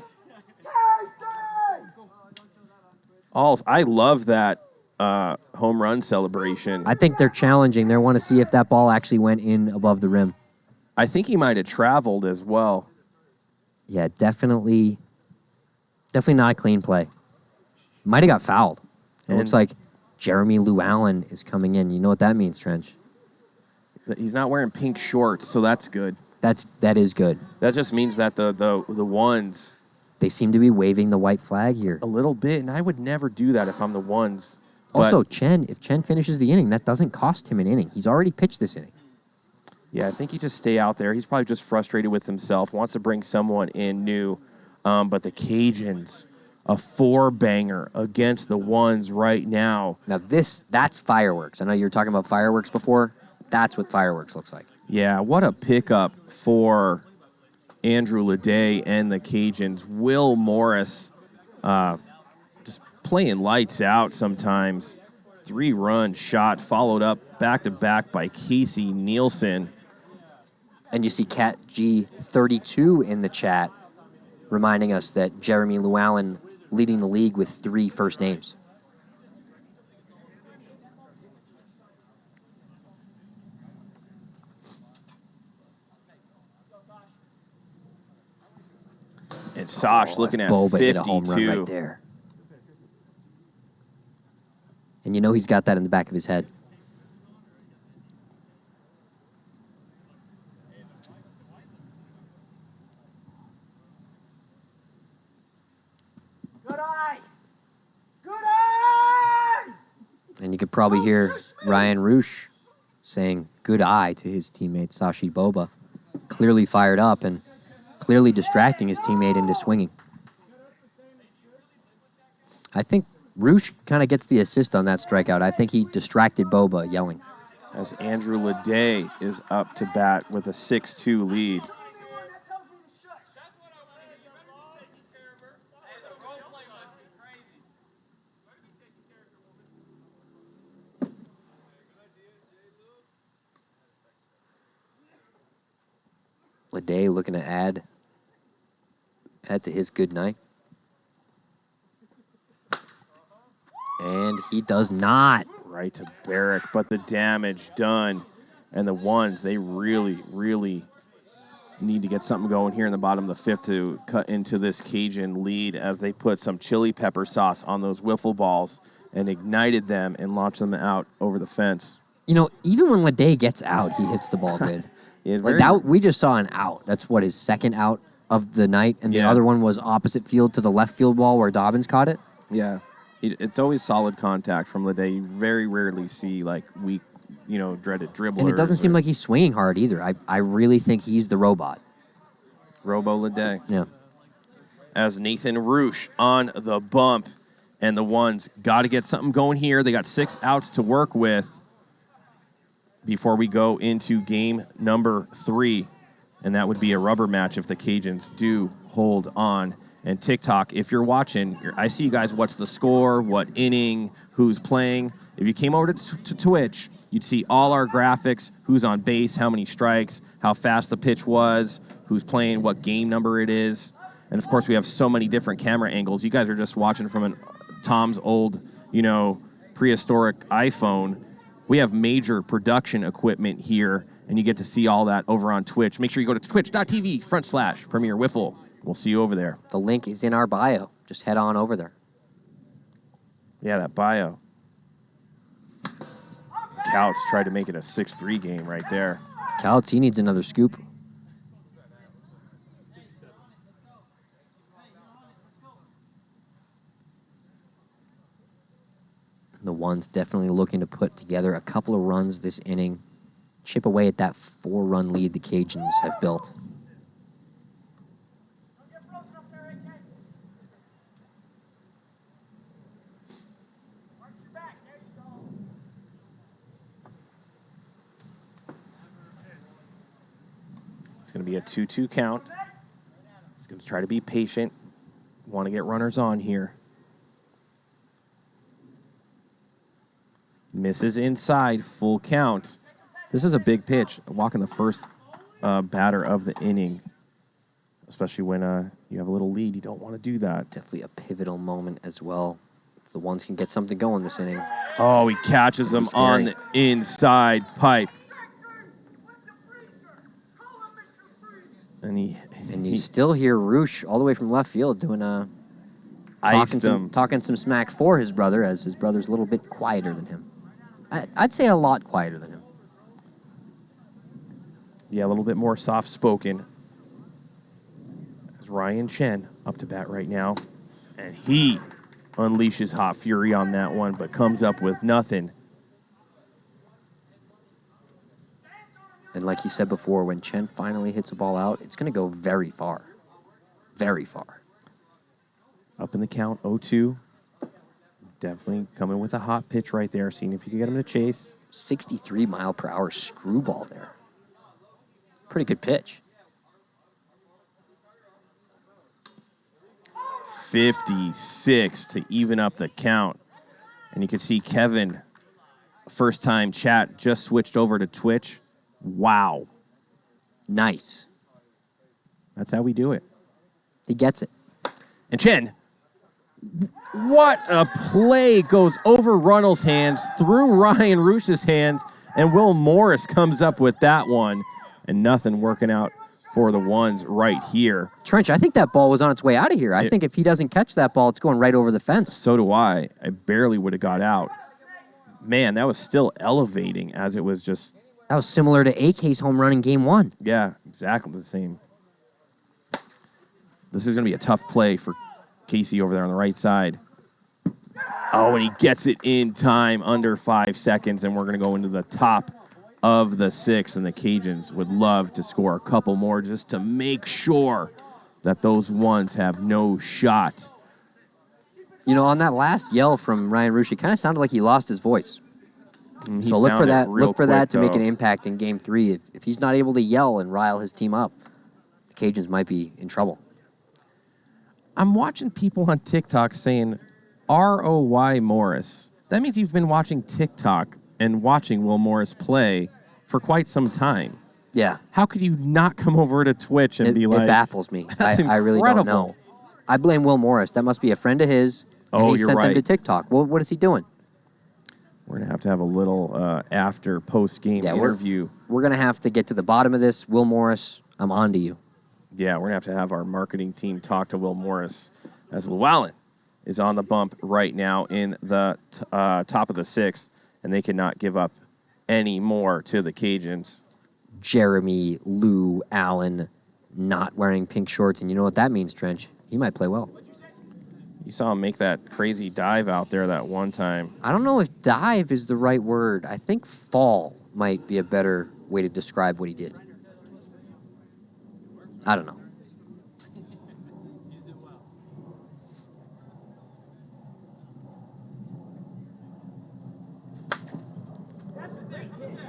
I love that home run celebration. I think they're challenging. They want to see if that ball actually went in above the rim. I think he might have traveled as well. Yeah, definitely not a clean play. Might have got fouled. It looks like Jeremy Llewellyn is coming in. You know what that means, Trench? He's not wearing pink shorts, so that's good. That is good. That just means that the ones, they seem to be waving the white flag here. A little bit, and I would never do that if I'm the ones. Also, if Chen finishes the inning, that doesn't cost him an inning. He's already pitched this inning. Yeah, I think he just stay out there. He's probably just frustrated with himself, wants to bring someone in new. But the Cajuns, a 4-banger against the ones right now. Now that's fireworks. I know you were talking about fireworks before. That's what fireworks looks like. Yeah, what a pickup for Andrew Ledet and the Cajuns. Will Morris just playing lights out sometimes. 3-run shot followed up back-to-back by Casey Nielsen. And you see Cat G32 in the chat reminding us that Jeremy Llewellyn leading the league with 3 first names. And Sash looking at Boba 52. hit a home run right there. And you know he's got that in the back of his head. Good eye! Good eye! And you could probably hear Ryan Roosh saying good eye to his teammate Sashi Boba. Clearly fired up and clearly distracting his teammate into swinging. I think Roosh kind of gets the assist on that strikeout. I think he distracted Boba yelling. As Andrew Ledet is up to bat with a 6-2 lead. Ledet looking to add to his good night. And he does not. Right to Barrick, but the damage done. And the ones, they really, really need to get something going here in the bottom of the 5th to cut into this Cajun lead as they put some chili pepper sauce on those wiffle balls and ignited them and launched them out over the fence. You know, even when Ledet gets out, he hits the ball good. We just saw an out. That's what his second out of the night, and the other one was opposite field to the left field wall where Dobbins caught it. Yeah, it's always solid contact from Ledet. You very rarely see like weak, dreaded dribblers. And it doesn't seem like he's swinging hard either. I really think he's the robot. Robo Ledet. Yeah. As Nathan Roosh on the bump, and the ones got to get something going here. They got 6 outs to work with before we go into game number 3. And that would be a rubber match if the Cajuns do hold on. And TikTok, if you're watching, I see you guys, what's the score, what inning, who's playing. If you came over to Twitch, you'd see all our graphics, who's on base, how many strikes, how fast the pitch was, who's playing, what game number it is. And, of course, we have so many different camera angles. You guys are just watching from Tom's old, prehistoric iPhone. We have major production equipment here, and you get to see all that over on Twitch. Make sure you go to twitch.tv/Premier Wiffle. We'll see you over there. The link is in our bio. Just head on over there. Yeah, that bio. Couts tried to make it a 6-3 game right there. Couts, he needs another scoop. The ones definitely looking to put together a couple of runs this inning, chip away at that 4-run lead the Cajuns have built. going to be a 2-2 count. He's going to try to be patient. Want to get runners on here. Misses inside, full count. This is a big pitch, walking the first batter of the inning, especially when you have a little lead. You don't want to do that. Definitely a pivotal moment as well. If the ones can get something going this inning. Oh, he catches him on the inside pipe. And you still hear Roosh all the way from left field doing talking some smack for his brother, as his brother's a little bit quieter than him. I'd say a lot quieter than him. Yeah, a little bit more soft-spoken. As Ryan Chen up to bat right now. And he unleashes hot fury on that one, but comes up with nothing. And like you said before, when Chen finally hits a ball out, it's going to go very far. Very far. Up in the count, 0-2. Definitely coming with a hot pitch right there, seeing if you can get him to chase. 63-mile-per-hour screwball there. Pretty good pitch. 56 to even up the count. And you can see Kevin, first-time chat, just switched over to Twitch. Wow. Nice. That's how we do it. He gets it. And Chen, what a play, goes over Runnels' hands, through Ryan Roosh's hands, and Will Morris comes up with that one. And nothing working out for the ones right here. Trench, I think that ball was on its way out of here. I think if he doesn't catch that ball, it's going right over the fence. So do I. I barely would have got out. Man, that was still elevating as it was just... That was similar to AK's home run in Game 1. Yeah, exactly the same. This is going to be a tough play for Casey over there on the right side. Oh, and he gets it in time, under 5 seconds, and we're going to go into the top of the 6th, and the Cajuns would love to score a couple more just to make sure that those ones have no shot. You know, on that last yell from Ryan Roosh, it kind of sounded like he lost his voice. So look for that. Look for that to make an impact in Game 3. If he's not able to yell and rile his team up, the Cajuns might be in trouble. I'm watching people on TikTok saying ROY Morris. That means you've been watching TikTok and watching Will Morris play for quite some time. Yeah. How could you not come over to Twitch and be like... It baffles me. That's I really don't know. I blame Will Morris. That must be a friend of his. And he sent them to TikTok. Well, what is he doing? We're going to have a little after post-game interview. We're going to have to get to the bottom of this. Will Morris, I'm on to you. Yeah, we're going to have our marketing team talk to Will Morris as Llewellyn is on the bump right now in the top of the 6th, and they cannot give up any more to the Cajuns. Jeremy Lou Allen not wearing pink shorts, and you know what that means, Trench. He might play well. You saw him make that crazy dive out there that one time. I don't know if dive is the right word. I think fall might be a better way to describe what he did. I don't know.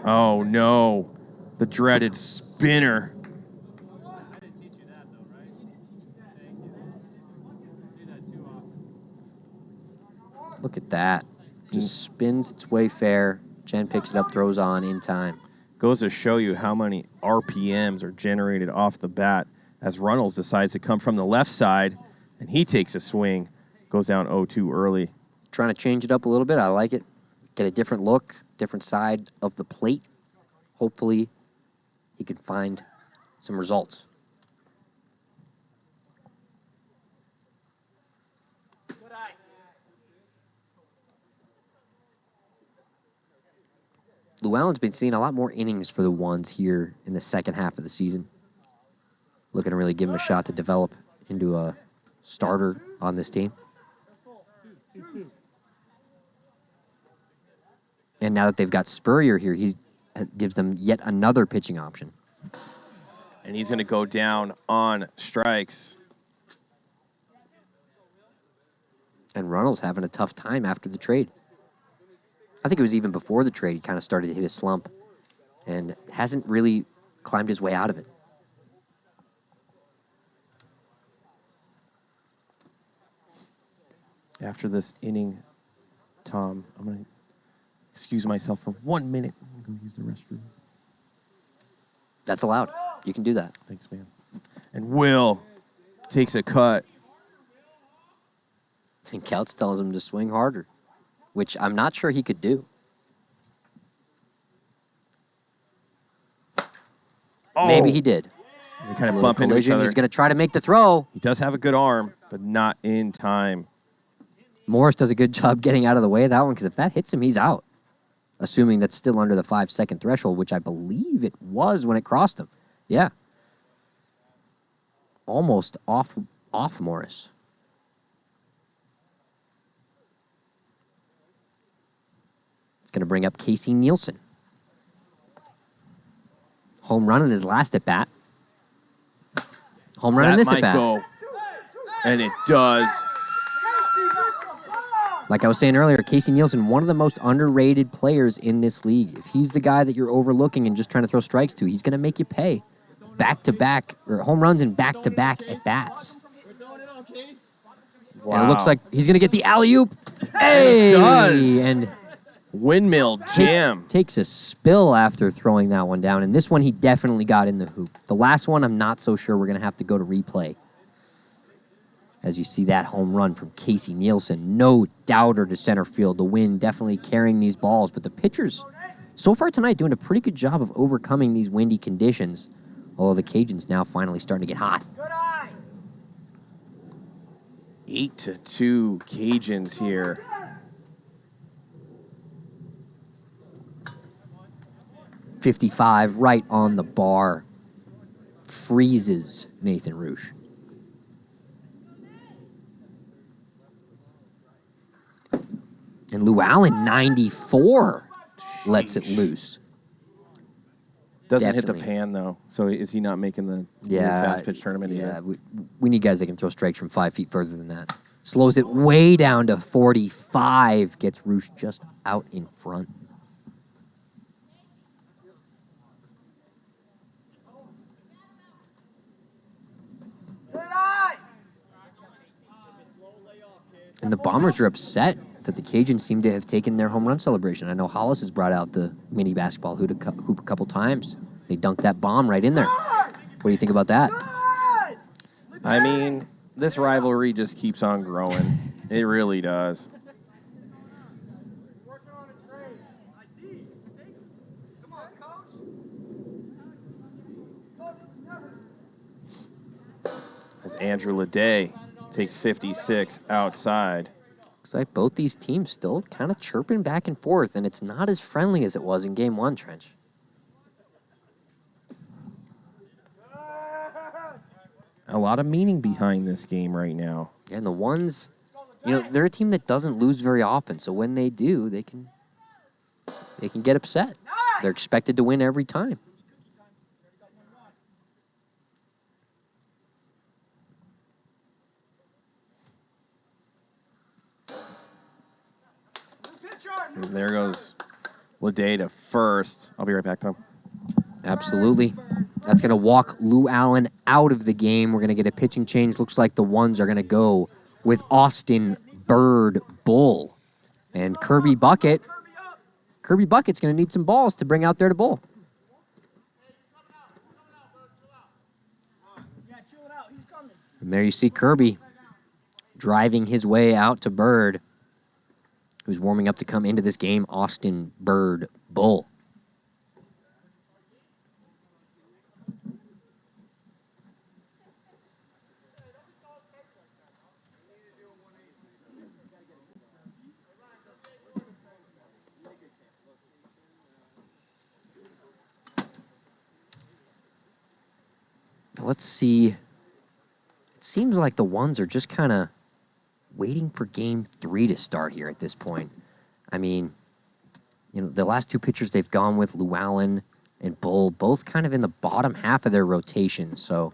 Oh, no. The dreaded spinner. Look at that. Just spins its way fair. Chen picks it up, throws on in time. Goes to show you how many RPMs are generated off the bat as Runnels decides to come from the left side, and he takes a swing. Goes down 0-2 early. Trying to change it up a little bit. I like it. Get a different look, different side of the plate. Hopefully, he can find some results. Llewellyn's been seeing a lot more innings for the ones here in the second half of the season. Looking to really give him a shot to develop into a starter on this team. And now that they've got Spurrier here, he gives them yet another pitching option. And he's going to go down on strikes. And Runnels having a tough time after the trade. I think it was even before the trade he kind of started to hit a slump and hasn't really climbed his way out of it. After this inning, Tom, I'm going to excuse myself for 1 minute. I'm going to go use the restroom. That's allowed. You can do that. Thanks, man. And Will takes a cut. And Couch tells him to swing harder, which I'm not sure he could do. Oh. Maybe he did. They kind of Little bump into each collision. other. He's going to try to make the throw. He does have a good arm, but not in time. Morris does a good job getting out of the way of that one, because if that hits him, he's out. Assuming that's still under the 5-second threshold, which I believe it was when it crossed him. Yeah. Almost off Morris. It's going to bring up Casey Nielsen. Home run in his last at bat. Home run in this at bat. Go. And it does. Like I was saying earlier, Casey Nielsen, one of the most underrated players in this league. If he's the guy that you're overlooking and just trying to throw strikes to, he's going to make you pay. Back-to-back, or home runs and back-to-back at-bats. Wow. And it looks like he's going to get the alley-oop. Hey! It does. And Windmill jam. takes a spill after throwing that one down. And this one, he definitely got in the hoop. The last one, I'm not so sure. We're going to have to go to replay. As you see that home run from Casey Nielsen. No doubter to center field. The wind definitely carrying these balls. But the pitchers, so far tonight, doing a pretty good job of overcoming these windy conditions. Although the Cajuns now finally starting to get hot. 8-2 Cajuns here. .55 right on the bar. Freezes Nathan Roosh. And Llewellyn, 94, lets it loose. Doesn't hit Definitely. the pan, though. So is he not making the fast pitch tournament Yeah, either? we need guys that can throw strikes from 5 feet further than that. Slows it way down to 45. Gets Roosh just out in front. And the Bombers are upset that the Cajuns seem to have taken their home run celebration. I know Hollis has brought out the mini basketball hoop a couple times. They dunked that bomb right in there. What do you think about that? I mean, this rivalry just keeps on growing. It really does. As Andrew Ledet takes 56 outside. Looks like both these teams still kind of chirping back and forth, and it's not as friendly as it was in Game 1, Trench. A lot of meaning behind this game right now. And the ones, they're a team that doesn't lose very often, so when they do, they can get upset. They're expected to win every time. And there goes Ledet to first. I'll be right back, Tom. Absolutely. That's going to walk Llewellyn out of the game. We're going to get a pitching change. Looks like the ones are going to go with Austin Bird Bull. And Kirby Bucket's going to need some balls to bring out there to Bull. And there you see Kirby driving his way out to Bird, who's warming up to come into this game, Austin Bird Bull. Let's see. It seems like the ones are just kind of waiting for Game 3 to start here at this point. I mean, the last two pitchers they've gone with, Llewellyn and Bull, both kind of in the bottom half of their rotation. So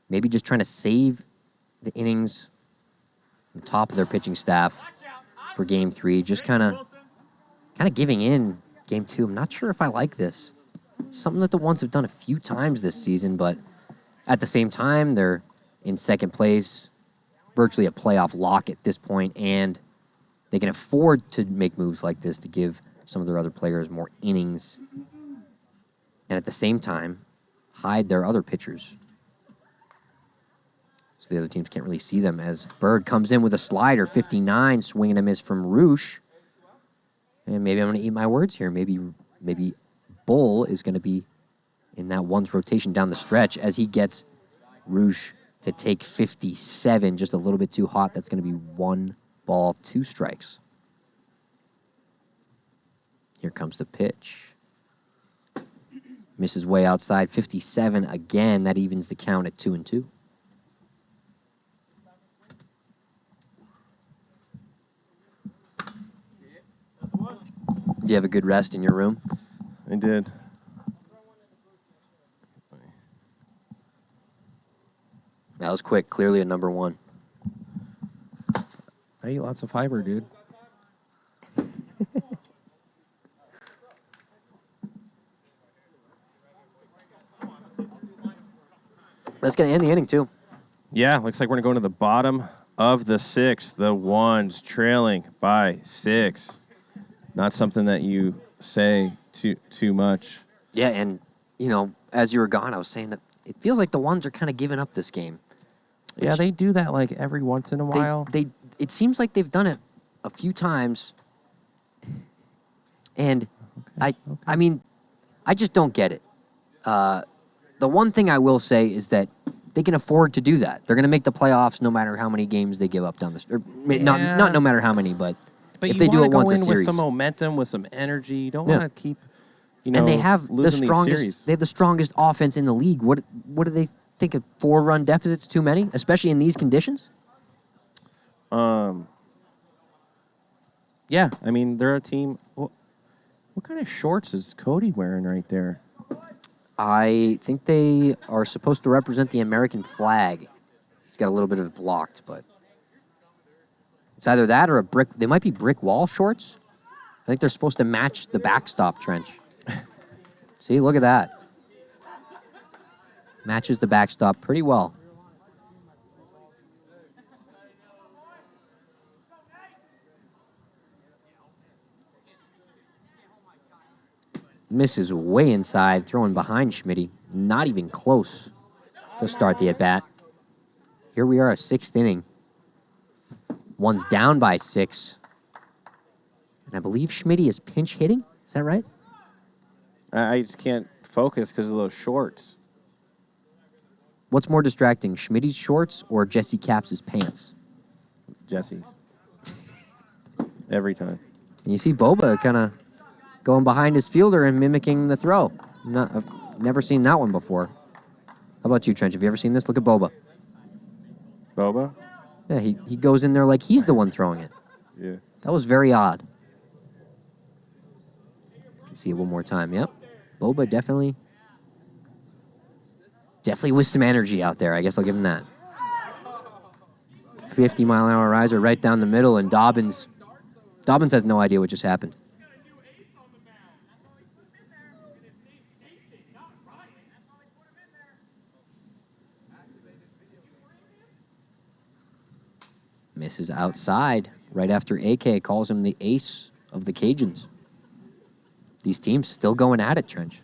maybe just trying to save the innings, the top of their pitching staff for Game 3. Just kind of giving in Game 2. I'm not sure if I like this. It's something that the ones have done a few times this season, but at the same time, they're in second place virtually a playoff lock at this point, and they can afford to make moves like this to give some of their other players more innings, and at the same time, hide their other pitchers. So the other teams can't really see them as Bird comes in with a slider, 59, swing and a miss from Roosh. And maybe I'm going to eat my words here. Maybe Bull is going to be in that one's rotation down the stretch as he gets Roosh to take 57, just a little bit too hot. That's going to be 1 ball, 2 strikes. Here comes the pitch. Misses way outside, 57 again. That evens the count at 2-2. Do you have a good rest in your room? I did. That was quick. Clearly a number 1. I eat lots of fiber, dude. That's going to end the inning, too. Yeah, looks like we're going to go to the bottom of the 6th. The Ones trailing by 6. Not something that you say too much. Yeah, and, as you were gone, I was saying that it feels like the Ones are kind of giving up this game. Yeah, they do that like every once in a while. It seems like they've done it a few times, and I mean, I just don't get it. The one thing I will say is that they can afford to do that. They're going to make the playoffs no matter how many games they give up down the street. Not no matter how many, but if they do it once a series, with some momentum, with some energy. You don't want to keep, and they have the losing these series. strongest. They have the strongest offense in the league. What do they think? A 4-run deficit's too many, especially in these conditions? Yeah, I mean they're a team. What kind of shorts is Cody wearing right there? I think they are supposed to represent the American flag. He's got a little bit of it blocked, but it's either that or a brick. They might be brick wall shorts. I think they're supposed to match the backstop trench. See, look at that. Matches the backstop pretty well. Misses way inside, throwing behind Schmitty. Not even close to start the at-bat. Here we are, a 6th inning. One's down by 6. And I believe Schmitty is pinch hitting. Is that right? I just can't focus because of those shorts. What's more distracting, Schmitty's shorts or Jesse Capps' pants? Jesse's. Every time. And you see Boba kind of going behind his fielder and mimicking the throw. I've never seen that one before. How about you, Trench? Have you ever seen this? Look at Boba. Boba? Yeah, he goes in there like he's the one throwing it. Yeah. That was very odd. You can see it one more time. Yep. Boba definitely with some energy out there. I guess I'll give him that. 50-mile-an-hour riser right down the middle, and Dobbins has no idea what just happened. Misses outside right after AK calls him the ace of the Cajuns. These teams still going at it, Trench.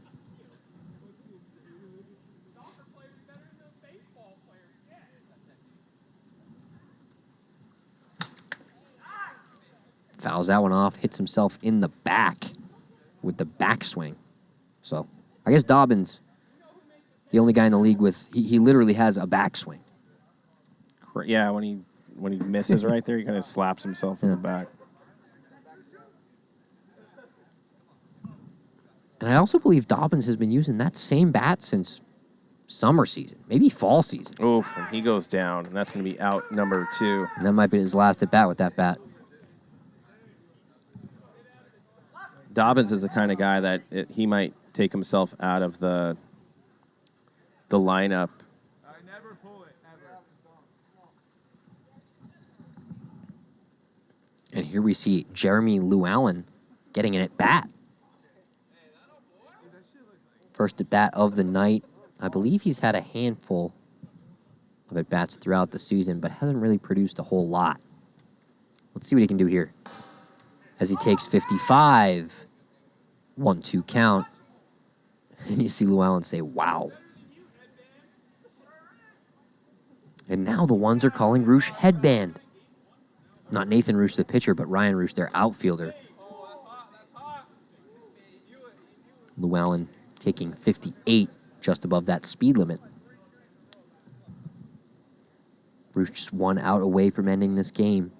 Fouls that one off, hits himself in the back with the backswing. So I guess Dobbins, the only guy in the league with, he literally has a backswing. Yeah, when he misses right there, he kind of slaps himself in the back. And I also believe Dobbins has been using that same bat since summer season, maybe fall season. Oof, and he goes down, and that's going to be out number 2. And that might be his last at bat with that bat. Dobbins is the kind of guy that he might take himself out of the lineup. And here we see Jeremy Llewellyn getting an at-bat. First at-bat of the night. I believe he's had a handful of at-bats throughout the season, but hasn't really produced a whole lot. Let's see what he can do here. As he takes 55, 1-2 count. And you see Llewellyn say, wow. And now the ones are calling Roosh headband. Not Nathan Roosh, the pitcher, but Ryan Roosh, their outfielder. Llewellyn taking 58, just above that speed limit. Roosh just 1 out away from ending this game.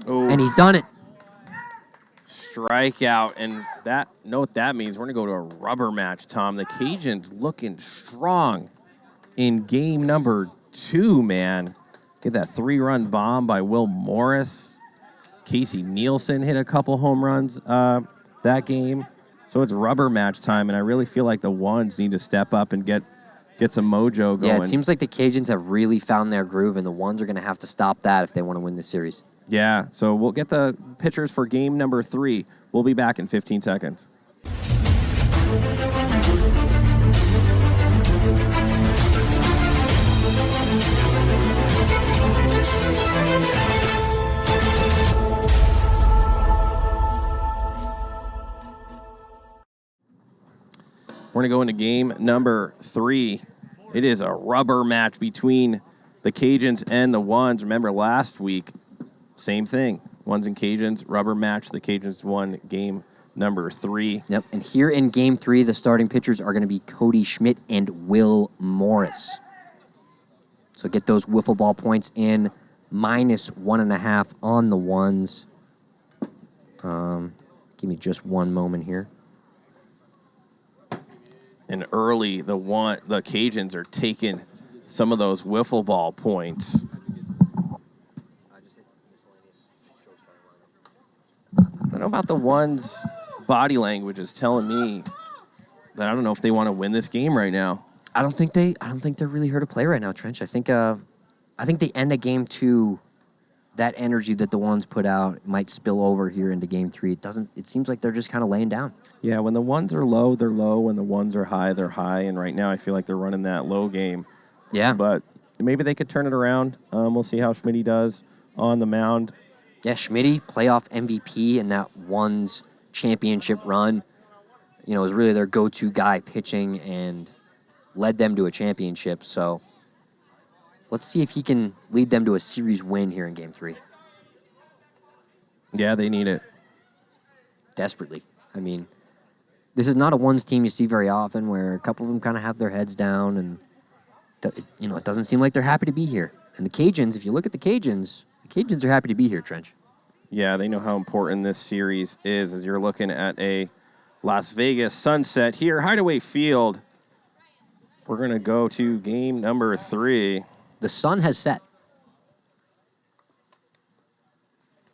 Oh, And he's done it. strikeout, and that know what that means. We're gonna go to a rubber match, Tom. The Cajuns looking strong in game number 2, man. Get that 3-run bomb by Will Morris. Casey Nielsen hit a couple home runs that game. So it's rubber match time, and I really feel like the ones need to step up and get some mojo going. Yeah, it seems like the Cajuns have really found their groove, and the ones are going to have to stop that if they want to win this series. Yeah, so we'll get the pitchers for game number 3. We'll be back in 15 seconds. We're going to go into game number 3. It is a rubber match between the Cajuns and the Ones. Remember last week, same thing. Ones and Cajuns, rubber match. The Cajuns won game number 3. Yep, and here in Game 3, the starting pitchers are going to be Cody Schmidt and Will Morris. So get those wiffle ball points in, -1.5 on the Ones. Give me just one moment here. And early, the Cajuns are taking some of those wiffle ball points. I don't know about the Ones' body language is telling me that I don't know if they want to win this game right now. I don't think they're really here to play right now, Trench. I think the end of Game 2, that energy that the Ones put out might spill over here into Game 3. It seems like they're just kind of laying down. Yeah, when the Ones are low, they're low. When the Ones are high, they're high. And right now, I feel like they're running that low game. Yeah. But maybe they could turn it around. We'll see how Schmitty does on the mound. Yeah, Schmitty, playoff MVP in that Ones championship run, was really their go-to guy pitching and led them to a championship. So let's see if he can lead them to a series win here in Game 3. Yeah, they need it. Desperately. I mean, this is not a Ones team you see very often where a couple of them kind of have their heads down and, it doesn't seem like they're happy to be here. And the Cajuns, if you look at the Cajuns are happy to be here, Trench. Yeah, they know how important this series is as you're looking at a Las Vegas sunset here, Hideaway Field. We're going to go to game number 3. The sun has set.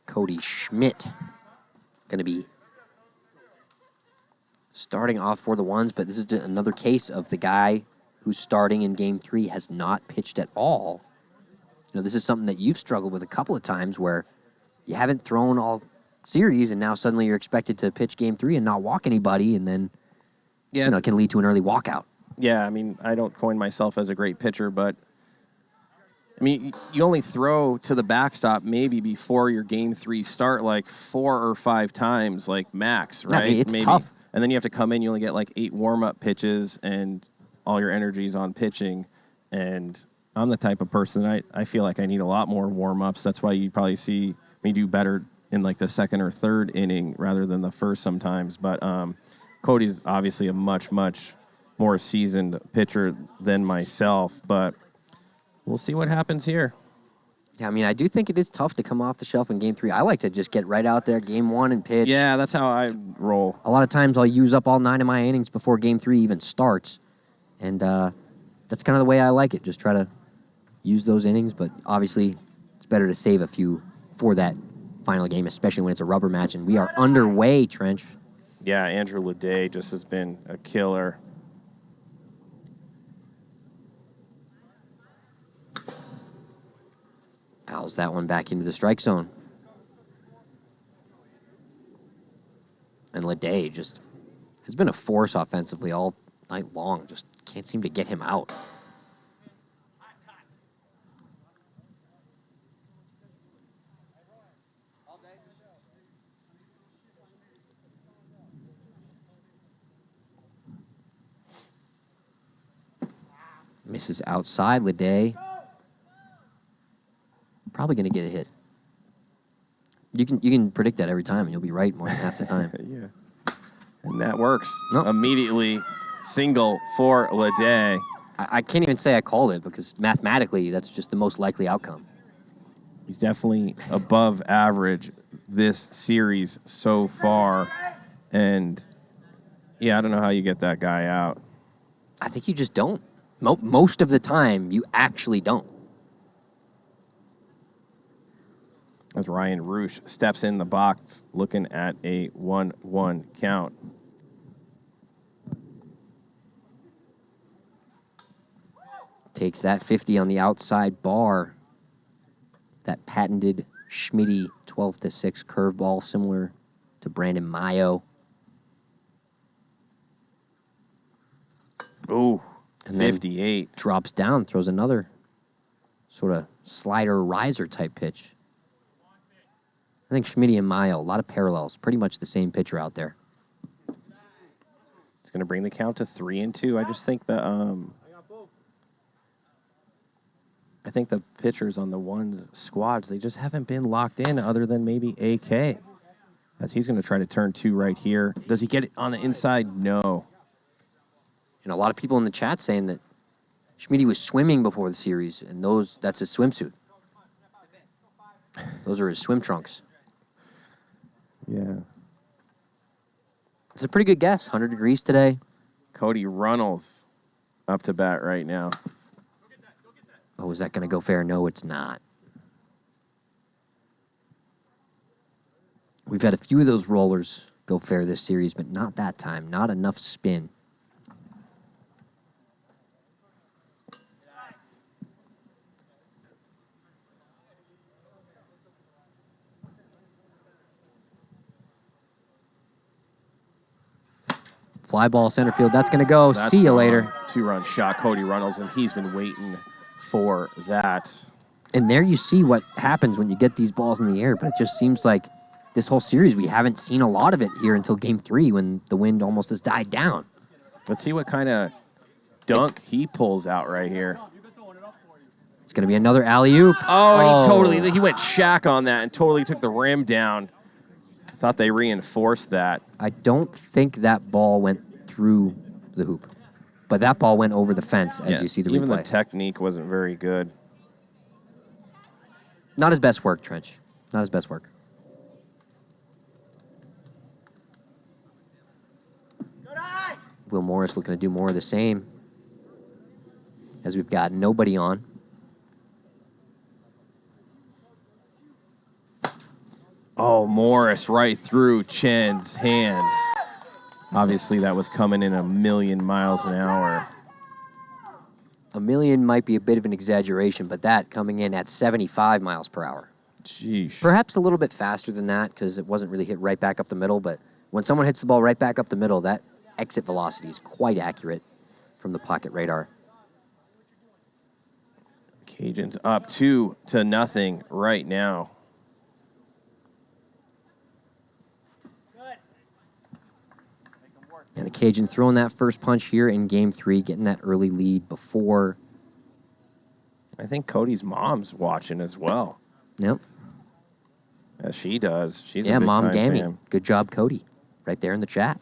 Cody Schmidt going to be starting off for the Ones, but this is another case of the guy who's starting in Game 3 has not pitched at all. This is something that you've struggled with a couple of times where you haven't thrown all series, and now suddenly you're expected to pitch Game 3 and not walk anybody, and then it can lead to an early walkout. Yeah, I mean, I don't coin myself as a great pitcher, but I mean, you only throw to the backstop maybe before your Game 3 start like 4 or 5 times, like max, right? Yeah, I mean, it's maybe. tough. And then you have to come in, you only get like 8 warm-up pitches, and all your energy's on pitching. And I'm the type of person that I feel like I need a lot more warm-ups. That's why you probably see me do better in like the second or third inning rather than the first sometimes. But Cody's obviously a much, much more seasoned pitcher than myself. But we'll see what happens here. Yeah, I mean, I do think it is tough to come off the shelf in Game 3. I like to just get right out there, Game 1, and pitch. Yeah, that's how I roll. A lot of times I'll use up all 9 of my innings before Game 3 even starts. And that's kind of the way I like it. Just try to use those innings. But obviously, it's better to save a few for that final game, especially when it's a rubber match. And we are underway, Trench. Yeah, Andrew Ledet just has been a killer. Fouls that one back into the strike zone. And Ledet just has been a force offensively all night long. Just can't seem to get him out. Misses outside. Ledet probably going to get a hit. You can predict that every time, and you'll be right more than half the time. Yeah. And that works. Nope. Immediately single for Ledet. I can't even say I called it because mathematically that's just the most likely outcome. He's definitely above average this series so far. And, yeah, I don't know how you get that guy out. I think you just don't. Most of the time, you actually don't. As Ryan Roosh steps in the box looking at a 1-1 count. Takes that 50 on the outside bar. That patented Schmitty 12-6 curveball, similar to Brandon Mayo. Ooh, And then 58. drops down, throws another sort of slider riser type pitch. I think Schmitty and Mayo, a lot of parallels. Pretty much the same pitcher out there. It's going to bring the count to 3-2. I just think I think the pitchers on the one squads, they just haven't been locked in other than maybe AK. As he's going to try to turn 2 right here. Does he get it on the inside? No. And a lot of people in the chat saying that Schmitty was swimming before the series, and that's his swimsuit. Those are his swim trunks. Yeah. It's a pretty good guess. 100 degrees today. Cody Runnels up to bat right now. Oh, is that going to go fair? No, it's not. We've had a few of those rollers go fair this series, but not that time. Not enough spin. Fly ball center field. That's going to go. That's See you gone. later. 2-run shot, Cody Runnels, and he's been waiting for that. And there you see what happens when you get these balls in the air. But it just seems like this whole series, we haven't seen a lot of it here until Game 3 when the wind almost has died down. Let's see what kind of dunk he pulls out right here. It's going to be another alley-oop. Oh, and he went Shaq on that and totally took the rim down. Thought they reinforced that. I don't think that ball went through the hoop. But that ball went over the fence, as you see the Even replay. the technique wasn't very good. Not his best work, Trench. Not his best work. Will Morris looking to do more of the same. As we've got nobody on. Oh, Morris right through Chen's hands. Obviously, that was coming in 1,000,000 miles an hour. 1,000,000 might be a bit of an exaggeration, but that coming in at 75 miles per hour. Jeez. Perhaps a little bit faster than that because it wasn't really hit right back up the middle, but when someone hits the ball right back up the middle, that exit velocity is quite accurate from the pocket radar. Cajuns up 2-0 right now. And the Cajuns throwing that first punch here in Game 3, getting that early lead before. I think Cody's mom's watching as well. Yep. As she does. She's a Yeah, big Mom time Gammy. fan. Good job, Cody. Right there in the chat.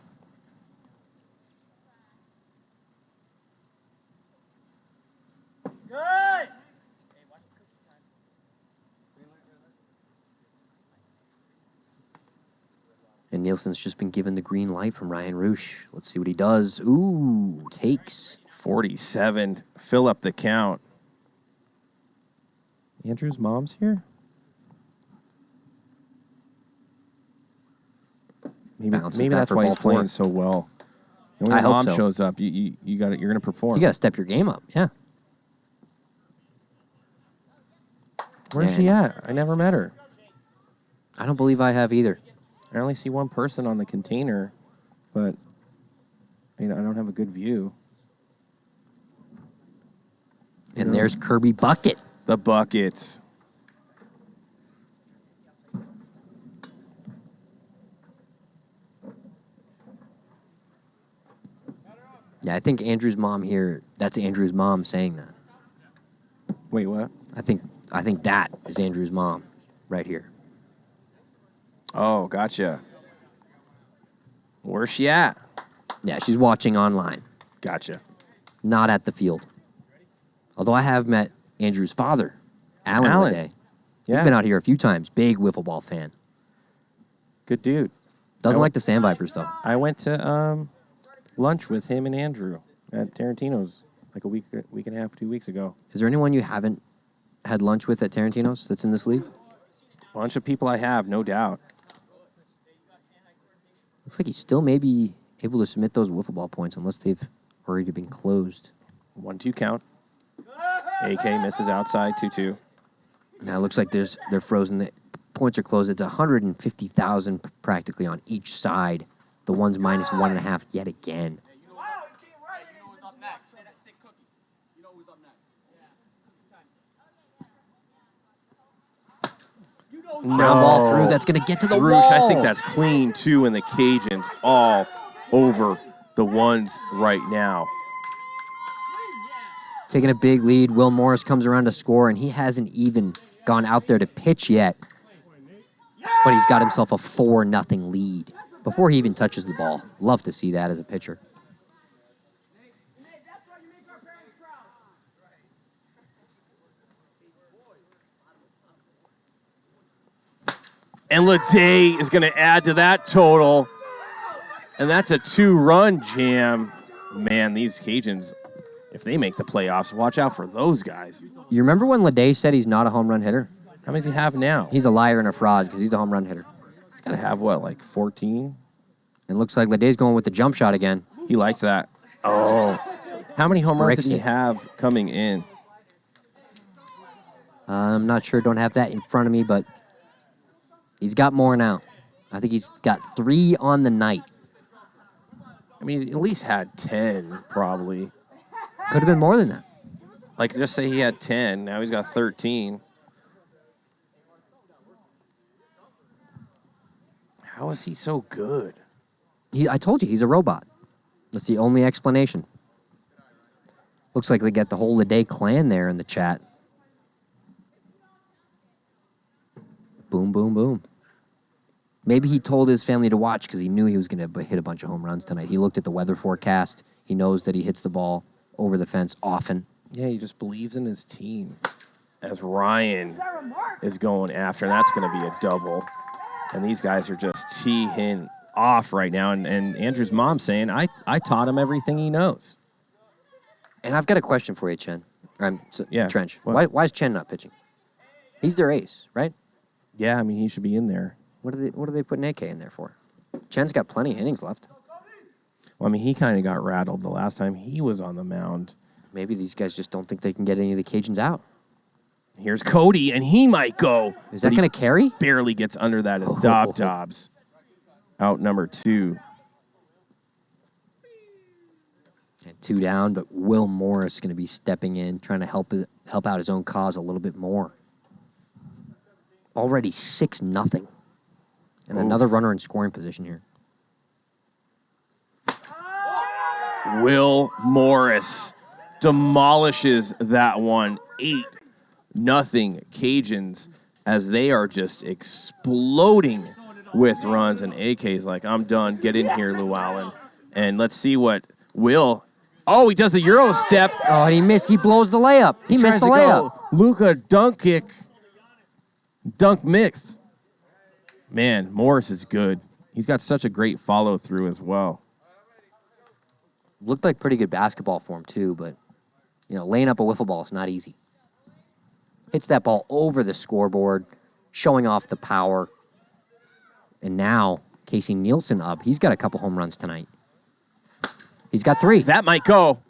Good. And Nielsen's just been given the green light from Ryan Roosh. Let's see what he does. Ooh, takes. 47. Fill up the count. Andrew's mom's here? Bounces Maybe that that's for why ball he's playing 4. so well. And when I your hope mom so. shows up, you got you're going to perform. You got to step your game up. Yeah. Where's she at? I never met her. I don't believe I have either. I only see one person on the container, but I don't have a good view. And there's Kirby Bucket. The buckets. Yeah, I think Andrew's mom here, that's Andrew's mom saying that. Wait, what? I think that is Andrew's mom right here. Oh, gotcha. Where's she at? Yeah, she's watching online, Gotcha. not at the field. Although I have met Andrew's father, Alan Ledet. He's Yeah. been out here a few times. Big wiffle ball fan. Good dude. Doesn't like the Sand Vipers, though. I went to lunch with him and Andrew at Tarantino's like a week and a half, 2 weeks ago. Is there anyone you haven't had lunch with at Tarantino's that's in this league? Bunch of people I have, no doubt. Looks like he still may be able to submit those wiffle ball points unless they've already been closed. 1-2 count. AK misses outside, 2-2. Now it looks like they're frozen. The points are closed. It's 150,000 practically on each side. The one's minus 1.5 yet again. Ground ball through. That's going to get to the Roosh, wall. I think that's clean, too, and the Cajuns all over the ones right now. Taking a big lead. Will Morris comes around to score, and he hasn't even gone out there to pitch yet. But he's got himself a 4-0 lead before he even touches the ball. Love to see that as a pitcher. And Ledet is going to add to that total. And that's a 2-run jam. Man, these Cajuns, if they make the playoffs, watch out for those guys. You remember when Ledet said he's not a home run hitter? How many does he have now? He's a liar and a fraud because he's a home run hitter. He's got to have, what, like 14? And looks like Ledet's going with the jump shot again. He likes that. Oh. How many home runs Breaks did he it. have coming in? I'm not sure. Don't have that in front of me, but he's got more now. I think he's got 3 on the night. I mean, he's at least had 10, probably. Could have been more than that. Like, just say he had 10. Now he's got 13. How is he so good? I told you, he's a robot. That's the only explanation. Looks like they got the whole Ledet clan there in the chat. Boom, boom, boom. Maybe he told his family to watch because he knew he was going to hit a bunch of home runs tonight. He looked at the weather forecast. He knows that he hits the ball over the fence often. Yeah, he just believes in his team. As Ryan is going after, and that's going to be a double. And these guys are just teeing off right now. And Andrew's mom saying, I taught him everything he knows. And I've got a question for you, Chen. Yeah. Trench. What? Why is Chen not pitching? He's their ace, right? Yeah, I mean, he should be in there. What are they putting AK in there for? Chen's got plenty of innings left. Well, I mean, he kind of got rattled the last time he was on the mound. Maybe these guys just don't think they can get any of the Cajuns out. Here's Cody, and he might go. Is that going to carry? Barely gets under that as Dobbs. Out number 2. And 2 down, but Will Morris going to be stepping in, trying to help out his own cause a little bit more. Already 6-0. And another runner in scoring position here. Will Morris demolishes that one. 8-0 Cajuns as they are just exploding with runs. And AK's like, I'm done. Get in here, Llewellyn. And let's see what Will. Oh, he does the Euro step. Oh, and he missed. He blows the layup. He missed tries the to layup. go Luka dunk kick. Dunk mix. Man, Morris is good. He's got such a great follow through as well. Looked like pretty good basketball for him, too, but, laying up a wiffle ball is not easy. Hits that ball over the scoreboard, showing off the power. And now, Casey Nielsen up. He's got a couple home runs tonight. He's got 3. That might go.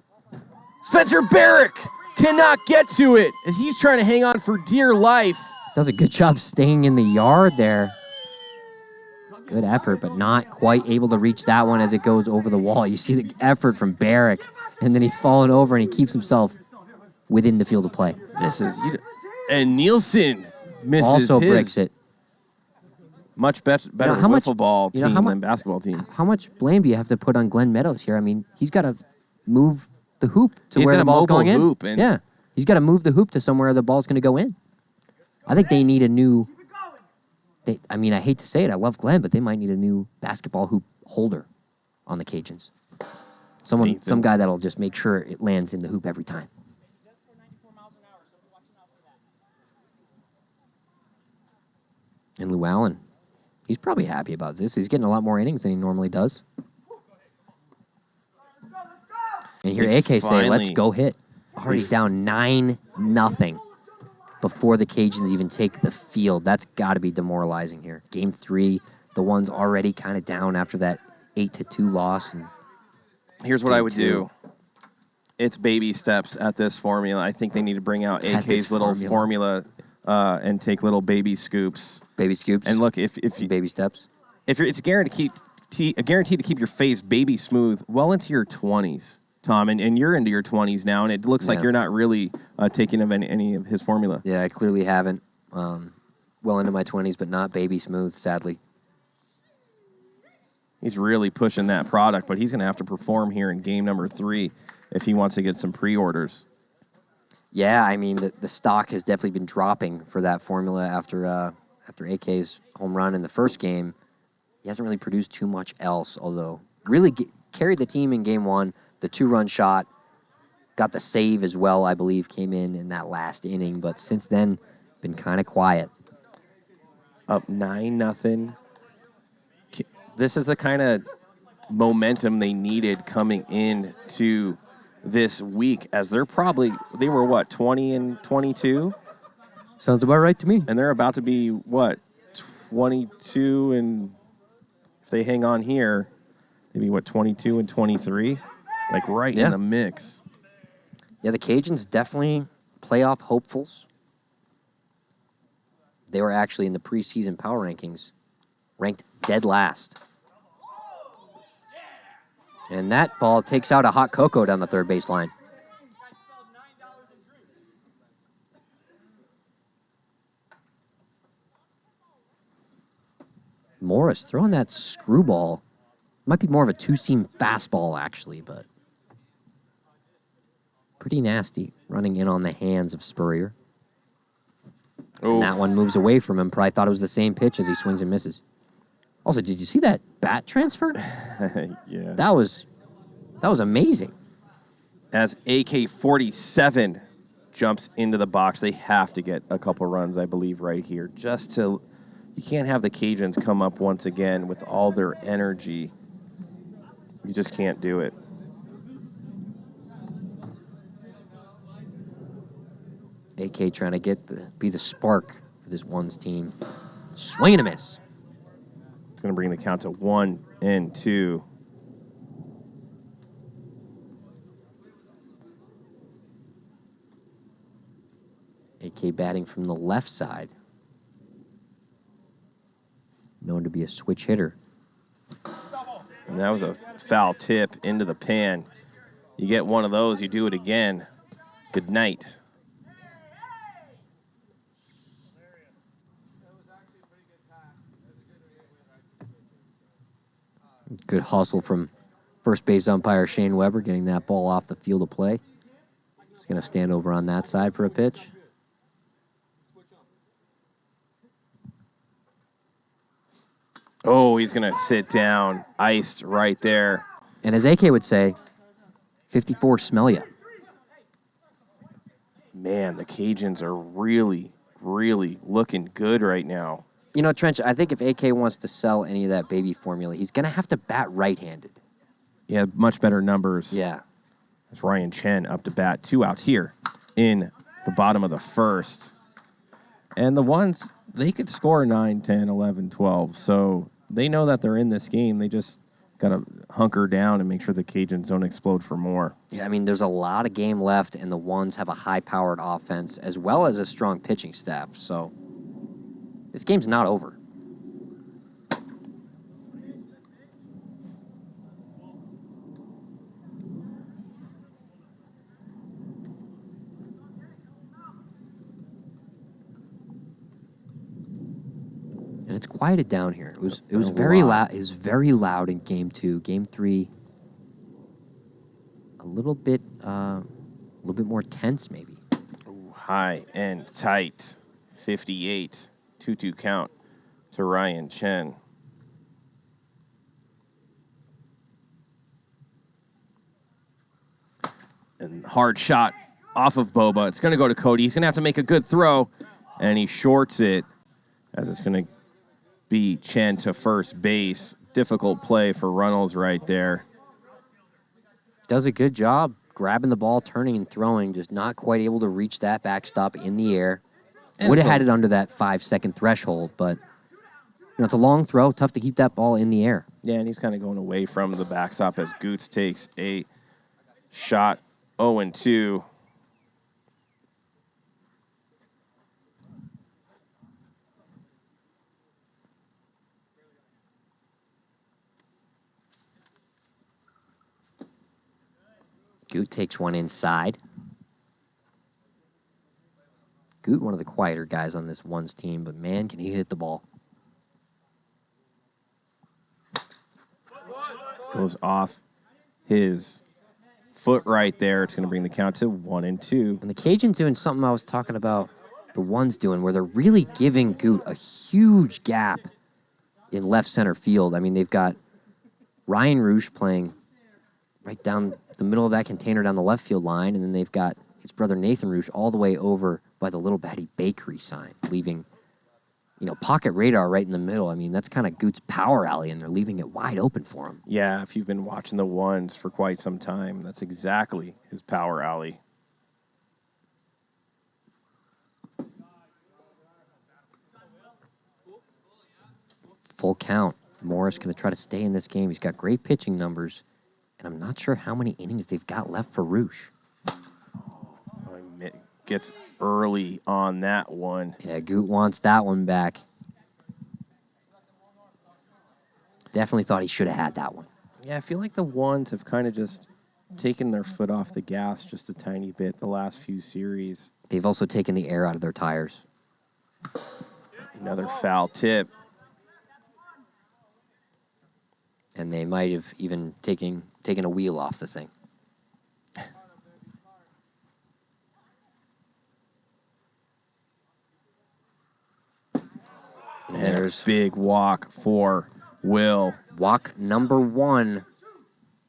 Spencer Barrick cannot get to it as he's trying to hang on for dear life. Does a good job staying in the yard there. Good effort, but not quite able to reach that one as it goes over the wall. You see the effort from Barrick, and then he's fallen over, and he keeps himself within the field of play. And Nielsen misses Also his breaks it. much better wiffle ball team than basketball team. How much blame do you have to put on Glenn Meadows here? I mean, he's got a move the hoop to He's where got the a ball's mobile going in. hoop and- Yeah, he's got to move the hoop to somewhere the ball's going to go in. I think they need a new. I mean, I hate to say it. I love Glenn, but they might need a new basketball hoop holder on the Cajuns. Some guy that'll just make sure it lands in the hoop every time. And Lou Allen, he's probably happy about this. He's getting a lot more innings than he normally does. And you hear AK say, let's go hit. Already down 9-0 before the Cajuns even take the field. That's got to be demoralizing here. Game 3, the one's already kind of down after that 8-2 loss. And here's what I would do. It's baby steps at this formula. I think they need to bring out AK's little formula and take little baby scoops. Baby scoops. And look, if you, baby steps. If it's guaranteed to keep your face baby smooth well into your 20s, Tom, and you're into your 20s now, and it looks like you're not really taking of any of his formula. Yeah, I clearly haven't. Well into my 20s, but not baby smooth, sadly. He's really pushing that product, but he's going to have to perform here in game number 3 if he wants to get some pre-orders. Yeah, I mean, the stock has definitely been dropping for that formula after AK's home run in the first game. He hasn't really produced too much else, although really carried the team in game 1, the 2-run shot, got the save as well, I believe, came in that last inning, but since then, been kind of quiet. Up 9-0. This is the kind of momentum they needed coming into this week, as they were what, 20-22? Sounds about right to me. And they're about to be what, 22, and if they hang on here, maybe what, 22-23, like right in the mix. Yeah, the Cajuns definitely playoff hopefuls. They were actually in the preseason power rankings ranked dead last. And that ball takes out a hot cocoa down the third baseline. Morris throwing that screwball. Might be more of a two-seam fastball, actually, but pretty nasty. Running in on the hands of Spurrier. And that one moves away from him. Probably thought it was the same pitch as he swings and misses. Also, did you see that bat transfer? Yeah. That was amazing. As AK-47 jumps into the box, they have to get a couple runs, I believe, right here. You can't have the Cajuns come up once again with all their energy. You just can't do it. AK trying to be the spark for this one's team. Swing and a miss. It's going to bring the count to 1-2. AK batting from the left side. Known to be a switch hitter. And that was a foul tip into the pan. You get one of those, you do it again. Good night. Good hustle from first base umpire Shane Weber, getting that ball off the field of play. He's going to stand over on that side for a pitch. Oh, he's going to sit down. Iced right there. And as AK would say, 54 smell ya. Man, the Cajuns are really, really looking good right now. You know, Trench, I think if AK wants to sell any of that baby formula, he's going to have to bat right-handed. Yeah, much better numbers. Yeah. That's Ryan Chen up to bat. 2 outs here in the bottom of the first. And the ones, they could score 9, 10, 11, 12. So they know that they're in this game. They just got to hunker down and make sure the Cajuns don't explode for more. Yeah, I mean, there's a lot of game left, and the ones have a high-powered offense as well as a strong pitching staff. So this game's not over. And it's quieted down here. It was very loud. It was very loud in game 2. Game 3, a little bit more tense, maybe. Ooh, high and tight. 58. 2-2 count to Ryan Chen. And hard shot off of Boba. It's going to go to Cody. He's going to have to make a good throw, and he shorts it as it's going to be Chen to first base. Difficult play for Runnels right there. Does a good job grabbing the ball, turning and throwing, just not quite able to reach that backstop in the air. Would have had it under that 5-second threshold, but it's a long throw, tough to keep that ball in the air. Yeah, and he's kind of going away from the backstop as Goots takes a shot 0-2. Goot takes one inside. Goot, one of the quieter guys on this ones team, but man, can he hit the ball. Goes off his foot right there. It's going to bring the count to 1-2. And the Cajuns doing something I was talking about the ones doing, where they're really giving Goot a huge gap in left center field. I mean, they've got Ryan Roosh playing right down the middle of that container down the left field line, and then they've got his brother Nathan Roosh all the way over by the Little Batty Bakery sign, leaving, pocket radar right in the middle. I mean, that's kind of Goot's power alley, and they're leaving it wide open for him. Yeah, if you've been watching the ones for quite some time, that's exactly his power alley. Full count. Morris going to try to stay in this game. He's got great pitching numbers, and I'm not sure how many innings they've got left for Roosh. Gets early on that one. Yeah, Goot wants that one back. Definitely thought he should have had that one. Yeah, I feel like the ones have kind of just taken their foot off the gas just a tiny bit the last few series. They've also taken the air out of their tires. Another foul tip. And they might have even taken a wheel off the thing. And there's big walk for Will. Walk number 1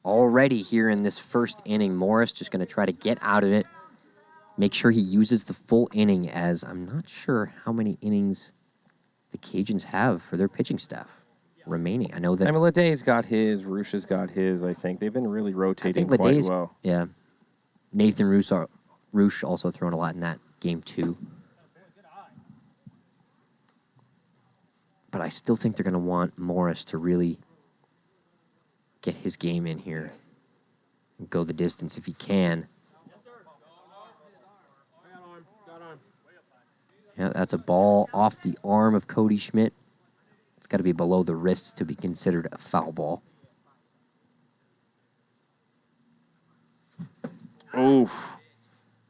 already here in this first inning. Morris just going to try to get out of it. Make sure he uses the full inning, as I'm not sure how many innings the Cajuns have for their pitching staff remaining. I know that... Ledet's got his. Roosh has got his, I think. They've been really rotating quite well. Yeah. Nathan Roosh also thrown a lot in that game, too. But I still think they're going to want Morris to really get his game in here and go the distance if he can. Yeah, that's a ball off the arm of Cody Schmidt. It's got to be below the wrists to be considered a foul ball. Oof.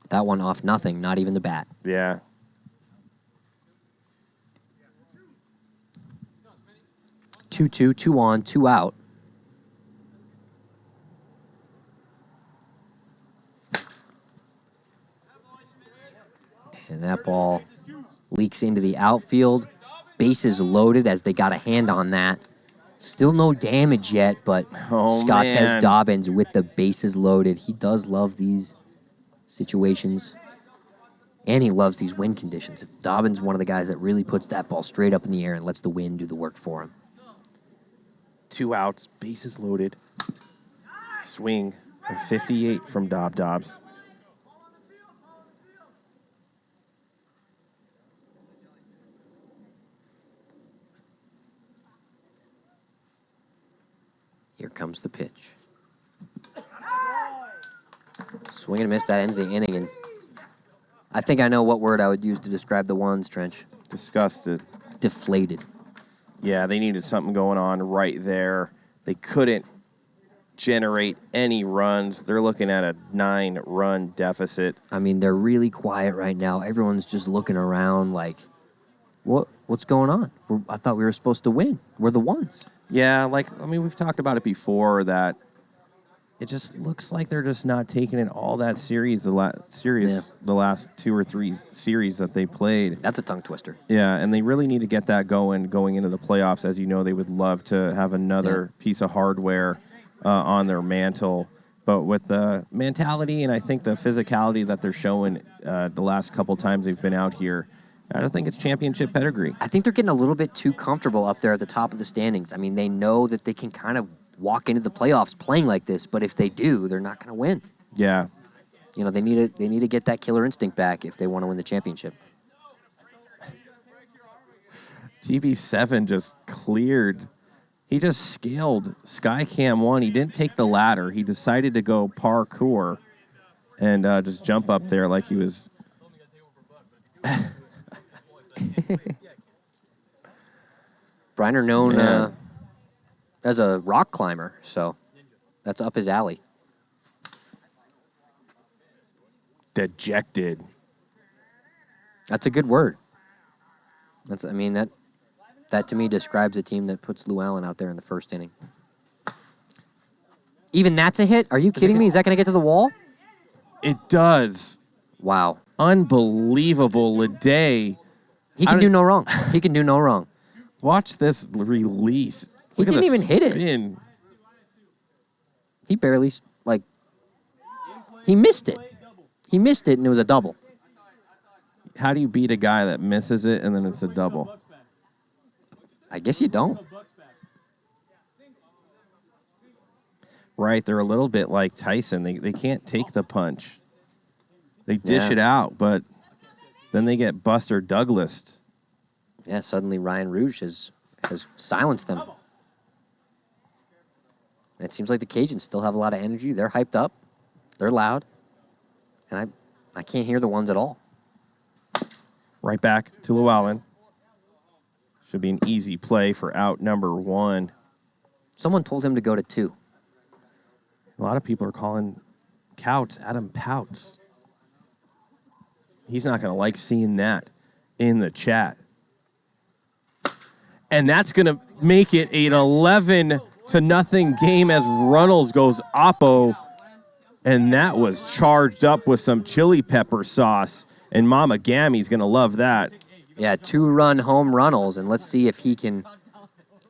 That one off nothing, not even the bat. Yeah. 2-2, 2 on, 2 out. And that ball leaks into the outfield. Bases loaded as they got a hand on that. Still no damage yet, but Scott Dobbins with the bases loaded. He does love these situations, and he loves these wind conditions. Dobbins, one of the guys that really puts that ball straight up in the air and lets the wind do the work for him. 2 outs, bases loaded. Swing of 58 from Dobbs. Here comes the pitch. Swing and miss, that ends the inning. And I think I know what word I would use to describe the ones, Trench. Disgusted. Deflated. Yeah, they needed something going on right there. They couldn't generate any runs. They're looking at a 9-run deficit. I mean, they're really quiet right now. Everyone's just looking around like, what's going on? I thought we were supposed to win. We're the ones. Yeah, we've talked about it before, that it just looks like they're just not taking it all that serious. The last 2 or 3 series that they played. That's a tongue twister. Yeah, and they really need to get that going into the playoffs. As you know, they would love to have another piece of hardware on their mantle. But with the mentality and I think the physicality that they're showing the last couple times they've been out here, I don't think it's championship pedigree. I think they're getting a little bit too comfortable up there at the top of the standings. I mean, they know that they can kind of walk into the playoffs playing like this, but if they do, they're not going to win. Yeah. You know, they need to get that killer instinct back if they want to win the championship. TB7 just cleared. He just scaled Skycam 1. He didn't take the ladder. He decided to go parkour and just jump up there like he was... Briner known as a rock climber, so that's up his alley. Dejected. That's a good word. That to me describes a team that puts Lou Allen out there in the first inning. Even that's a hit? Are you kidding me? Is that going to get to the wall? It does. Wow. Unbelievable. Ledet. He can do no wrong. He can do no wrong. Watch this release. He Look at didn't the even hit it. spin. He barely, he missed it. He missed it, and it was a double. How do you beat a guy that misses it and then it's a double? I guess you don't. Right, they're a little bit like Tyson. They can't take the punch. They dish Yeah. it out, but then they get Buster Douglas. Yeah, suddenly Ryan Rouge has silenced them. And it seems like the Cajuns still have a lot of energy. They're hyped up. They're loud. And I can't hear the ones at all. Right back to Llewellyn. Should be an easy play for out number 1. Someone told him to go to 2. A lot of people are calling Couts Adam Pouts. He's not going to like seeing that in the chat. And that's going to make it an 11-0 game as Runnels goes oppo. And that was charged up with some chili pepper sauce. And Mama Gammy's going to love that. Yeah, 2-run home Runnels, and let's see if he can.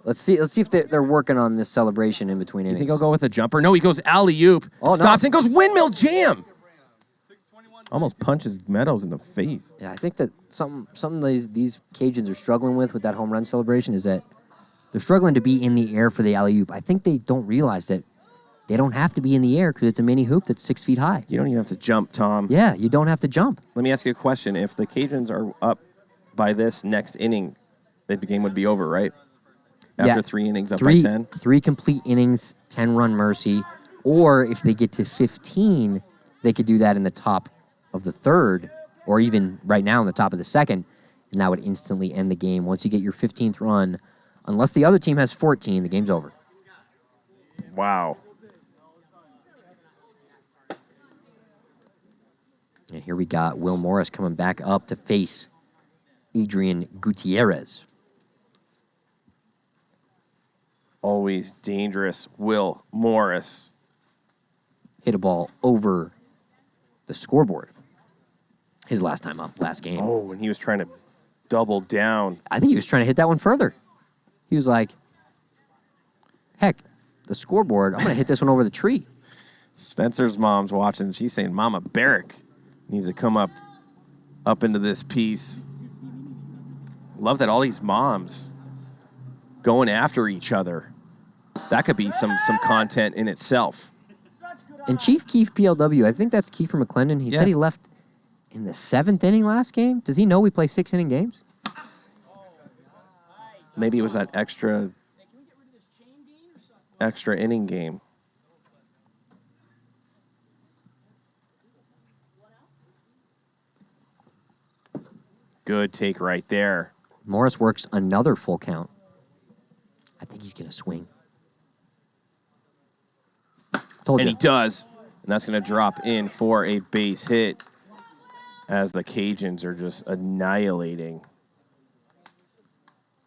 Let's see if they're working on this celebration in between You innings. think he'll go with a jumper? No, he goes alley-oop. Oh, no. Stops and goes windmill jam. Almost punches Meadows in the face. Yeah, I think that something these Cajuns are struggling with that home run celebration is that they're struggling to be in the air for the alley-oop. I think they don't realize that they don't have to be in the air because it's a mini hoop that's 6 feet high. You don't even have to jump, Tom. Yeah, you don't have to jump. Let me ask you a question. If the Cajuns are up by this next inning, the game would be over, right? After 3 innings up by 10? 3 complete innings, 10-run mercy. Or if they get to 15, they could do that in the top of the 3rd, or even right now in the top of the 2nd, and that would instantly end the game. Once you get your 15th run, unless the other team has 14, the game's over. Wow. And here we got Will Morris coming back up to face Adrian Gutierrez. Always dangerous Will Morris. Hit a ball over the scoreboard. His last time up, last game. Oh, and he was trying to double down. I think he was trying to hit that one further. He was like, heck, the scoreboard, I'm going to hit this one over the tree. Spencer's mom's watching. She's saying Mama Barrick needs to come up into this piece. Love that all these moms going after each other. That could be some content in itself. And Chief Keef PLW, I think that's Kiefer McClendon. He said he left in the 7th inning last game. Does he know we play 6-inning games? Maybe it was that extra inning game. Good take right there. Morris works another full count. I think he's going to swing. Told And you. he does. And that's going to drop in for a base hit as the Cajuns are just annihilating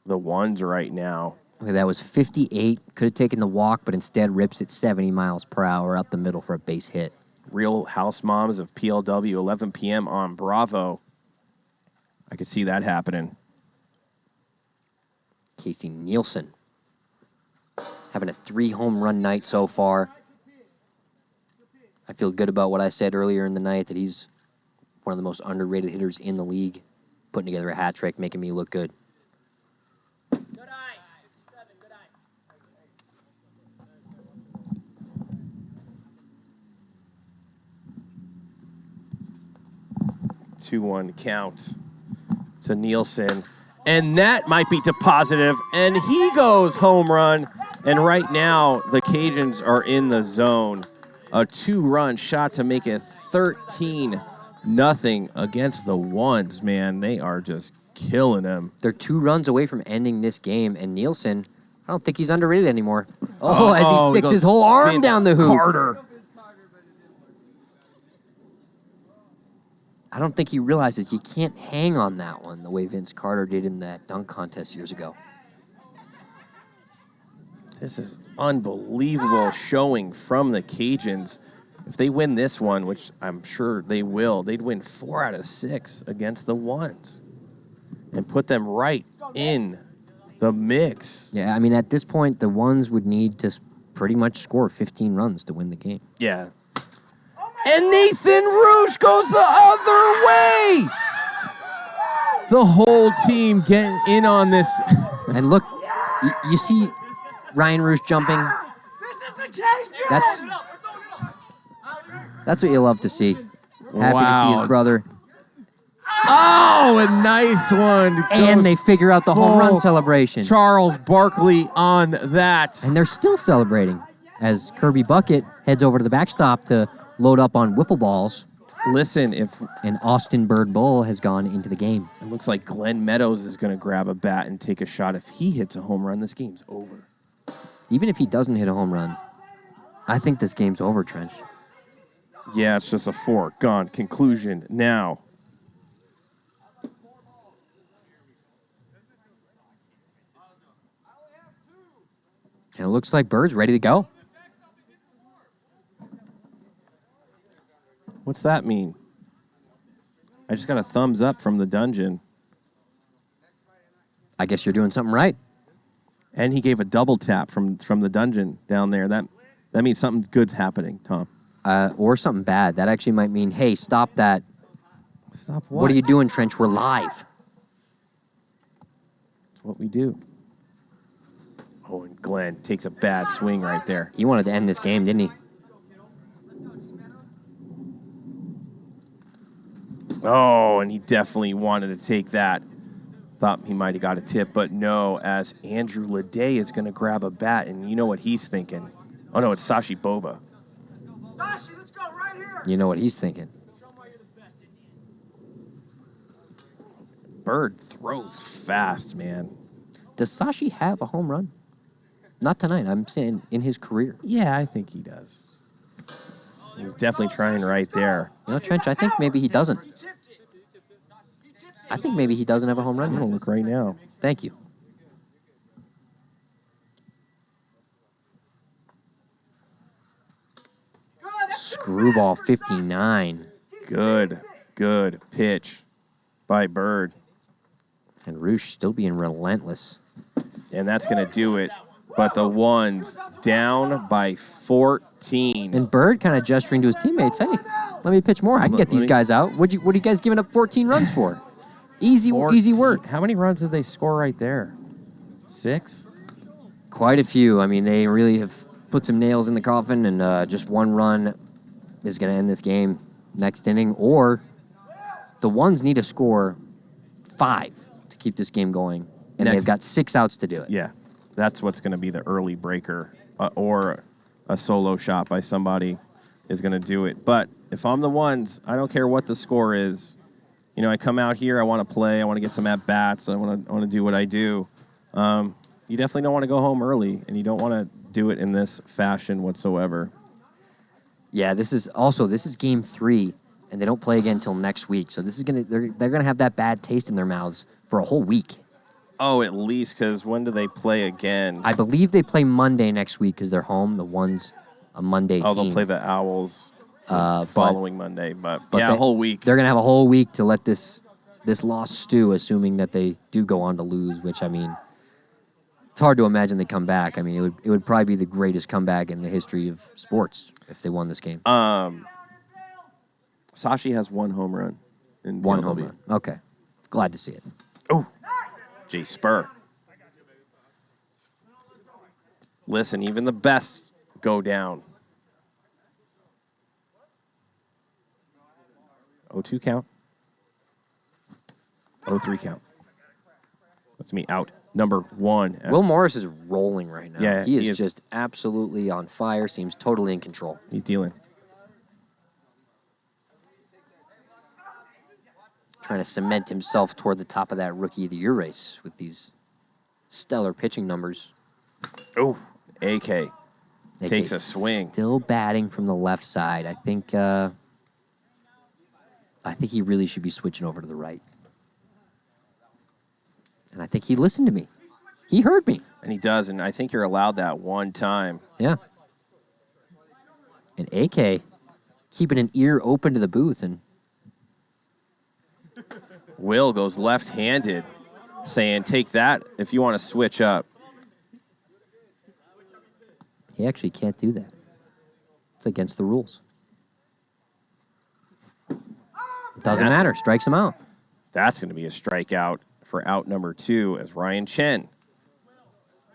the ones right now. Okay, that was 58. Could have taken the walk, but instead rips it 70 miles per hour up the middle for a base hit. Real House Moms of PLW, 11 p.m. on Bravo. I could see that happening. Casey Nielsen having a 3-home run night so far. I feel good about what I said earlier in the night, that he's one of the most underrated hitters in the league, putting together a hat trick, making me look good. Good eye. 57, good eye. 2-1 count to Nielsen. And that might be to positive, and he goes home run. And right now, the Cajuns are in the zone. A 2-run shot to make it 13-0 against the Ones, man. They are just killing them. They're 2 runs away from ending this game, and Nielsen, I don't think he's underrated anymore. Oh, as he sticks his whole arm down the hoop. Carter. I don't think he realizes you can't hang on that one the way Vince Carter did in that dunk contest years ago. This is unbelievable showing from the Cajuns. If they win this one, which I'm sure they will, they'd win 4 out of 6 against the Ones and put them right in the mix. Yeah, I mean, at this point, the Ones would need to pretty much score 15 runs to win the game. Yeah. And Nathan Roosh goes the other way. The whole team getting in on this. And look, you see Ryan Roosh jumping. This is the Cajuns! That's what you love to see. Happy to see his brother. Oh, a nice one. And they figure out the home run celebration. Charles Barkley on that. And they're still celebrating as Kirby Bucket heads over to the backstop to load up on wiffle balls. Listen, And Austin Bird Bull has gone into the game. it looks like Glenn Meadows is going to grab a bat and take a shot. If he hits a home run, this game's over. Even if he doesn't hit a home run, I think this game's over, Trench. Yeah, it's just a foregone conclusion now. And it looks like Bird's ready to go. What's that mean? I just got a thumbs up from the dungeon. I guess you're doing something right. And he gave a double tap from the dungeon down there. That means something good's happening, Tom. Or something bad. That actually might mean, hey, stop that. Stop what? What are you doing, Trench? We're live. That's what we do. Oh, and Glenn takes a bad swing right there. He wanted to end this game, didn't he? Oh, and he definitely wanted to take that. Thought he might have got a tip, but no, as Andrew Ledet is going to grab a bat, and you know what he's thinking. Oh, no, it's Sashi Boba. Sashi, let's go right here. You know what he's thinking. Show him why you're the best Indian. Bird throws fast, man. Does Sashi have a home run? Not tonight. I'm saying in his career. Yeah, I think he does. He was definitely trying right there. You know, Trench, I think maybe he doesn't. I think maybe he doesn't have a home run I'm yet. going to look right now. Thank you. Screwball 59. Good pitch by Bird. And Roosh still being relentless. And that's going to do it. But the Ones down by 14. And Bird kind of gesturing to his teammates, hey, let me pitch more. I can get these guys out. What are you guys giving up 14 runs for? Easy 14. work. How many runs did they score right there? 6? Quite a few. I mean, they really have put some nails in the coffin, and just one run is going to end this game next inning. Or the Ones need to score 5 to keep this game going, and they've got 6 outs to do it. Yeah, that's what's going to be the early breaker, or a solo shot by somebody is going to do it. But if I'm the Ones, I don't care what the score is. You know, I come out here, I want to play, I want to get some at-bats, I want to do what I do. You definitely don't want to go home early, and you don't want to do it in this fashion whatsoever. Yeah, this is game 3, and they don't play again until next week. So this is they're gonna have that bad taste in their mouths for a whole week. Oh, at least, because when do they play again? I believe they play Monday next week because they're home. The one's a Monday Oh, team. they'll play the Owls following Monday. But yeah, a whole week. They're going to have a whole week to let this loss stew, assuming that they do go on to lose, which, I mean, it's hard to imagine they come back. I mean, it would probably be the greatest comeback in the history of sports if they won this game. Sashi has 1 home run. In One MLB. home run. Okay. Glad to see it. Oh, Jay Spur. Listen, even the best go down. 0-2 count. 0-3 count. That's me out. Number 1. Will Morris is rolling right now. Yeah, he is just absolutely on fire. Seems totally in control. He's dealing. Trying to cement himself toward the top of that Rookie of the Year race with these stellar pitching numbers. Oh, AK takes AK a swing. Still batting from the left side. I think he really should be switching over to the right. And I think he listened to me. He heard me. And he does, and I think you're allowed that one time. Yeah. And AK keeping an ear open to the booth. And Will goes left-handed, saying, take that if you want to switch up. he actually can't do that. It's against the rules. It doesn't matter. Strikes him out. That's going to be a strikeout for out number 2 as Ryan Chen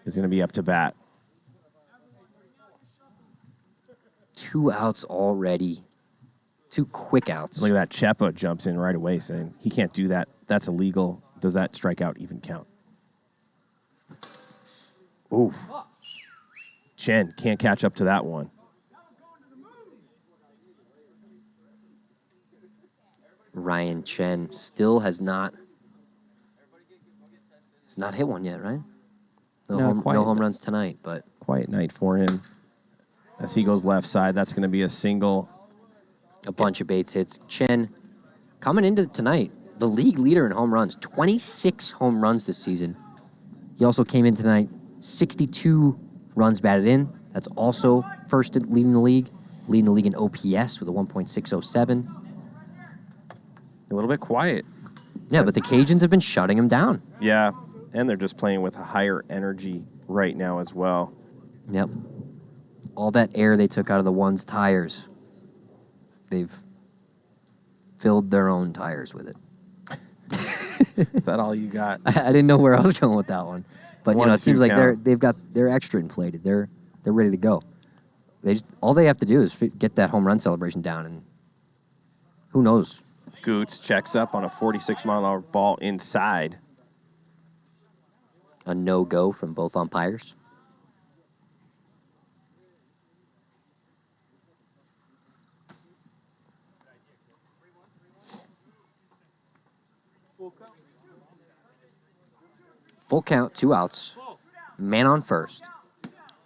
is going to be up to bat. 2 outs already. 2 quick outs. Look at that. Chepa jumps in right away saying, he can't do that. That's illegal. Does that strikeout even count? Oof. Chen can't catch up to that one. Ryan Chen still has not hit one yet, right? No home runs tonight, but Quiet night for him. As he goes left side, that's going to be a single. a bunch of base hits. Chen, coming into tonight, the league leader in home runs, 26 home runs this season. He also came in tonight, 62 runs batted in. That's also first leading the league in OPS with a 1.607. A little bit quiet. Yeah, but the Cajuns have been shutting him down. Yeah, and they're just playing with a higher energy right now as well. Yep. All that air they took out of the one's tires, they've filled their own tires with it. Is that all you got? I didn't know where I was going with that one, but One, it seems like count. they're extra inflated. They're ready to go. All they have to do is get that home run celebration down, and who knows? Goots checks up on a 46-mile-an-hour ball inside. A no-go from both umpires. Full count, 2 outs. Man on first.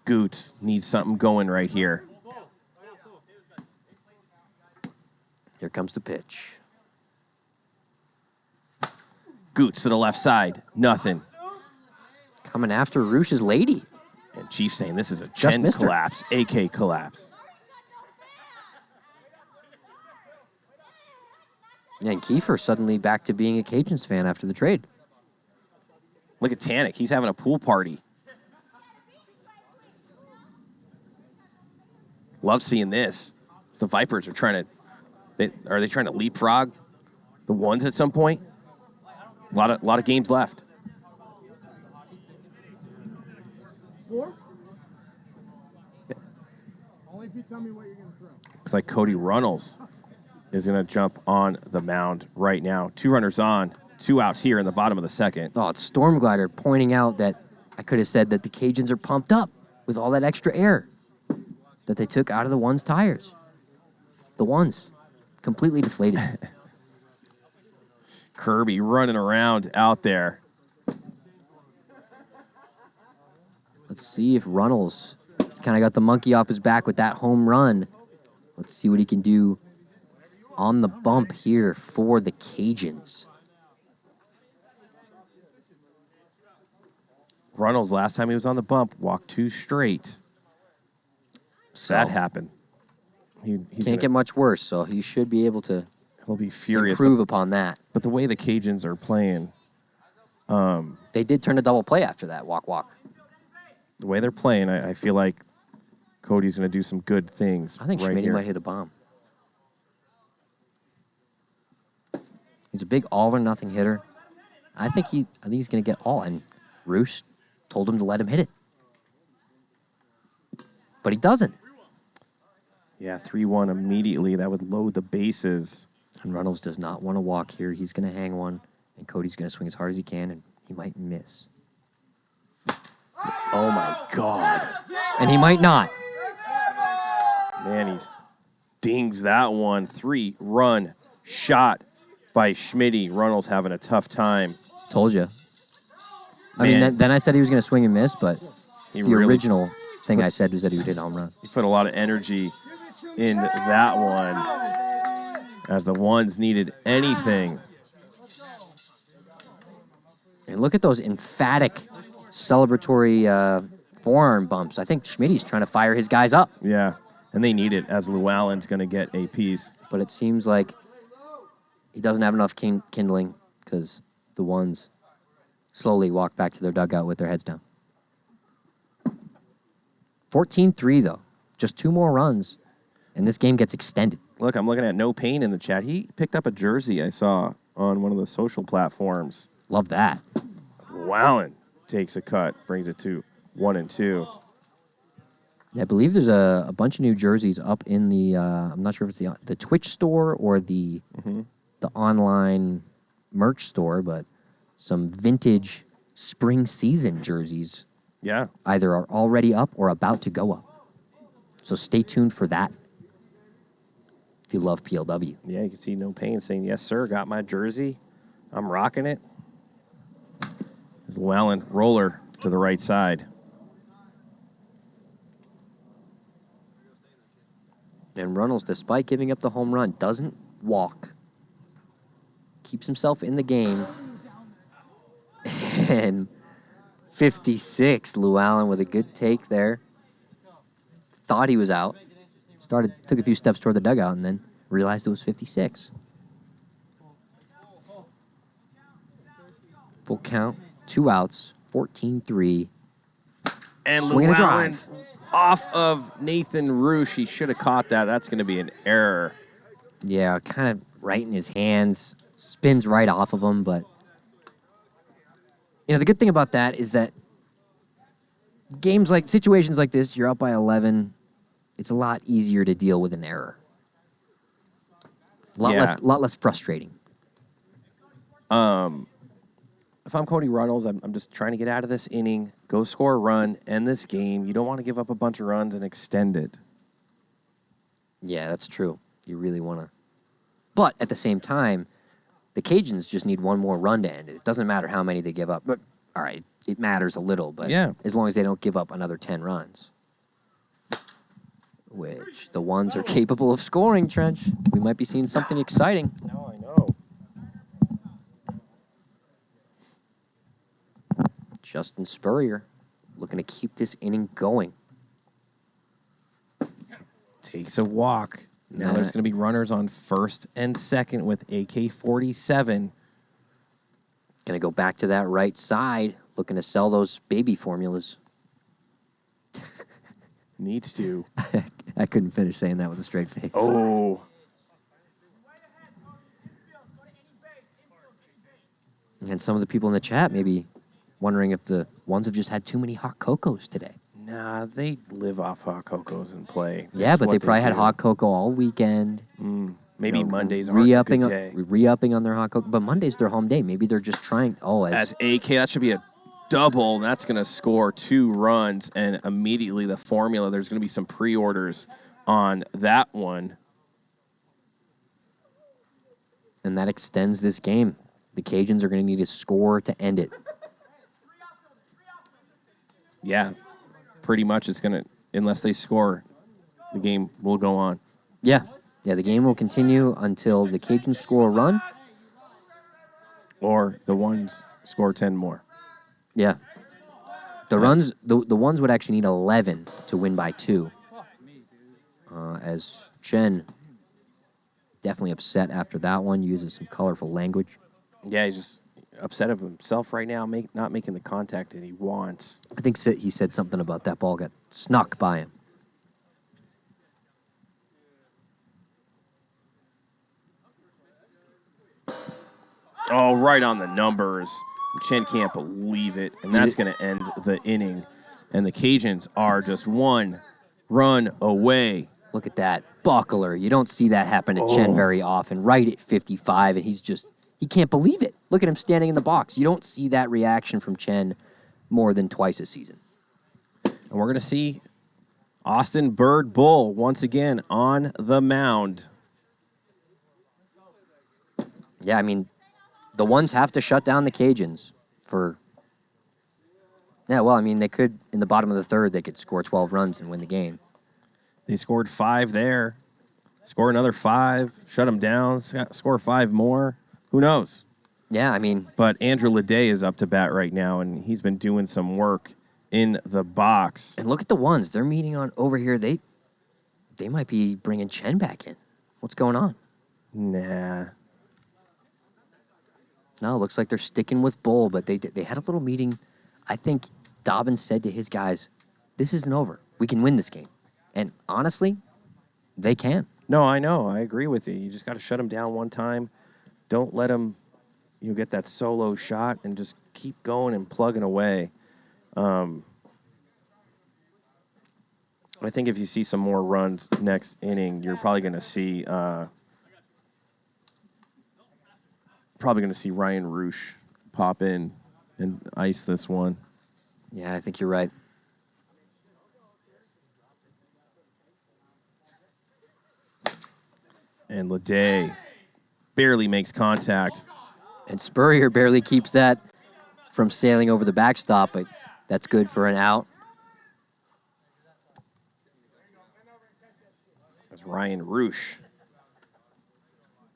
Goots needs something going right here. Here comes the pitch. Goots to the left side. Nothing. Coming after Roosh's lady. And Chief saying this is a Just Chen missed her. collapse. AK collapse. Yeah, and Kiefer suddenly back to being a Cajuns fan after the trade. Look at Tanik. He's having a pool party. Love seeing this. The Vipers are trying to... Are they trying to leapfrog the ones at some point? A lot of games left. 4? Only if you tell me what you're going to throw. Looks like Cody Runnels is going to jump on the mound right now. 2 runners on, 2 outs here in the bottom of the second. Oh, it's Stormglider pointing out that I could have said that the Cajuns are pumped up with all that extra air that they took out of the one's tires. The ones, completely deflated. Kirby running around out there. Let's see if Runnels kind of got the monkey off his back with that home run. Let's see what he can do on the bump here for the Cajuns. Runnels, last time he was on the bump, walked 2 straight. So That happened. can't get much worse, so he should be able to He'll be furious. improve upon that. But the way the Cajuns are playing, They did turn a double play after that walk. the way they're playing, I feel like Cody's going to do some good things. I think right Schmitty here. might hit a bomb. He's a big all or nothing hitter. I think he's going to get all, and Roosh told him to let him hit it. But he doesn't. Yeah, 3-1 immediately. That would load the bases. And Runnels does not want to walk here. He's going to hang one, and Cody's going to swing as hard as he can, and he might miss. Oh, my God. And he might not. Man, he dings that one. 3-run shot by Schmitty. Runnels having a tough time. Told you. I Man. mean, then I said he was going to swing and miss, but He the really original thing I said was that he would hit a home run. He put a lot of energy in that one as the ones needed anything. And look at those emphatic celebratory forearm bumps. I think Schmitty's trying to fire his guys up. Yeah, and they need it as Llewellyn's going to get a piece. But it seems like he doesn't have enough kindling because the ones slowly walk back to their dugout with their heads down. 14-3, though. Just 2 more runs, and this game gets extended. Look, I'm looking at No Pain in the chat. He picked up a jersey I saw on one of the social platforms. Love that. Llewellyn takes a cut, brings it to 1-2. I believe there's a bunch of new jerseys up in the, I'm not sure if it's the Twitch store or the online merch store, but some vintage spring season jerseys Yeah. either are already up or about to go up. So stay tuned for that if you love PLW. Yeah, you can see No Pain saying, yes, sir, got my jersey. I'm rocking it. There's Llewellyn, roller to the right side. And Runnels, despite giving up the home run, doesn't walk. Keeps himself in the game. And 56, Llewellyn with a good take there. Thought he was out. Took a few steps toward the dugout and then realized it was 56. Full count, 2 outs, 14-3. And Swinging a Llewellyn drive. off of Nathan Roosh. He should have caught that. That's going to be an error. Yeah, kind of right in his hands. Spins right off of him, but the good thing about that is that situations like this, you're up by 11, it's a lot easier to deal with an error. A lot less frustrating. If I'm Cody Runnels, I'm just trying to get out of this inning, go score a run, end this game. You don't want to give up a bunch of runs and extend it. Yeah, that's true. You really want to. But at the same time, the Cajuns just need 1 more run to end it. It doesn't matter how many they give up. But, all right, it matters a little, but Yeah. as long as they don't give up another 10 runs, which the ones are capable of scoring, Trench. We might be seeing something exciting. No, I know. Justin Spurrier looking to keep this inning going. Takes a walk. Now Yeah. there's going to be runners on first and second with AK-47. Going to go back to that right side, looking to sell those baby formulas. Needs to. I couldn't finish saying that with a straight face. Oh. And some of the people in the chat may be wondering if the ones have just had too many hot cocos today. Nah, they live off hot cocos and play. Yeah, That's but what they probably had do. hot cocoa all weekend. Maybe You know, Mondays aren't a good day. Re-upping on their hot cocoa. But Monday's their home day. Maybe they're just trying. As AK, that should be a double, and that's going to score 2 runs, and immediately the formula, there's going to be some pre-orders on that one. And that extends this game. The Cajuns are going to need a score to end it. Yeah, pretty much it's going to, unless they score, the game will go on. Yeah, the game will continue until the Cajuns score a run. Or the ones score 10 more. Yeah. The runs, the ones would actually need 11 to win by 2. As Chen definitely upset after that one, uses some colorful language. Yeah, he's just upset of himself right now, not making the contact that he wants. I think he said something about that ball got snuck by him. Oh, right on the numbers. Chen can't believe it, and that's going to end the inning. And the Cajuns are just 1 run away. Look at that. Buckler. You don't see that happen to Chen very often. Right at 55, and he can't believe it. Look at him standing in the box. You don't see that reaction from Chen more than twice a season. And we're going to see Austin Bird Bull once again on the mound. Yeah, I mean, the ones have to shut down the Cajuns for... Yeah, well, I mean, they could, in the bottom of the third, they could score 12 runs and win the game. They scored 5 there. Score another 5. Shut them down. Score 5 more. Who knows? Yeah, I mean... But Andrew Ledet is up to bat right now, and he's been doing some work in the box. And look at the ones. They're meeting on over here. They might be bringing Chen back in. What's going on? Nah. No, it looks like they're sticking with Bull, but they had a little meeting. I think Dobbins said to his guys, this isn't over. We can win this game. And honestly, they can. No, I know. I agree with you. You just got to shut them down one time. Don't let them get that solo shot and just keep going and plugging away. I think if you see some more runs next inning, you're probably going to see Ryan Roosh pop in and ice this one. Yeah, I think you're right. And Ledet barely makes contact. And Spurrier barely keeps that from sailing over the backstop, but that's good for an out. That's Ryan Roosh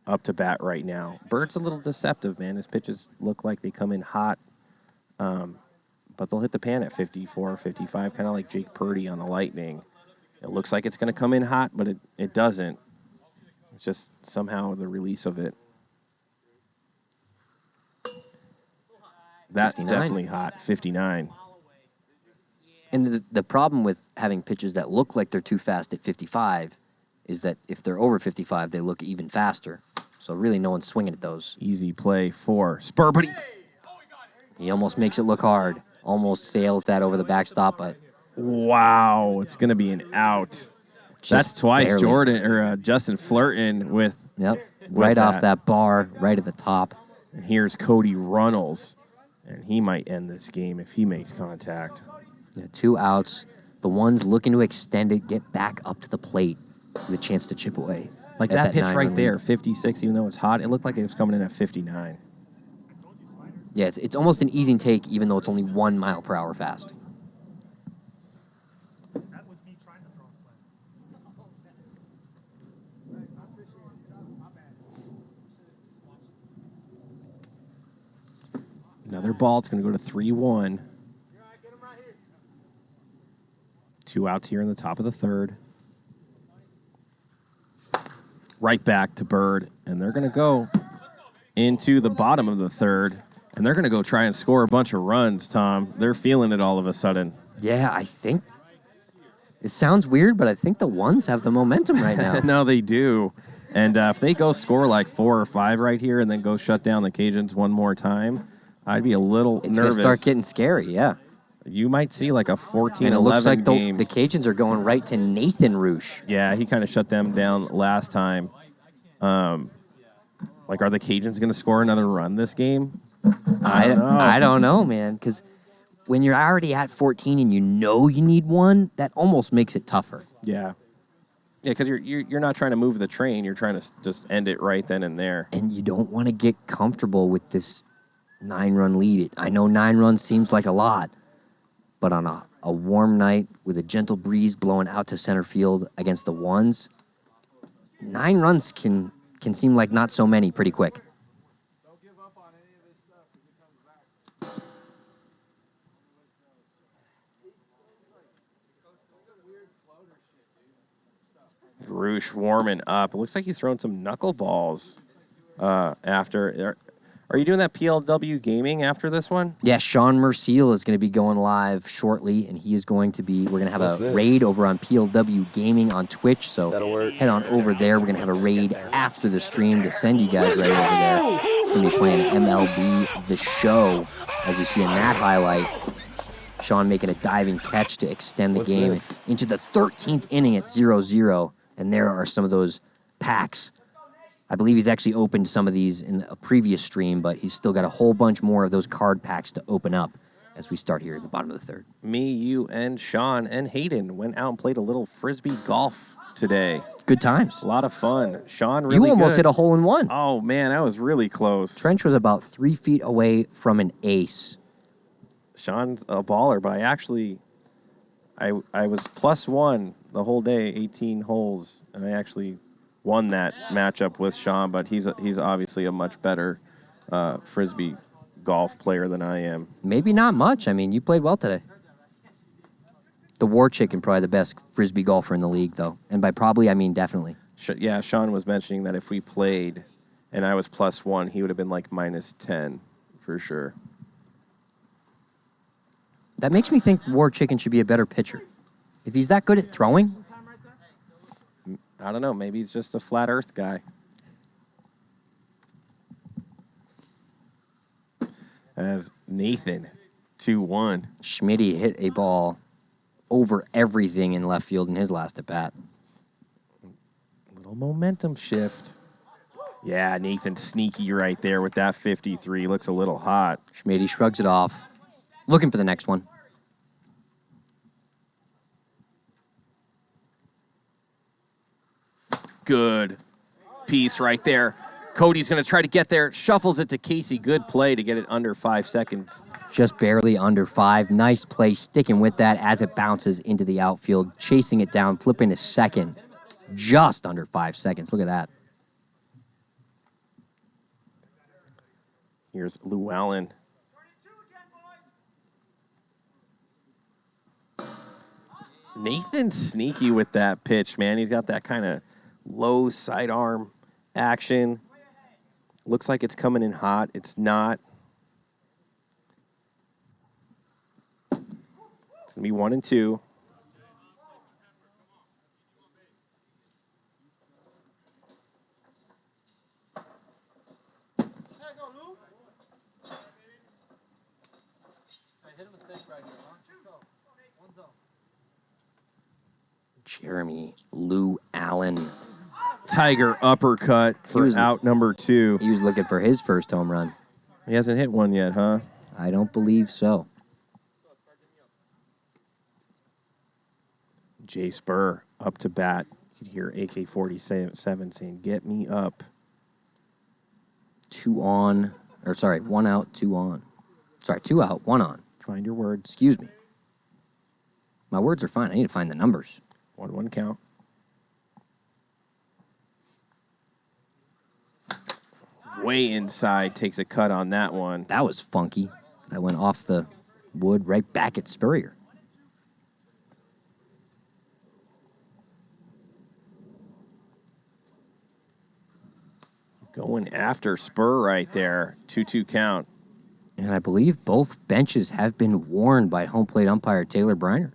up to bat right now. Bird's a little deceptive, man. His pitches look like they come in hot, but they'll hit the pan at 54, 55, kind of like Jake Purdy on the Lightning. It looks like it's going to come in hot, but it doesn't. It's just somehow the release of it. That's 59. definitely hot, 59. And the problem with having pitches that look like they're too fast at 55 is that if they're over 55, they look even faster. So really no one's swinging at those. Easy play for Spur, but He almost makes it look hard. Almost sails that over the backstop, but... Wow, it's going to be an out. That's twice barely. Justin flirting with... Yep, right off that bar, right at the top. And here's Cody Runnels, and he might end this game if he makes contact. Yeah, 2 outs. The ones looking to extend it, get back up to the plate with a chance to chip away. Like at that pitch 9-run right there, lead. 56, even though it's hot, it looked like it was coming in at 59. Yeah, it's almost an easy take, even though it's only 1 mile per hour fast. That was me trying to throw a slam. Another ball. It's going to go to 3-1. 2 outs here in the top of the third. Right back to Bird, and they're going to go into the bottom of the third, and they're going to go try and score a bunch of runs, Tom. They're feeling it all of a sudden. Yeah, I think... It sounds weird, but I think the ones have the momentum right now. No, they do. And if they go score like 4 or 5 right here and then go shut down the Cajuns one more time, I'd be a little It's nervous. going to start getting scary, yeah. You might see like a 14-11 And it looks like game. the Cajuns are going right to Nathan Roosh. Yeah, he kind of shut them down last time. Like, are the Cajuns going to score another run this game? I don't know, man, because when you're already at 14 and you know you need one, that almost makes it tougher. Yeah. Yeah, because you're not trying to move the train. You're trying to just end it right then and there. And you don't want to get comfortable with this 9-run lead. I know 9 runs seems like a lot, but on a warm night with a gentle breeze blowing out to center field against the ones, 9 runs can seem like not so many pretty quick. Don't give up on any of this stuff if it comes back. Roosh warming up. It looks like he's throwing some knuckleballs after. Are you doing that PLW gaming after this one? Yeah, Sean Merciel is going to be going live shortly, and he is going to be, we're going to have a raid over on PLW Gaming on Twitch, so head on over there. We're going to have a raid after the stream to send you guys right over there. It's going to be playing MLB The Show, as you see in that highlight. Sean making a diving catch to extend the game into the 13th inning at 0-0, and there are some of those packs. I believe he's actually opened some of these in a previous stream, but he's still got a whole bunch more of those card packs to open up as we start here at the bottom of the third. Me, you, and Sean and Hayden went out and played a little Frisbee golf today. Good times. A lot of fun. Sean really You almost good. hit a hole-in-one. Oh, man, that was really close. Trench was about 3 feet away from an ace. Sean's a baller, but I was +1 the whole day, 18 holes, and I actually won that matchup with Sean, but he's obviously a much better Frisbee golf player than I am. Maybe not much. I mean, you played well today. The War Chicken, probably the best Frisbee golfer in the league, though. And by probably, I mean definitely. Yeah, Sean was mentioning that if we played and I was +1, he would have been like -10 for sure. That makes me think War Chicken should be a better pitcher. If he's that good at throwing, I don't know. Maybe he's just a flat earth guy. As Nathan, 2-1. Schmitty hit a ball over everything in left field in his last at-bat. Little momentum shift. Yeah, Nathan sneaky right there with that 53. Looks a little hot. Schmitty shrugs it off. Looking for the next one. Good piece right there. Cody's going to try to get there. Shuffles it to Casey. Good play to get it under 5 seconds. Just barely under 5. Nice play, sticking with that as it bounces into the outfield, chasing it down, flipping to second. Just under 5 seconds. Look at that. Here's Llewellyn. Nathan's sneaky with that pitch, man. He's got that kind of low sidearm action. Looks like it's coming in hot. It's not. It's going to be 1-2. Jeremy Lou Allen. Tiger uppercut for out number 2. He was looking for his first home run. He hasn't hit one yet, huh? I don't believe so. Jay Spur up to bat. You could hear AK-47 saying, "Get me up." 1 out, 2 on. Sorry, 2 out, 1 on. Find your words. Excuse me. My words are fine. I need to find the numbers. 1-1 count. Way inside, takes a cut on that one. That was funky. That went off the wood right back at Spurrier. Going after Spur right there. 2-2 count. And I believe both benches have been worn by home plate umpire Taylor Briner.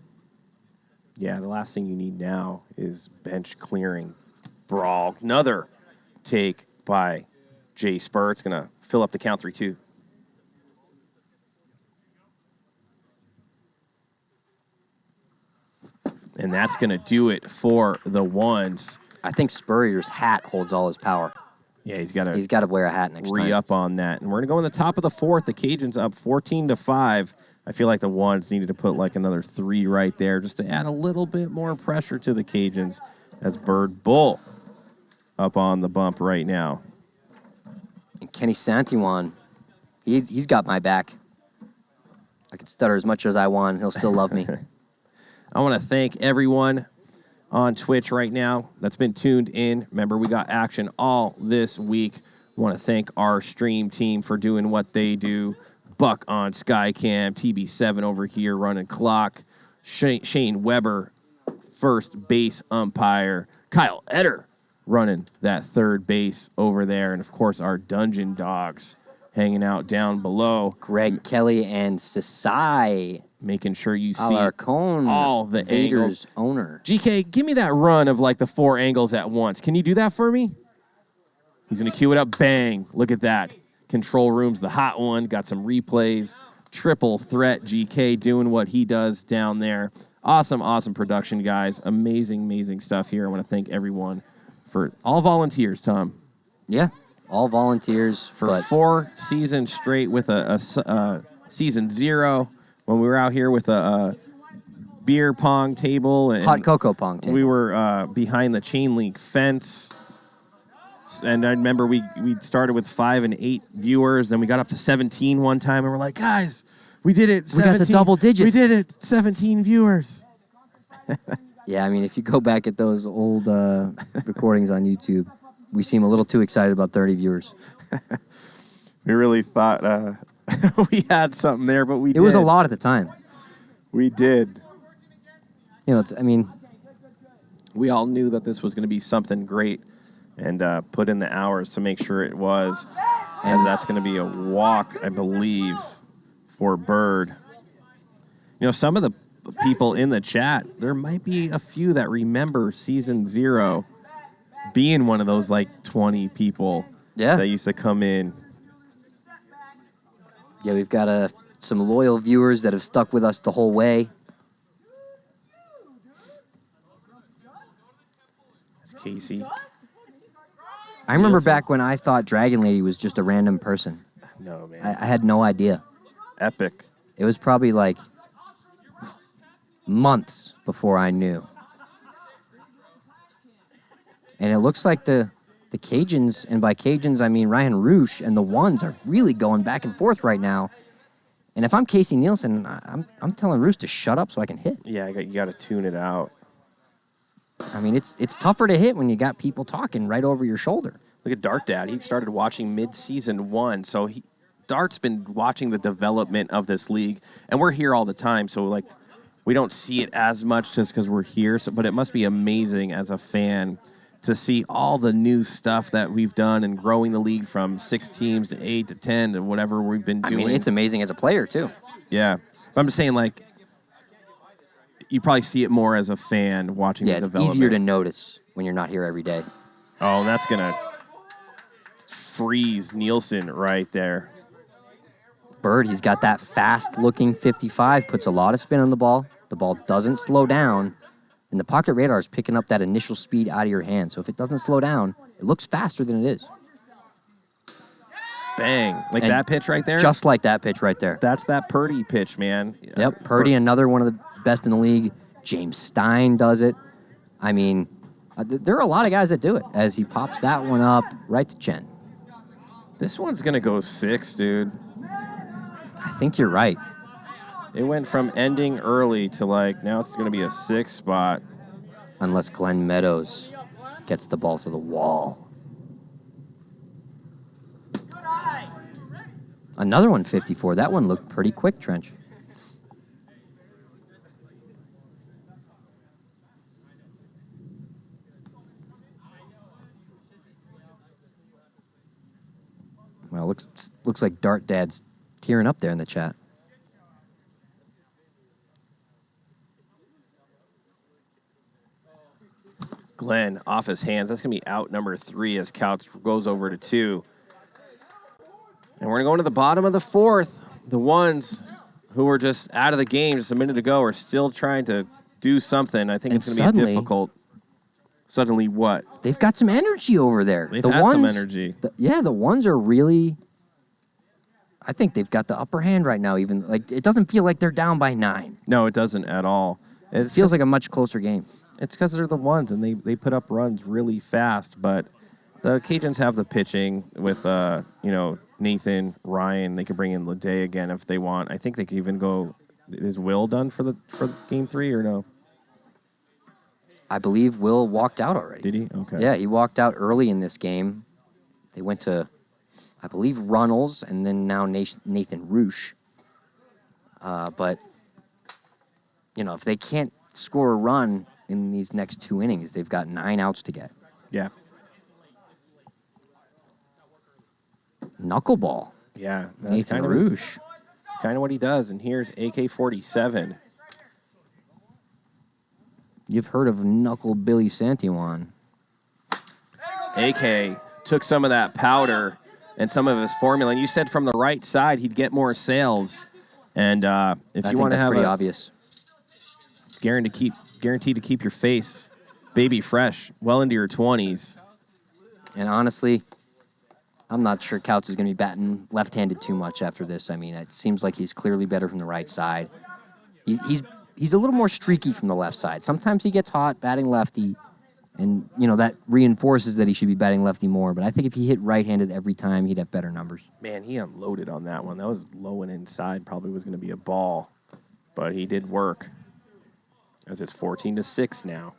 Yeah, the last thing you need now is bench clearing brawl. Another take by Jay Spur. It's going to fill up the count 3-2. And that's going to do it for the ones. I think Spurrier's hat holds all his power. Yeah, he's got to wear a hat next time. Re-up on that. And we're going to go in the top of the 4th. The Cajuns up 14-5. I feel like the ones needed to put like another 3 right there just to add a little bit more pressure to the Cajuns as Bird Bull up on the bump right now. And Kenny Santiwan, he's got my back. I can stutter as much as I want. He'll still love me. I want to thank everyone on Twitch right now that's been tuned in. Remember, we got action all this week. I want to thank our stream team for doing what they do. Buck on Skycam, TB7 over here running clock, Shane Weber, first base umpire, Kyle Etter running that third base over there. And, of course, our Dungeon Dogs hanging out down below. Greg Kelly and Sasai. Making sure you see Alarcon, all the Vader's angles. owner. GK, give me that run of like the 4 angles at once. Can you do that for me? He's going to cue it up. Bang. Look at that. Control room's the hot one. Got some replays. Triple threat GK doing what he does down there. Awesome, awesome production, guys. Amazing, amazing stuff here. I want to thank everyone for all volunteers, Tom. Yeah, all volunteers. For 4 seasons straight with a season 0 when we were out here with a beer pong table. And hot cocoa pong table. We were behind the chain link fence. And I remember we started with 5 and 8 viewers. Then we got up to 17 one time. And we're like, guys, we did it. We got to double digits. We did it. 17 viewers. Yeah, I mean, if you go back at those old recordings on YouTube, we seem a little too excited about 30 viewers. We really thought we had something there, but we did. It was a lot at the time. we did. You know, We all knew that this was going to be something great and put in the hours to make sure it was. As that's going to be a walk, I believe, for Bird. You know, some of the people in the chat, there might be a few that remember season 0 being one of those like 20 people that used to come in. Yeah, we've got some loyal viewers that have stuck with us the whole way. It's Casey. I remember back when I thought Dragon Lady was just a random person. No, man. I had no idea. Epic. It was probably like months before I knew. And it looks like the Cajuns, and by Cajuns I mean Ryan Roosh and the Ones, are really going back and forth right now. And if I'm Casey Nielsen, I'm telling Roosh to shut up so I can hit. Yeah, you got to tune it out. I mean, it's tougher to hit when you got people talking right over your shoulder. Look at Dart Dad. He started watching mid-season 1, so Dart's been watching the development of this league, and we're here all the time, so like we don't see it as much just because we're here. But it must be amazing as a fan to see all the new stuff that we've done and growing the league from 6 teams to 8 to 10 to whatever we've been doing. I mean, it's amazing as a player too. Yeah, but I'm just saying, like, you probably see it more as a fan watching the development. Yeah, it's easier to notice when you're not here every day. Oh, and that's going to freeze Nielsen right there. Bird, he's got that fast-looking 55, puts a lot of spin on the ball. The ball doesn't slow down, and the pocket radar is picking up that initial speed out of your hand. So if it doesn't slow down, it looks faster than it is. Bang. Like And that pitch right there? Just like that pitch right there. That's that Purdy pitch, man. Yep, Purdy, another one of the best in the league. James Stein does it. I mean, there are a lot of guys that do it as he pops that one up right to Chen. This one's going to go 6, dude. I think you're right. It went from ending early to like, now it's going to be a 6 spot. Unless Glenn Meadows gets the ball to the wall. Another one, 54. That one looked pretty quick, Trench. Well, looks like Dart Dad's tearing up there in the chat. Glenn off his hands. That's going to be out number 3 as Couch goes over to 2. And we're going to go into the bottom of the 4th. The Ones who were just out of the game just a minute ago are still trying to do something. I think it's going to be difficult. Suddenly what? They've got some energy over there. They've had some energy. The Ones are really... I think they've got the upper hand right now. Even like it doesn't feel like they're down by 9. No, it doesn't at all. It feels like a much closer game. It's because they're the Ones, and they put up runs really fast. But the Cajuns have the pitching with, Nathan, Ryan. They could bring in Ledet again if they want. I think they could even go. Is Will done for game 3 or no? I believe Will walked out already. Did he? Okay. Yeah, he walked out early in this game. They went to, I believe, Runnels, and then now Nathan Roosh. But, if they can't score a run in these next 2 innings. They've got 9 outs to get. Yeah. Knuckleball. Yeah. That's Nathan kind of Rouge. It's kind of what he does. And here's AK-47. You've heard of Knuckle Billy Santillan. AK took some of that powder and some of his formula. And you said from the right side he'd get more sales. And if I you think want to that's have pretty obvious. it's guaranteed to keep your face baby fresh well into your 20s. And honestly, I'm not sure Couts is going to be batting left-handed too much after this. I mean, it seems like he's clearly better from the right side. He's a little more streaky from the left side. Sometimes he gets hot batting lefty, and that reinforces that he should be batting lefty more. But I think if he hit right-handed every time, he'd have better numbers. Man, he unloaded on that one. That was low and inside. Probably was going to be a ball, but he did work. As it's 14-6 now.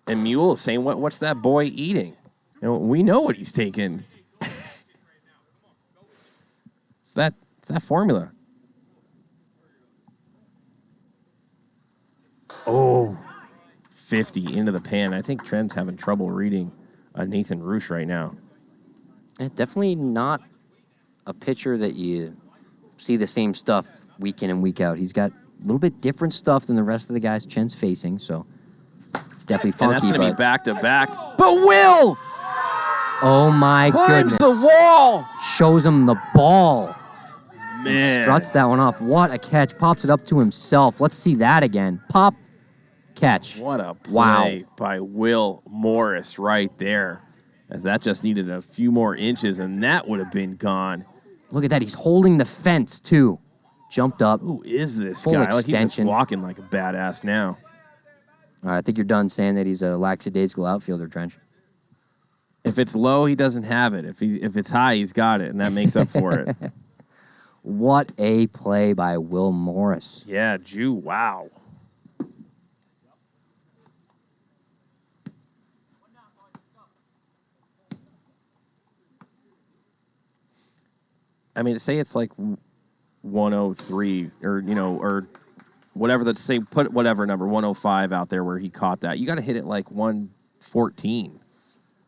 And Mule is saying, "What's that boy eating?" We know what he's taking. It's that formula. Oh, 50 into the pan. I think Chen's having trouble reading Nathan Rouge right now. Definitely not a pitcher that you see the same stuff week in and week out. He's got a little bit different stuff than the rest of the guys Chen's facing, so it's definitely funky. And that's going to be back-to-back. But Will oh my climbs goodness. the wall. Shows him the ball. Man. Struts that one off. What a catch. Pops it up to himself. Let's see that again. Pop, catch. What a play Wow. by Will Morris right there. As that just needed a few more inches, and that would have been gone. Look at that. He's holding the fence, too. Jumped up. Who is this Full guy? Like he's just extension. walking like a badass now. All right, I think you're done saying that he's a lackadaisical outfielder, Trench. If it's low, he doesn't have it. If it's high, he's got it, and that makes up for it. What a play by Will Morris. Yeah, Jew, wow. I mean, to say it's like 103 or whatever, let's say put whatever number, 105 out there where he caught that. You got to hit it like 114.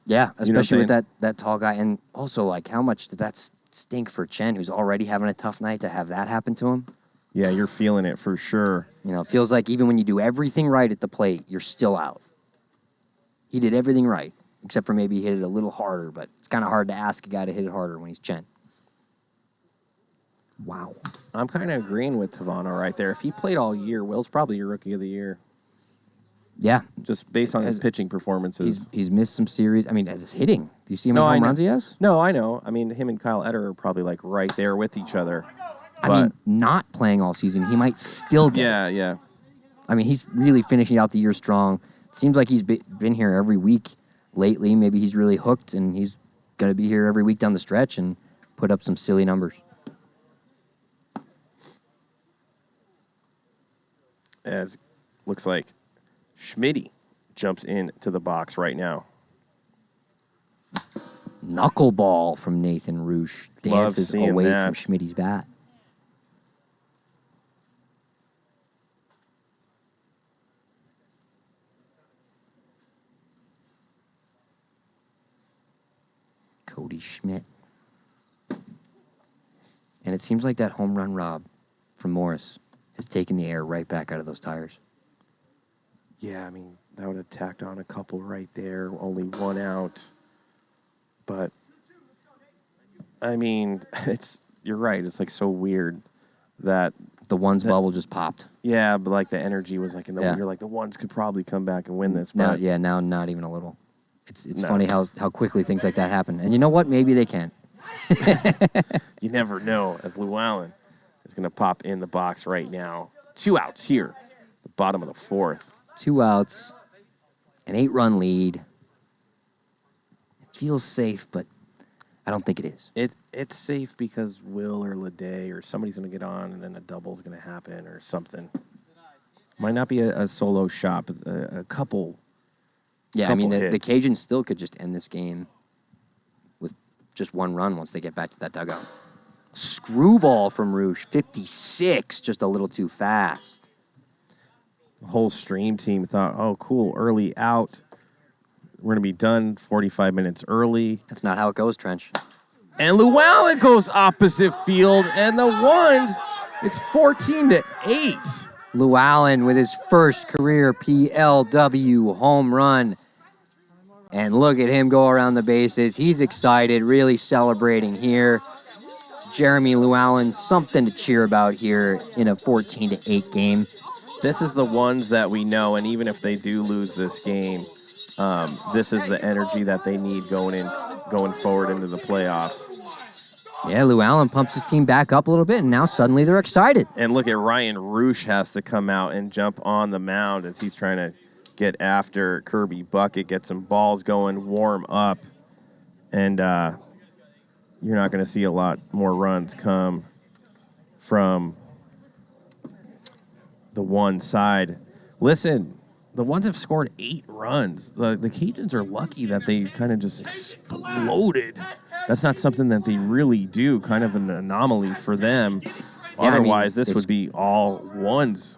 Yeah, especially what with that tall guy. And also, like, how much did that stink for Chen, who's already having a tough night, to have that happen to him? Yeah, you're feeling it for sure. It feels like even when you do everything right at the plate, you're still out. He did everything right, except for maybe he hit it a little harder, but it's kind of hard to ask a guy to hit it harder when he's Chen. Wow. I'm kind of agreeing with Tavano right there. If he played all year, Will's probably your rookie of the year. Yeah. Just based on his pitching performances. He's missed some series. I mean, his hitting. Do you see him No, how I many home know. runs he has? No, I know. I mean, him and Kyle Etter are probably like right there with each other. I mean, not playing all season, he might still get it. Yeah. I mean, he's really finishing out the year strong. It seems like he's been here every week lately. Maybe he's really hooked, and he's going to be here every week down the stretch and put up some silly numbers. As looks like Schmitty jumps into the box right now. Knuckleball from Nathan Rouge dances seeing away that. from Schmitty's bat. Cody Schmidt. And it seems like that home run rob from Morris has taken the air right back out of those tires. Yeah, I mean, that would have tacked on a couple right there. Only one out. But, I mean, you're right. It's like so weird that The one's bubble just popped. yeah, but like the energy was like in the Yeah. you're like the ones could probably come back and win this. Now, But now not even a little. It's No. funny how quickly things like that happen. And you know what? Maybe they can. you never know. As Llewellyn is going to pop in the box right now. 2 outs here, the bottom of the fourth. 2 outs, an 8-run lead. It feels safe, but I don't think it is. It's safe because Will or Ledet or somebody's going to get on, and then a double's going to happen or something. Might not be a solo shot, but a couple. Yeah, I mean, Couple the hits. Cajuns still could just end this game with just 1 run once they get back to that dugout. screwball from Roosh. 56, just a little too fast. The whole stream team thought, oh, cool, early out. We're going to be done 45 minutes early. That's not how it goes, Trench. And Llewellyn goes opposite field, and the ones, it's 14-8. Llewellyn with his first career PLW home run. And look at him go around the bases. He's excited, really celebrating here. Jeremy Llewellyn, something to cheer about here in a 14-8 game. This is the ones that we know, and even if they do lose this game, this is the energy that they need going forward into the playoffs. Yeah, Llewellyn pumps his team back up a little bit, and now suddenly they're excited. And look at Ryan Roosh has to come out and jump on the mound as he's trying to get after Kirby Bucket, get some balls going, warm up, and you're not going to see a lot more runs come from the one side. Listen, the ones have scored 8 runs. The Cajuns are lucky that they kind of just exploded. That's not something that they really do, kind of an anomaly for them. Yeah, Otherwise, this would be all ones.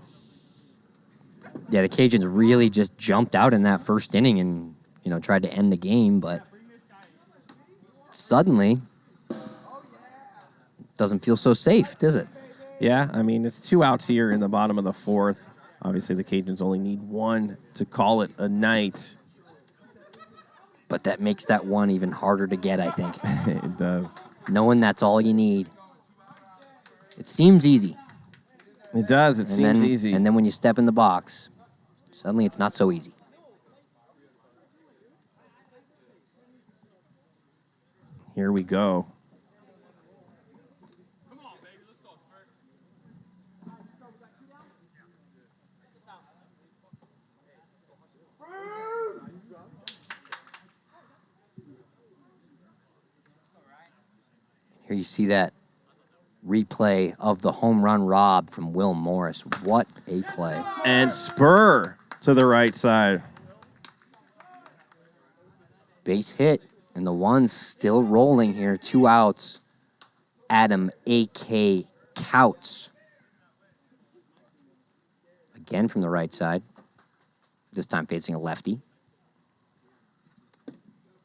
Yeah, the Cajuns really just jumped out in that first inning and, tried to end the game, but suddenly doesn't feel so safe, does it? Yeah, I mean, it's 2 outs here in the bottom of the 4th. Obviously, the Cajuns only need 1 to call it a night. But that makes that one even harder to get, I think. It does. Knowing that's all you need. It seems easy. It does. It seems easy. And then when you step in the box, suddenly it's not so easy. Here we go. Here you see that replay of the home run rob from Will Morris. What a play. And spur to the right side. Base hit, and the one's still rolling here. 2 outs. Adam A.K. Couts. Again from the right side. This time facing a lefty.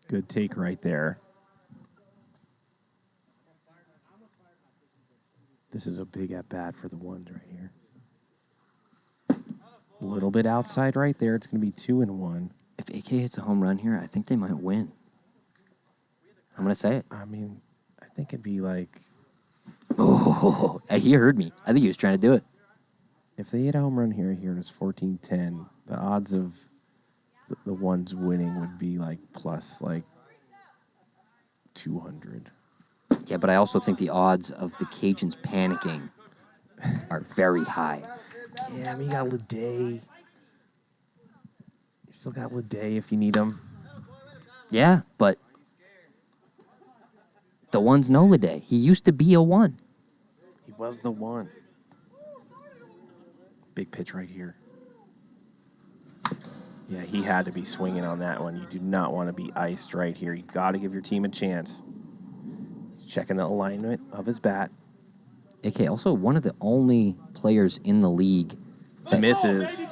Good take right there. This is a big at-bat for the ones right here. A little bit outside right there. It's going to be 2-1. If AK hits a home run here, I think they might win. I'm going to say it. I mean, I think it'd be like... Oh, he heard me. I think he was trying to do it. If they hit a home run here it is 14-10. The odds of the ones winning would be like plus like 200. Yeah, but I also think the odds of the Cajuns panicking are very high. Yeah, I mean, you got Ledet. You still got Ledet if you need him. Yeah, but the ones know Ledet. He used to be a 1. He was the one. Big pitch right here. Yeah, he had to be swinging on that one. You do not want to be iced right here. You got to give your team a chance. He's checking the alignment of his bat. AK, also one of the only players in the league that misses.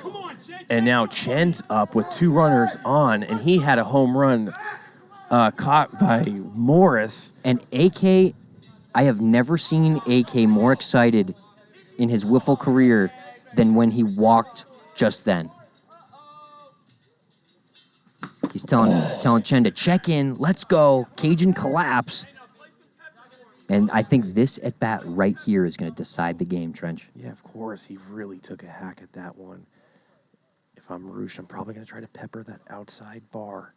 And now Chen's up with 2 runners on, and he had a home run caught by Morris. And AK, I have never seen AK more excited in his WIFFLE career than when he walked just then. He's telling Chen to check in, let's go, Cajun collapse. And I think this at-bat right here is going to decide the game, Trench. Yeah, of course. He really took a hack at that one. If I'm Roosh, I'm probably going to try to pepper that outside bar.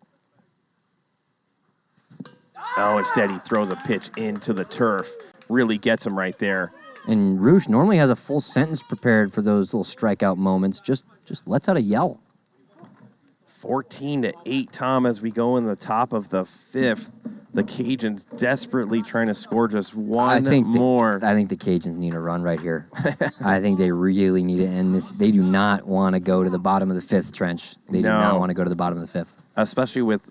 Oh, instead he throws a pitch into the turf. Really gets him right there. And Roosh normally has a full sentence prepared for those little strikeout moments. Just lets out a yell. 14-8, Tom, as we go in the top of the 5th. The Cajuns desperately trying to score just one more. I think the Cajuns need a run right here. I think they really need to end this. They do not want to go to the bottom of the 5th, Trench. They do not want to go to the bottom of the 5th. Especially with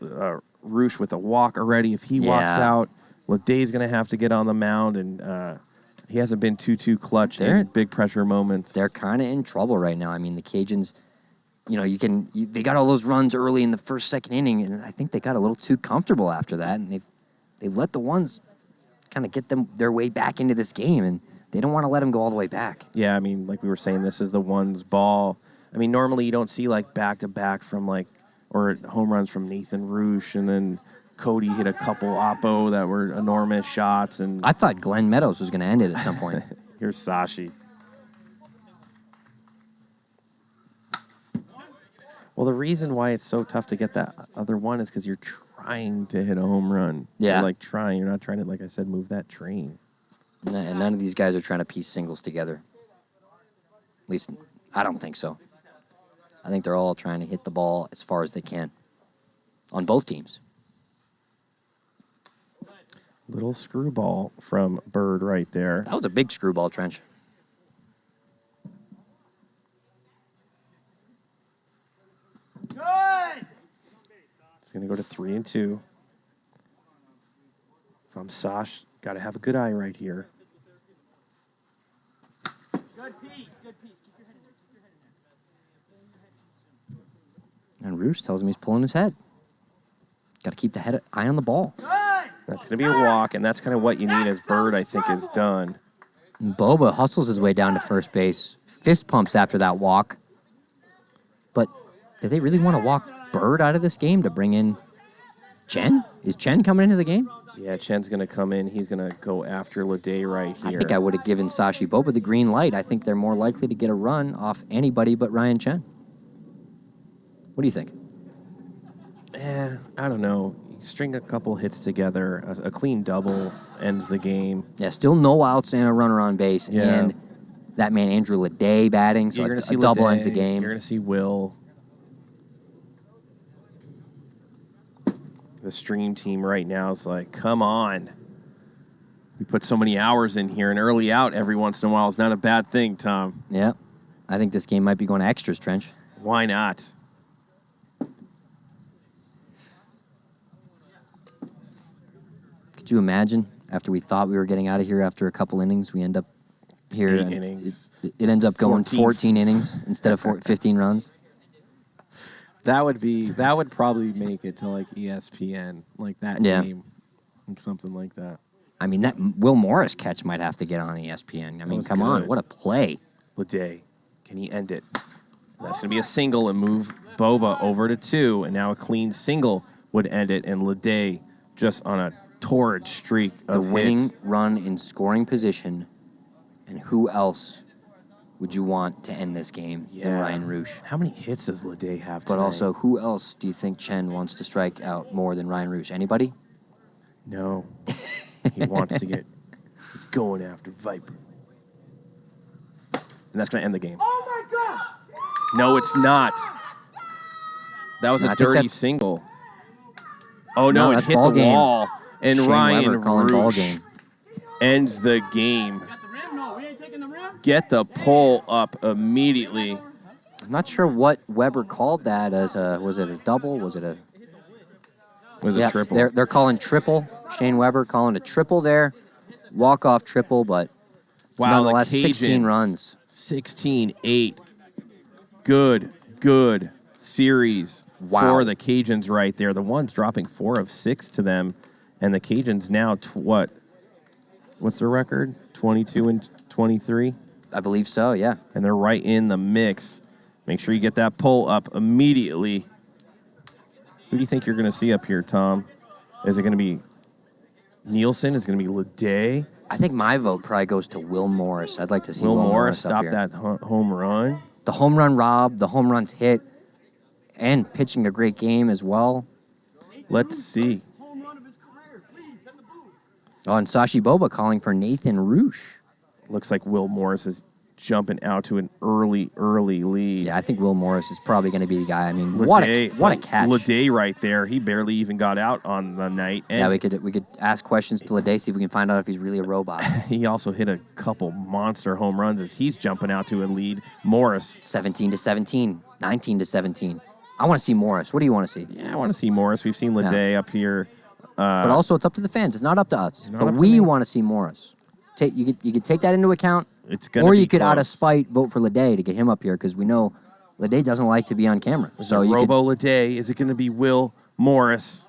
Roosh with a walk already. If he walks out, Ledet's going to have to get on the mound and He hasn't been too clutch They're- in big pressure moments. They're kind of in trouble right now. I mean, the Cajuns, they got all those runs early in the first, second inning, and I think they got a little too comfortable after that, and they've let the ones kind of get their way back into this game, and they don't want to let them go all the way back. Yeah, I mean, like we were saying, this is the one's ball. I mean, normally you don't see like back-to-back or home runs from Nathan Roosh, and then Cody hit a couple oppo that were enormous shots. And I thought Glenn Meadows was going to end it at some point. here's Sashi. Well, the reason why it's so tough to get that other one is because you're trying to hit a home run. Yeah. You're trying. You're not trying to, like I said, move that train. And none of these guys are trying to piece singles together. At least, I don't think so. I think they're all trying to hit the ball as far as they can on both teams. Little screwball from Bird right there. That was a big screwball, Trench. Good. It's going to go to 3-2. If I'm Sash, got to have a good eye right here. Good piece. Good piece. Keep your head in there. Keep your head in there. And Roosh tells him he's pulling his head. Got to keep the eye on the ball. Good. That's going to be a walk, and that's kind of what you need as Bird, I think, is done. And Boba hustles his way down to first base. Fist pumps after that walk. But did they really want to walk Bird out of this game to bring in Chen? Is Chen coming into the game? Yeah, Chen's going to come in. He's going to go after Ledet right I here. think I would have given Sashi Boba the green light. I think they're more likely to get a run off anybody but Ryan Chen. What do you think? I don't know. You string a couple hits together. A clean double ends the game. Yeah, still no outs and a runner on base. Yeah. And that man Andrew Ledet batting, so You're going to see a double Ledet. ends the game. You're going to see Will. The stream team right now is like, come on. We put so many hours in here, and early out every once in a while is not a bad thing, Tom. Yeah. I think this game might be going to extras, Trench. Why not? Could you imagine, after we thought we were getting out of here after a couple innings, we end up here. 8 and innings. It ends up going 14. 14 innings instead of 15 runs. That would probably make it to like ESPN, like that Yeah. game, like something like that. I mean, that Will Morris catch might have to get on ESPN. I mean, was come on, good. what a play. Ledet, can he end it? That's going to be a single and move Boba over to 2, and now a clean single would end it, and Ledet just on a torrid streak The of winning hits. run in scoring position, and who else would you want to end this game than Ryan Roosh? How many hits does Ledet have But tonight? also, who else do you think Chen wants to strike out more than Ryan Roosh? Anybody? No. He wants to get... He's going after Viper. And that's going to end the game. Oh my God. No, it's not. That was No, a I think dirty that's- single. Oh, No, no, it that's hit ball the game. wall. And Shane Ryan Weber calling ball Roosh game. ends the game. Got the rim? No, we ain't taking the rim. Get the pull up immediately. I'm not sure what Weber called that as a. Was it a double? Was it a? Was Yeah, a triple. They're calling triple. Shane Weber calling a triple there. Walk-off triple, but Wow, nonetheless, the 16 Cajuns, runs. 16-8. Good series Wow. for the Cajuns right there. The ones dropping 4 of 6 to them. And the Cajuns now, what's their record? 22-23? I believe so, yeah. And they're right in the mix. Make sure you get that pull up immediately. Who do you think you're going to see up here, Tom? Is it going to be Nielsen? Is it going to be Ledet? I think my vote probably goes to Will Morris. I'd like to see Will Morris Morris up stop here. that home run? The home run robbed, the home runs hit, and pitching a great game as well. Let's see. Home run of his career. Please, send the booth. Oh, and Sashi Boba calling for Nathan Roosh. Looks like Will Morris is jumping out to an early lead. Yeah, I think Will Morris is probably going to be the guy. I mean, what a catch. Ledet right there. He barely even got out on the night. And Yeah, we could ask questions to Ledet, see if we can find out if he's really a robot. he also hit a couple monster home runs as he's jumping out to a lead. Morris. 17-17, 19-17. I want to see Morris. What do you want to see? Yeah, I want to see Morris. We've seen Ledet up here. But also, it's up to the fans. It's not up to us. Not But up to we me. want to see Morris. you could take that into account, It's gonna or be you could, out of close. spite, vote for Ledet to get him up here because we know Ledet doesn't like to be on camera. So you could, Robo Ledet, is it going to be Will Morris?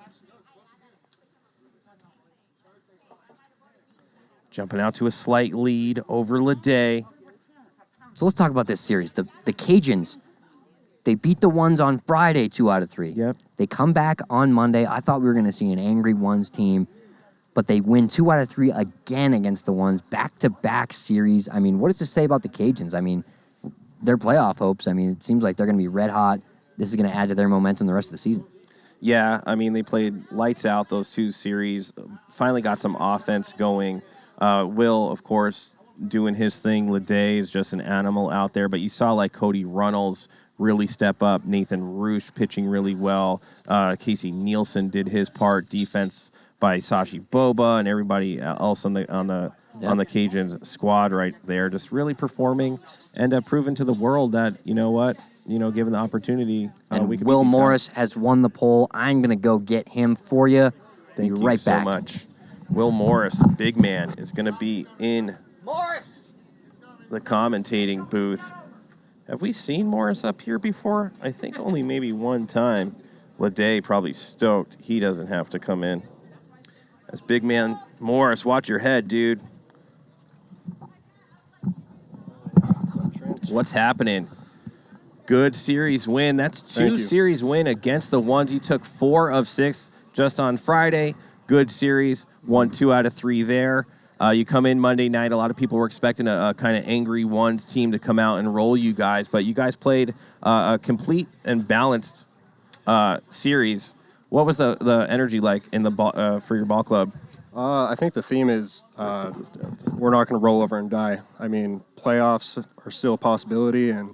Jumping out to a slight lead over Ledet. So let's talk about this series. The Cajuns, they beat the Ones on Friday 2 out of 3. Yep. They come back on Monday. I thought we were going to see an angry Ones team, but they win 2 out of 3 again against the Ones. Back-to-back series. I mean, what does this say about the Cajuns? I mean, their playoff hopes, I mean, it seems like they're going to be red hot. This is going to add to their momentum the rest of the season. Yeah, I mean, they played lights out those 2 series. Finally got some offense going. Will, of course, doing his thing. Ledet is just an animal out there. But you saw, like, Cody Runnels really step up. Nathan Roosh pitching really well. Casey Nielsen did his part. Defense by Sashi Boba and everybody else on the Cajuns squad right there. Just really performing and proving to the world that, you know what, given the opportunity, And we can Will beat these Morris guys. has won the poll. I'm going to go get him for you. Thank Be you right so back. much. Will Morris, big man, is going to be in the commentating booth. Have we seen Morris up here before? I think only maybe one time. Ledet probably stoked he doesn't have to come in. That's big man Morris. Watch your head, dude. What's happening? Good series win. That's 2 series win against the Ones. You took 4 of 6 just on Friday. Good series. Won 2 out of 3 there. You come in Monday night. A lot of people were expecting a kind of angry Ones team to come out and roll you guys, but you guys played a complete and balanced series. What was the energy like in the ball, for your ball club? I think the theme is we're not going to roll over and die. I mean, playoffs are still a possibility, and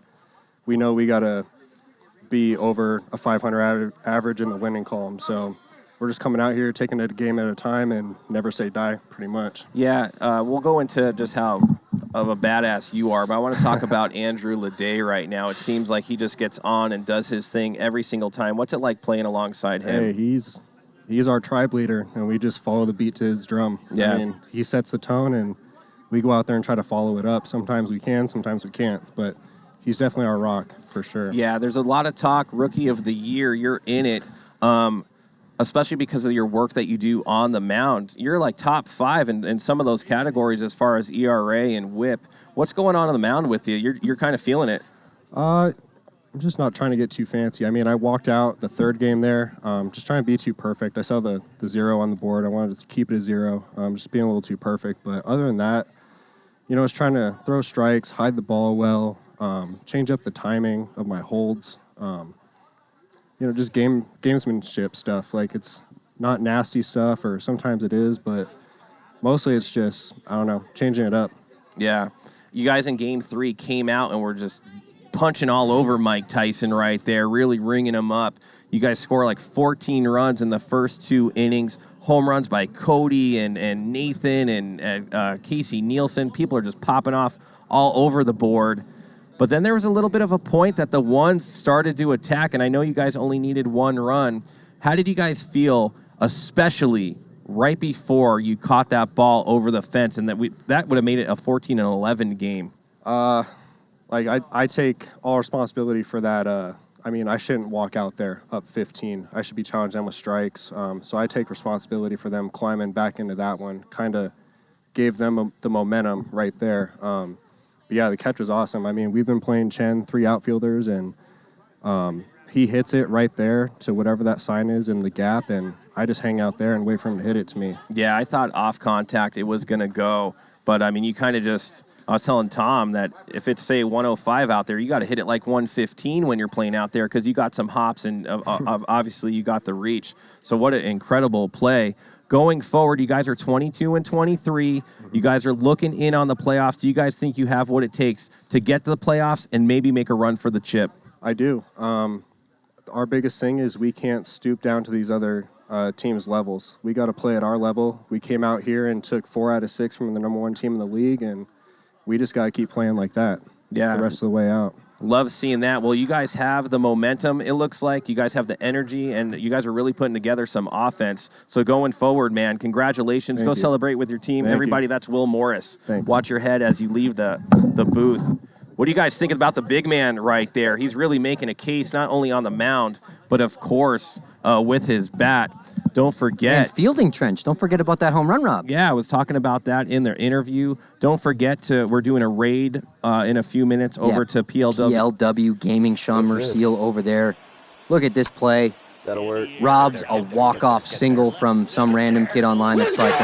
we know we got to be over a 500 average in the winning column. So we're just coming out here, taking it a game at a time, and never say die, pretty much. Yeah, we'll go into just how of a badass you are, but I want to talk about Andrew Ledet right now. It seems like he just gets on and does his thing every single time. What's it like playing alongside him? Hey, he's our tribe leader, and we just follow the beat to his drum. Yeah. I mean, he sets the tone, and we go out there and try to follow it up. Sometimes we can, sometimes we can't, but he's definitely our rock, for sure. Yeah, there's a lot of talk, Rookie of the Year, you're in it, especially because of your work that you do on the mound. You're like top 5 in some of those categories as far as ERA and WHIP. What's going on the mound with you? You're kind of feeling it. I'm just not trying to get too fancy. I mean, I walked out the 3rd game there, just trying to be too perfect. I saw the 0 on the board. I wanted to keep it a 0, just being a little too perfect. But other than that, I was trying to throw strikes, hide the ball well, change up the timing of my holds. Just gamesmanship stuff. Like, it's not nasty stuff, or sometimes it is, but mostly it's just, I don't know, changing it up. Yeah. You guys in Game 3 came out and were just punching all over Mike Tyson right there, really ringing him up. You guys score like 14 runs in the first 2 innings. Home runs by Cody and Nathan and Casey Nielsen. People are just popping off all over the board. But then there was a little bit of a point that the Ones started to attack, and I know you guys only needed 1 run. How did you guys feel, especially right before you caught that ball over the fence, and that would have made it a 14-11 game? I take all responsibility for that. I shouldn't walk out there up 15. I should be challenging them with strikes. So I take responsibility for them climbing back into that one. Kind of gave them the momentum right there. But yeah, the catch was awesome. I mean, we've been playing Chen, 3 outfielders, and he hits it right there to whatever that sign is in the gap, and I just hang out there and wait for him to hit it to me. Yeah, I thought off contact it was going to go, but I mean, you kind of just, I was telling Tom that if it's, say, 105 out there, you got to hit it like 115 when you're playing out there because you got some hops and obviously you got the reach. So what an incredible play. Going forward, you guys are 22-23. You guys are looking in on the playoffs. Do you guys think you have what it takes to get to the playoffs and maybe make a run for the chip? I do. Our biggest thing is we can't stoop down to these other teams' levels. We got to play at our level. We came out here and took 4 out of 6 from the number 1 team in the league, and we just got to keep playing like that the rest of the way out. Love seeing that. Well, you guys have the momentum, it looks like. You guys have the energy, and you guys are really putting together some offense. So going forward, man, congratulations. Thank Go you. celebrate with your team. Thank Everybody, you. that's Will Morris. Thanks. Watch your head as you leave the booth. What are you guys thinking about the big man right there? He's really making a case, not only on the mound, but, of course, with his bat. Don't forget. And fielding trench. Don't forget about that home run, Rob. Yeah, I was talking about that in their interview. Don't forget we're doing a raid in a few minutes over to PLW. PLW Gaming Sean Merciel over there. Look at this play. That'll work. Rob's a walk-off single from some random kid online that's probably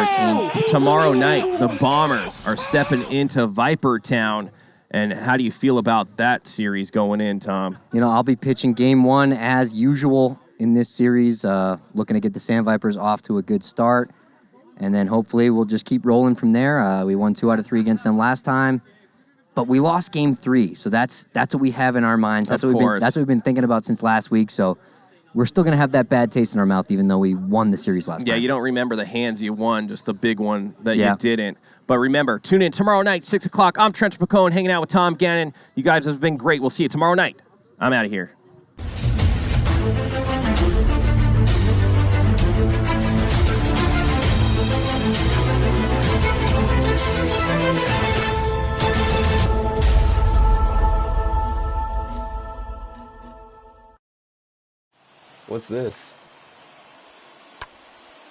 13. Tomorrow night, the Bombers are stepping into Viper Town. And how do you feel about that series going in, Tom? You know, I'll be pitching game 1 as usual in this series, looking to get the Sand Vipers off to a good start. And then hopefully we'll just keep rolling from there. We won 2 out of 3 against them last time. But we lost game 3, so that's what we have in our minds. That's what we've been thinking about since last week. So we're still going to have that bad taste in our mouth, even though we won the series last time. Yeah, you don't remember the hands you won, just the big one that you didn't. But remember, tune in tomorrow night, 6 o'clock. I'm Trench McCone, hanging out with Tom Gannon. You guys have been great. We'll see you tomorrow night. I'm out of here. What's this?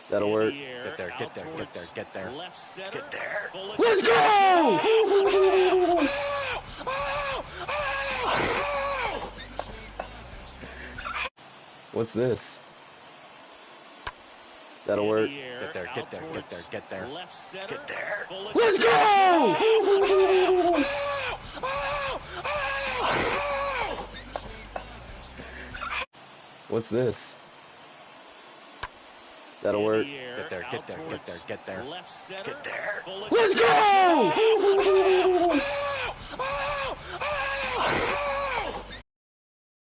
That'll work. Get there, get there, get there, get there. Get there. Let's go! What's this? That'll work. Get there, get there, get there, get there. Get there. Let's go! What's this? That'll work. Get there, get there, get there, get there. Get there. Let's go!